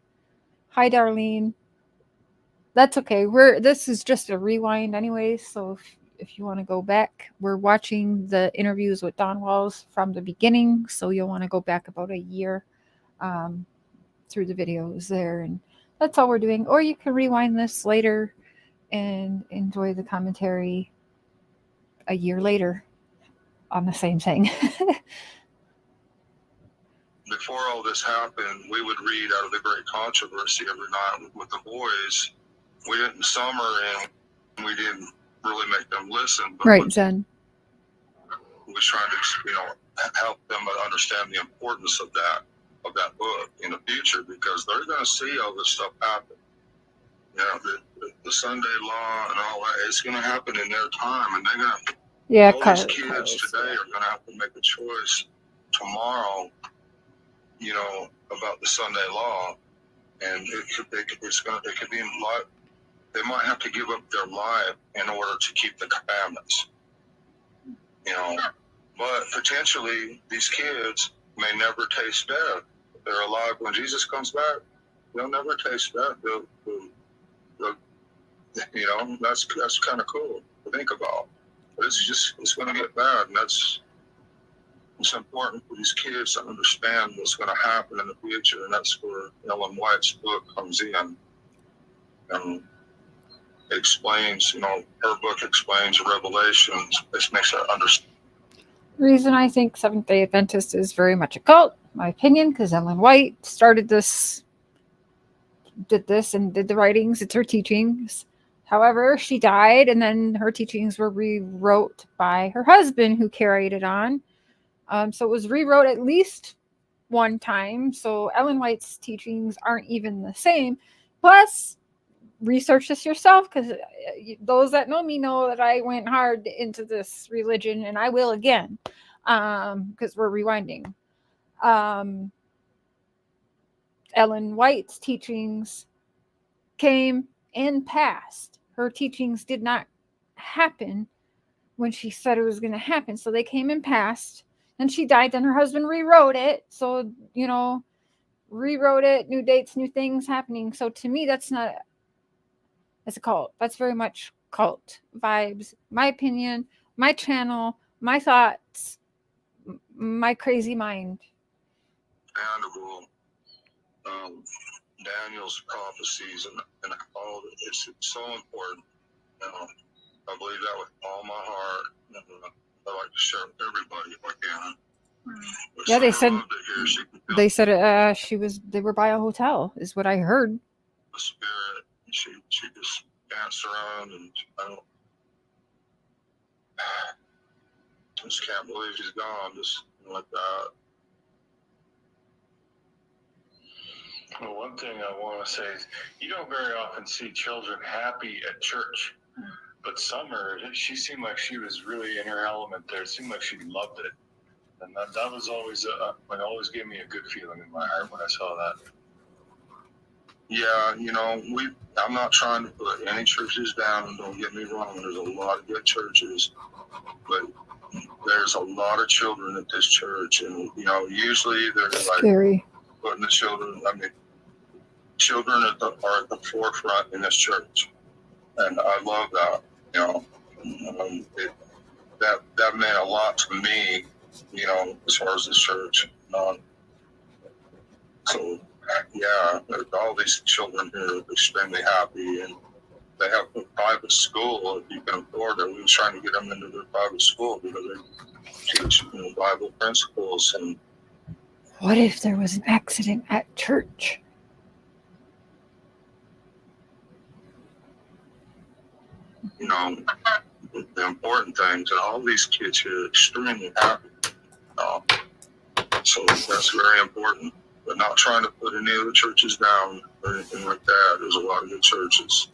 Hi, Darlene. That's okay. This is just a rewind anyway, so if you want to go back, we're watching the interviews with Don Walls from the beginning, so you'll want to go back about a year through the videos there, and that's all we're doing. Or you can rewind this later and enjoy the commentary a year later on the same thing. Before all this happened, we would read out of the Great Controversy every night with the boys. We didn't summer and we didn't really make them listen. But right, Zen. We was trying to, help them understand the importance of that book in the future, because they're going to see all this stuff happen. The Sunday law and all that, it's going to happen in their time, and they're going to. All these kids today are going to have to make a choice tomorrow, about the Sunday law, and it could be in life. They might have to give up their life in order to keep the commandments. But potentially these kids may never taste death. If they're alive when Jesus comes back, they'll never taste death. That's kind of cool to think about. But it's going to get bad, and it's important for these kids to understand what's going to happen in the future, and that's where Ellen White's book comes in. And it explains, her book explains Revelations. This makes her understand. Reason I think Seventh-day Adventist is very much a cult, my opinion, because Ellen White did the writings. It's her teachings. However, she died, and then her teachings were rewrote by her husband, who carried it on. So it was rewrote at least one time. So Ellen White's teachings aren't even the same. Plus, research this yourself, because those that know me know that I went hard into this religion, and I will again, because we're rewinding. Ellen White's teachings came and passed. Her teachings did not happen when she said it was going to happen. So they came and passed. Then she died. Then her husband rewrote it. So, rewrote it, new dates, new things happening. So to me, that's a cult. That's very much cult vibes. My opinion, my channel, my thoughts, my crazy mind. And Daniel's prophecies and all it's so important. I believe that with all my heart. I like to share with everybody if I can. Yeah, they said they were by a hotel is what I heard. The spirit, she just danced around, and I just can't believe she's gone, just like that. Well, one thing I want to say is you don't very often see children happy at church. But Summer, she seemed like she was really in her element there. It seemed like she loved it. And that was always it always gave me a good feeling in my heart when I saw that. Yeah, I'm not trying to put any churches down, don't get me wrong. There's a lot of good churches, but there's a lot of children at this church, and usually they're like putting the children. I mean, children are at the forefront in this church, and I love that. That meant a lot to me, as far as this church. So, yeah, all these children here are extremely happy, and they have a private school. If you can afford it, we were trying to get them into their private school because they teach Bible principles. And what if there was an accident at church? The important things, and all these kids here are extremely happy. So that's very important. But not trying to put any of the churches down or anything like that. There's a lot of good churches.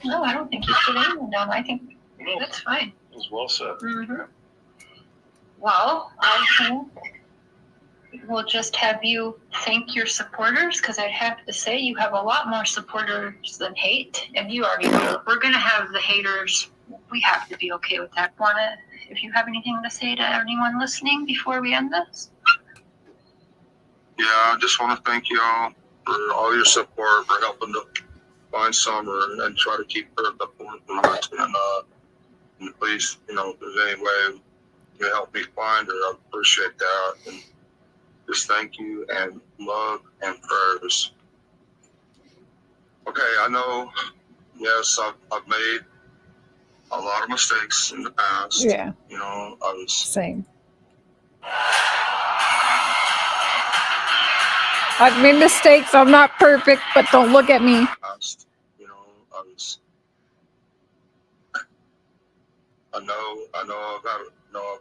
No, I don't think you put anyone down. I think that's fine. It was well said. Mm-hmm. Well, I think we'll just have you thank your supporters, because I'd have to say you have a lot more supporters than hate, and you already know. We're going to have the haters. We have to be okay with that. If you have anything to say to anyone listening before we end this? Yeah, I just want to thank you all for all your support, for helping to find Summer and try to keep her at the forefront. And please, if there's any way you help me find her, I appreciate that. And just thank you and love and prayers. Okay, I know, yes, I've made a lot of mistakes in the past. Yeah. I was... Same. I've made mistakes. I'm not perfect, but don't look at me. I've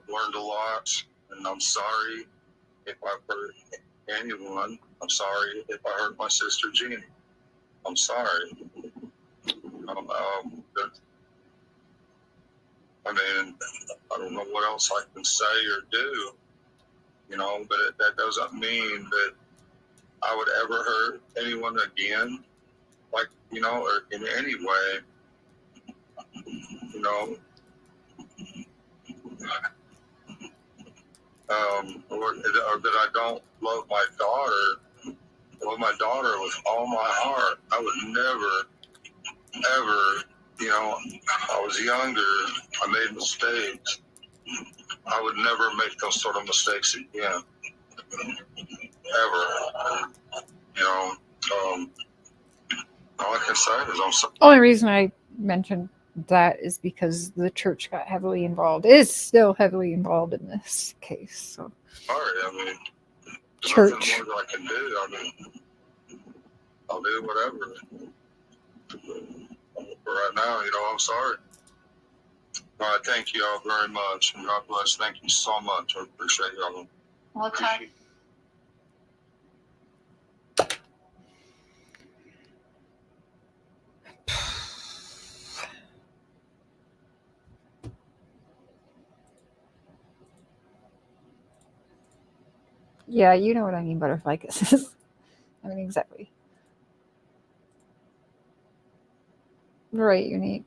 learned a lot, and I'm sorry if I hurt anyone. I'm sorry if I hurt my sister Jeannie. I'm sorry. I don't know what else I can say or do, but that doesn't mean that I would ever hurt anyone again, or in any way, or that I don't love my daughter. Love my daughter with all my heart. I would never, ever, I was younger, I made mistakes. I would never make those sort of mistakes again. Ever. All I can say is I'm sorry. Only reason I mentioned that is because the church got heavily involved, is still heavily involved in this case. So. Sorry, there's church. Nothing more that I can do. I'll do whatever. For right now, I'm sorry. All right, thank you all very much, and God bless. Thank you so much. I appreciate y'all. We'll talk. Yeah, you know what I mean, butterfly kisses. Exactly. Right, Unique.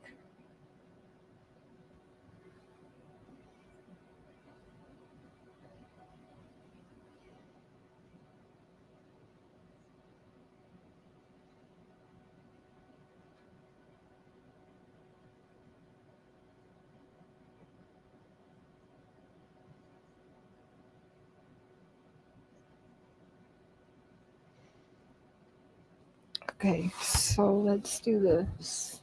Okay, so let's do this.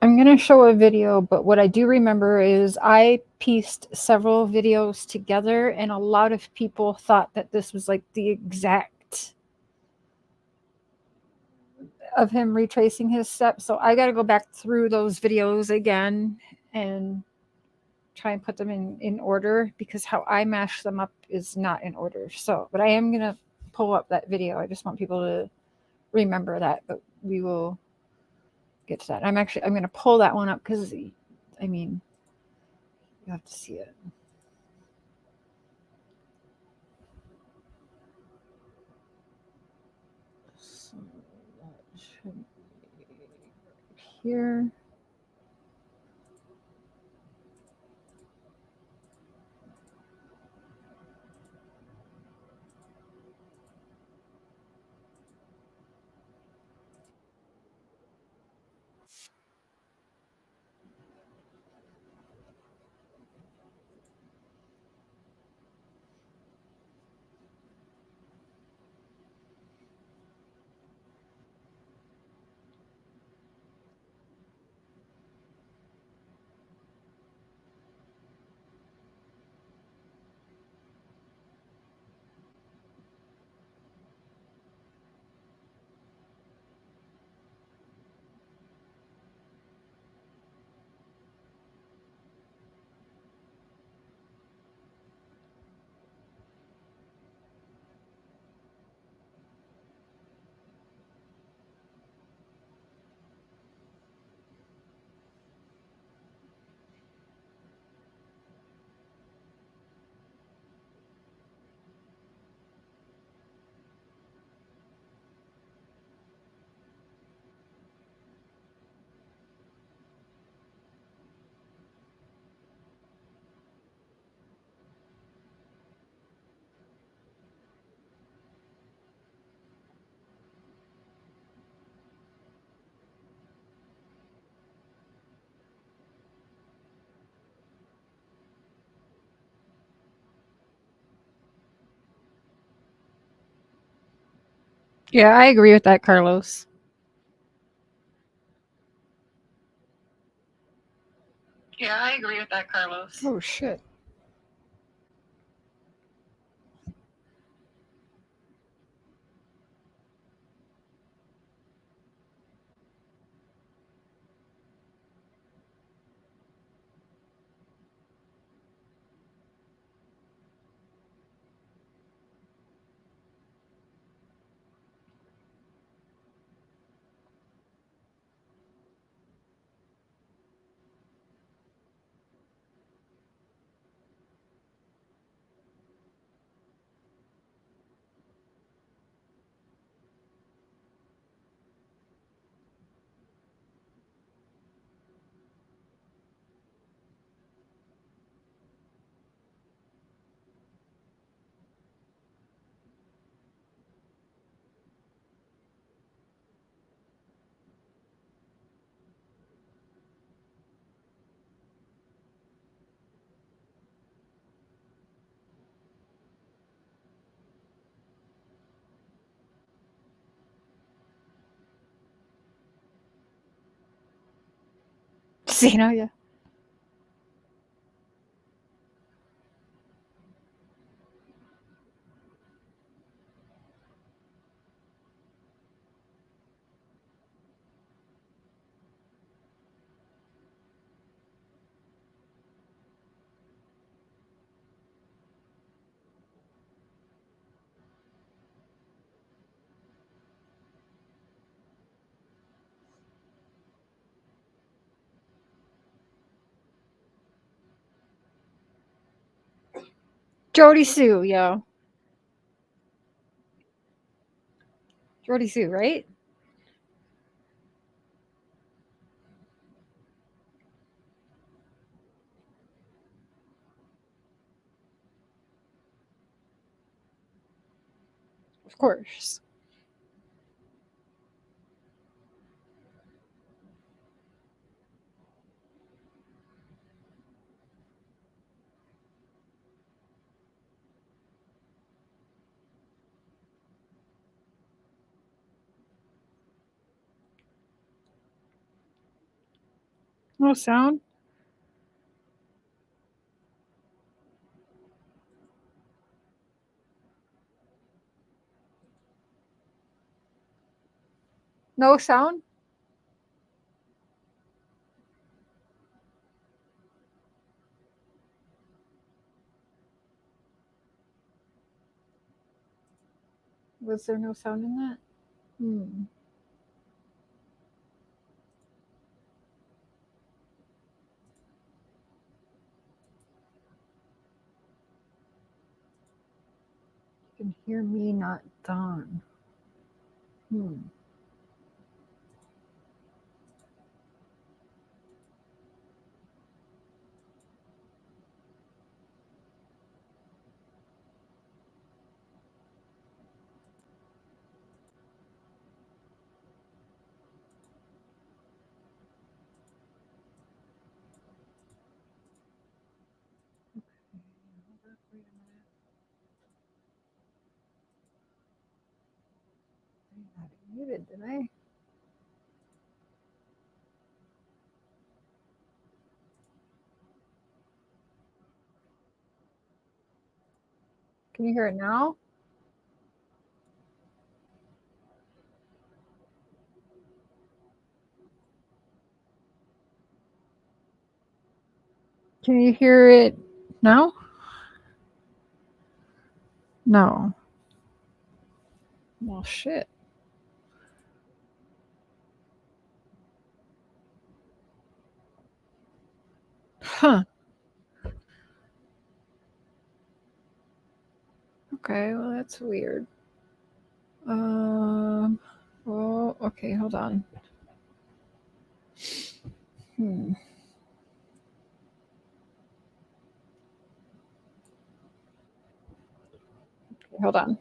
I'm going to show a video, but what I do remember is I pieced several videos together, and a lot of people thought that this was like the exact of him retracing his steps. So I got to go back through those videos again and try and put them in order, because how I mash them up is not in order. So, but I am going to pull up that video. I just want people to remember that, but we will get to that. I'm going to pull that one up because, I mean, you have to see it. So that should be here. Yeah, I agree with that, Carlos. Yeah, I agree with that, Carlos. Oh, shit. See, now, yeah. Jody Sue, yo. Jody Sue, right? Of course. No sound? No sound? Was there no sound in that? Hmm. You can hear me, not Dawn. Hmm. Wait a minute. I had it muted, did I? Can you hear it now? Can you hear it now? No. Well, shit. Huh. Okay, well, that's weird. Well, okay, hold on. Hmm. Okay, hold on.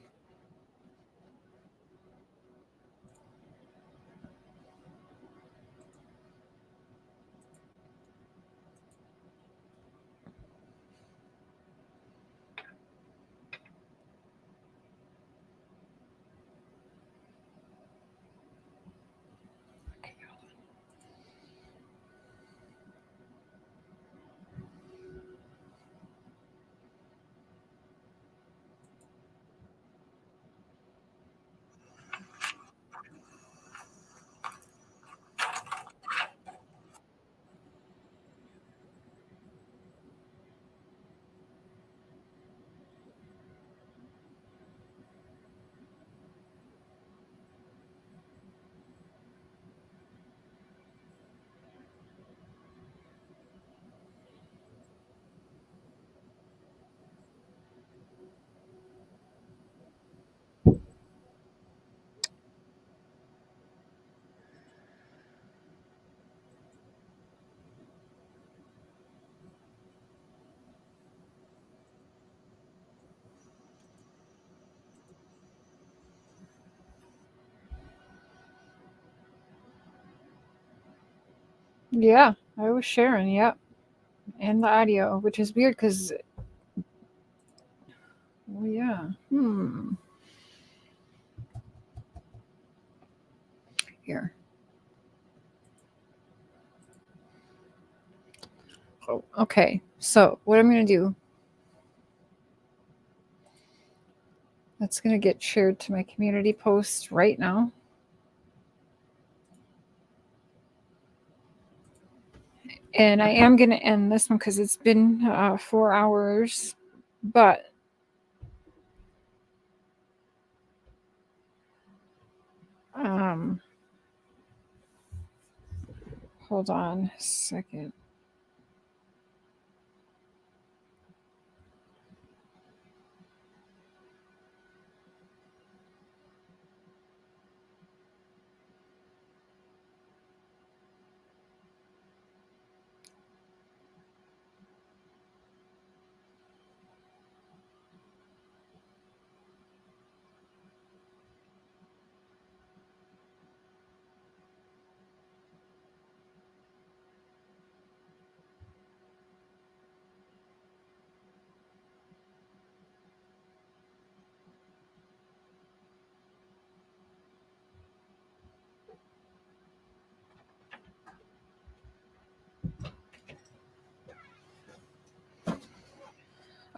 Yeah, I was sharing, yep. And the audio, which is weird because, well, yeah. Here. Oh, okay, so what I'm going to do, that's going to get shared to my community post right now. And I am going to end this one because it's been 4 hours, but hold on a second.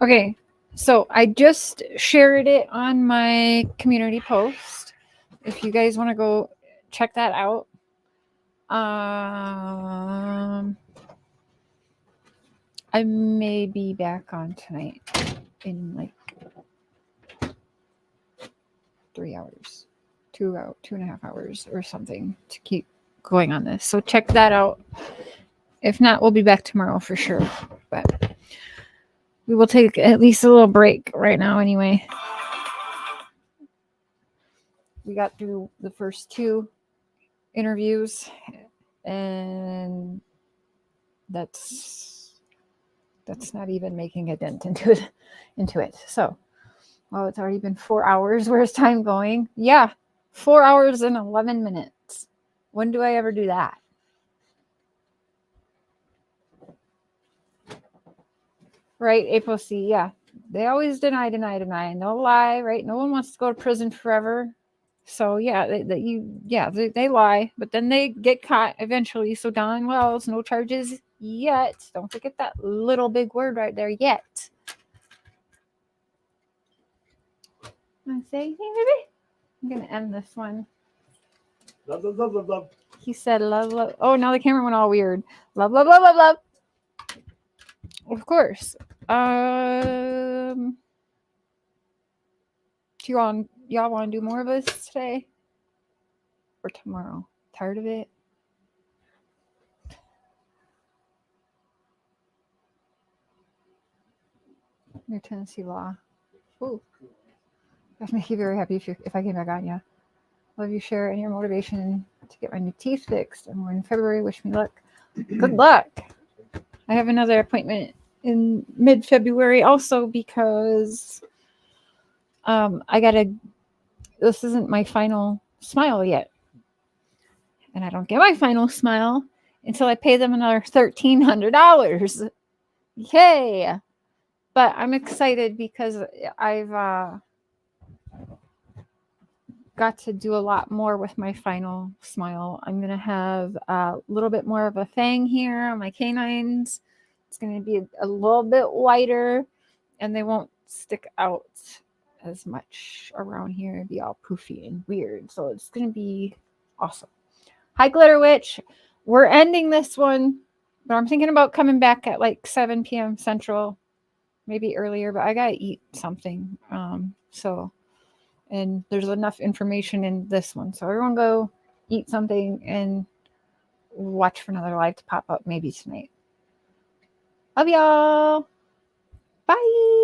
Okay, so I just shared it on my community post. If you guys want to go check that out. I may be back on tonight in like 3 hours, 2.5 hours or something to keep going on this. So check that out. If not, we'll be back tomorrow for sure. But we will take at least a little break right now anyway. We got through the first 2 interviews, and that's not even making a dent into it. So, well, it's already been 4 hours. Where's time going? Yeah, 4 hours and 11 minutes. When do I ever do that? Right, April C. Yeah, they always deny, and they'll lie. Right, no one wants to go to prison forever. So yeah, they lie, but then they get caught eventually. So Don Wells, no charges yet. Don't forget that little big word right there, yet. Want to say anything, baby? I'm gonna end this one. Love, love, love, love, love. He said love, love. Oh, now the camera went all weird. Love, love, love, love, love. Of course. Do y'all want to do more of this today or tomorrow? Tired of it? Your Tennessee law. Ooh. That make you very happy if I came back on, yeah. Love you, share, and your motivation to get my new teeth fixed. And we're in February. Wish me luck. Good luck. I have another appointment in mid-February also because this isn't my final smile yet. And I don't get my final smile until I pay them another $1,300. Yay! But I'm excited because I've got to do a lot more with my final smile. I'm going to have a little bit more of a fang here on my canines. It's going to be a little bit wider, and they won't stick out as much around here and be all poofy and weird. So it's going to be awesome. Hi, Glitter Witch. We're ending this one, but I'm thinking about coming back at like 7 p.m. Central, maybe earlier, but I got to eat something. And there's enough information in this one. So everyone go eat something and watch for another live to pop up maybe tonight. Love y'all. Bye.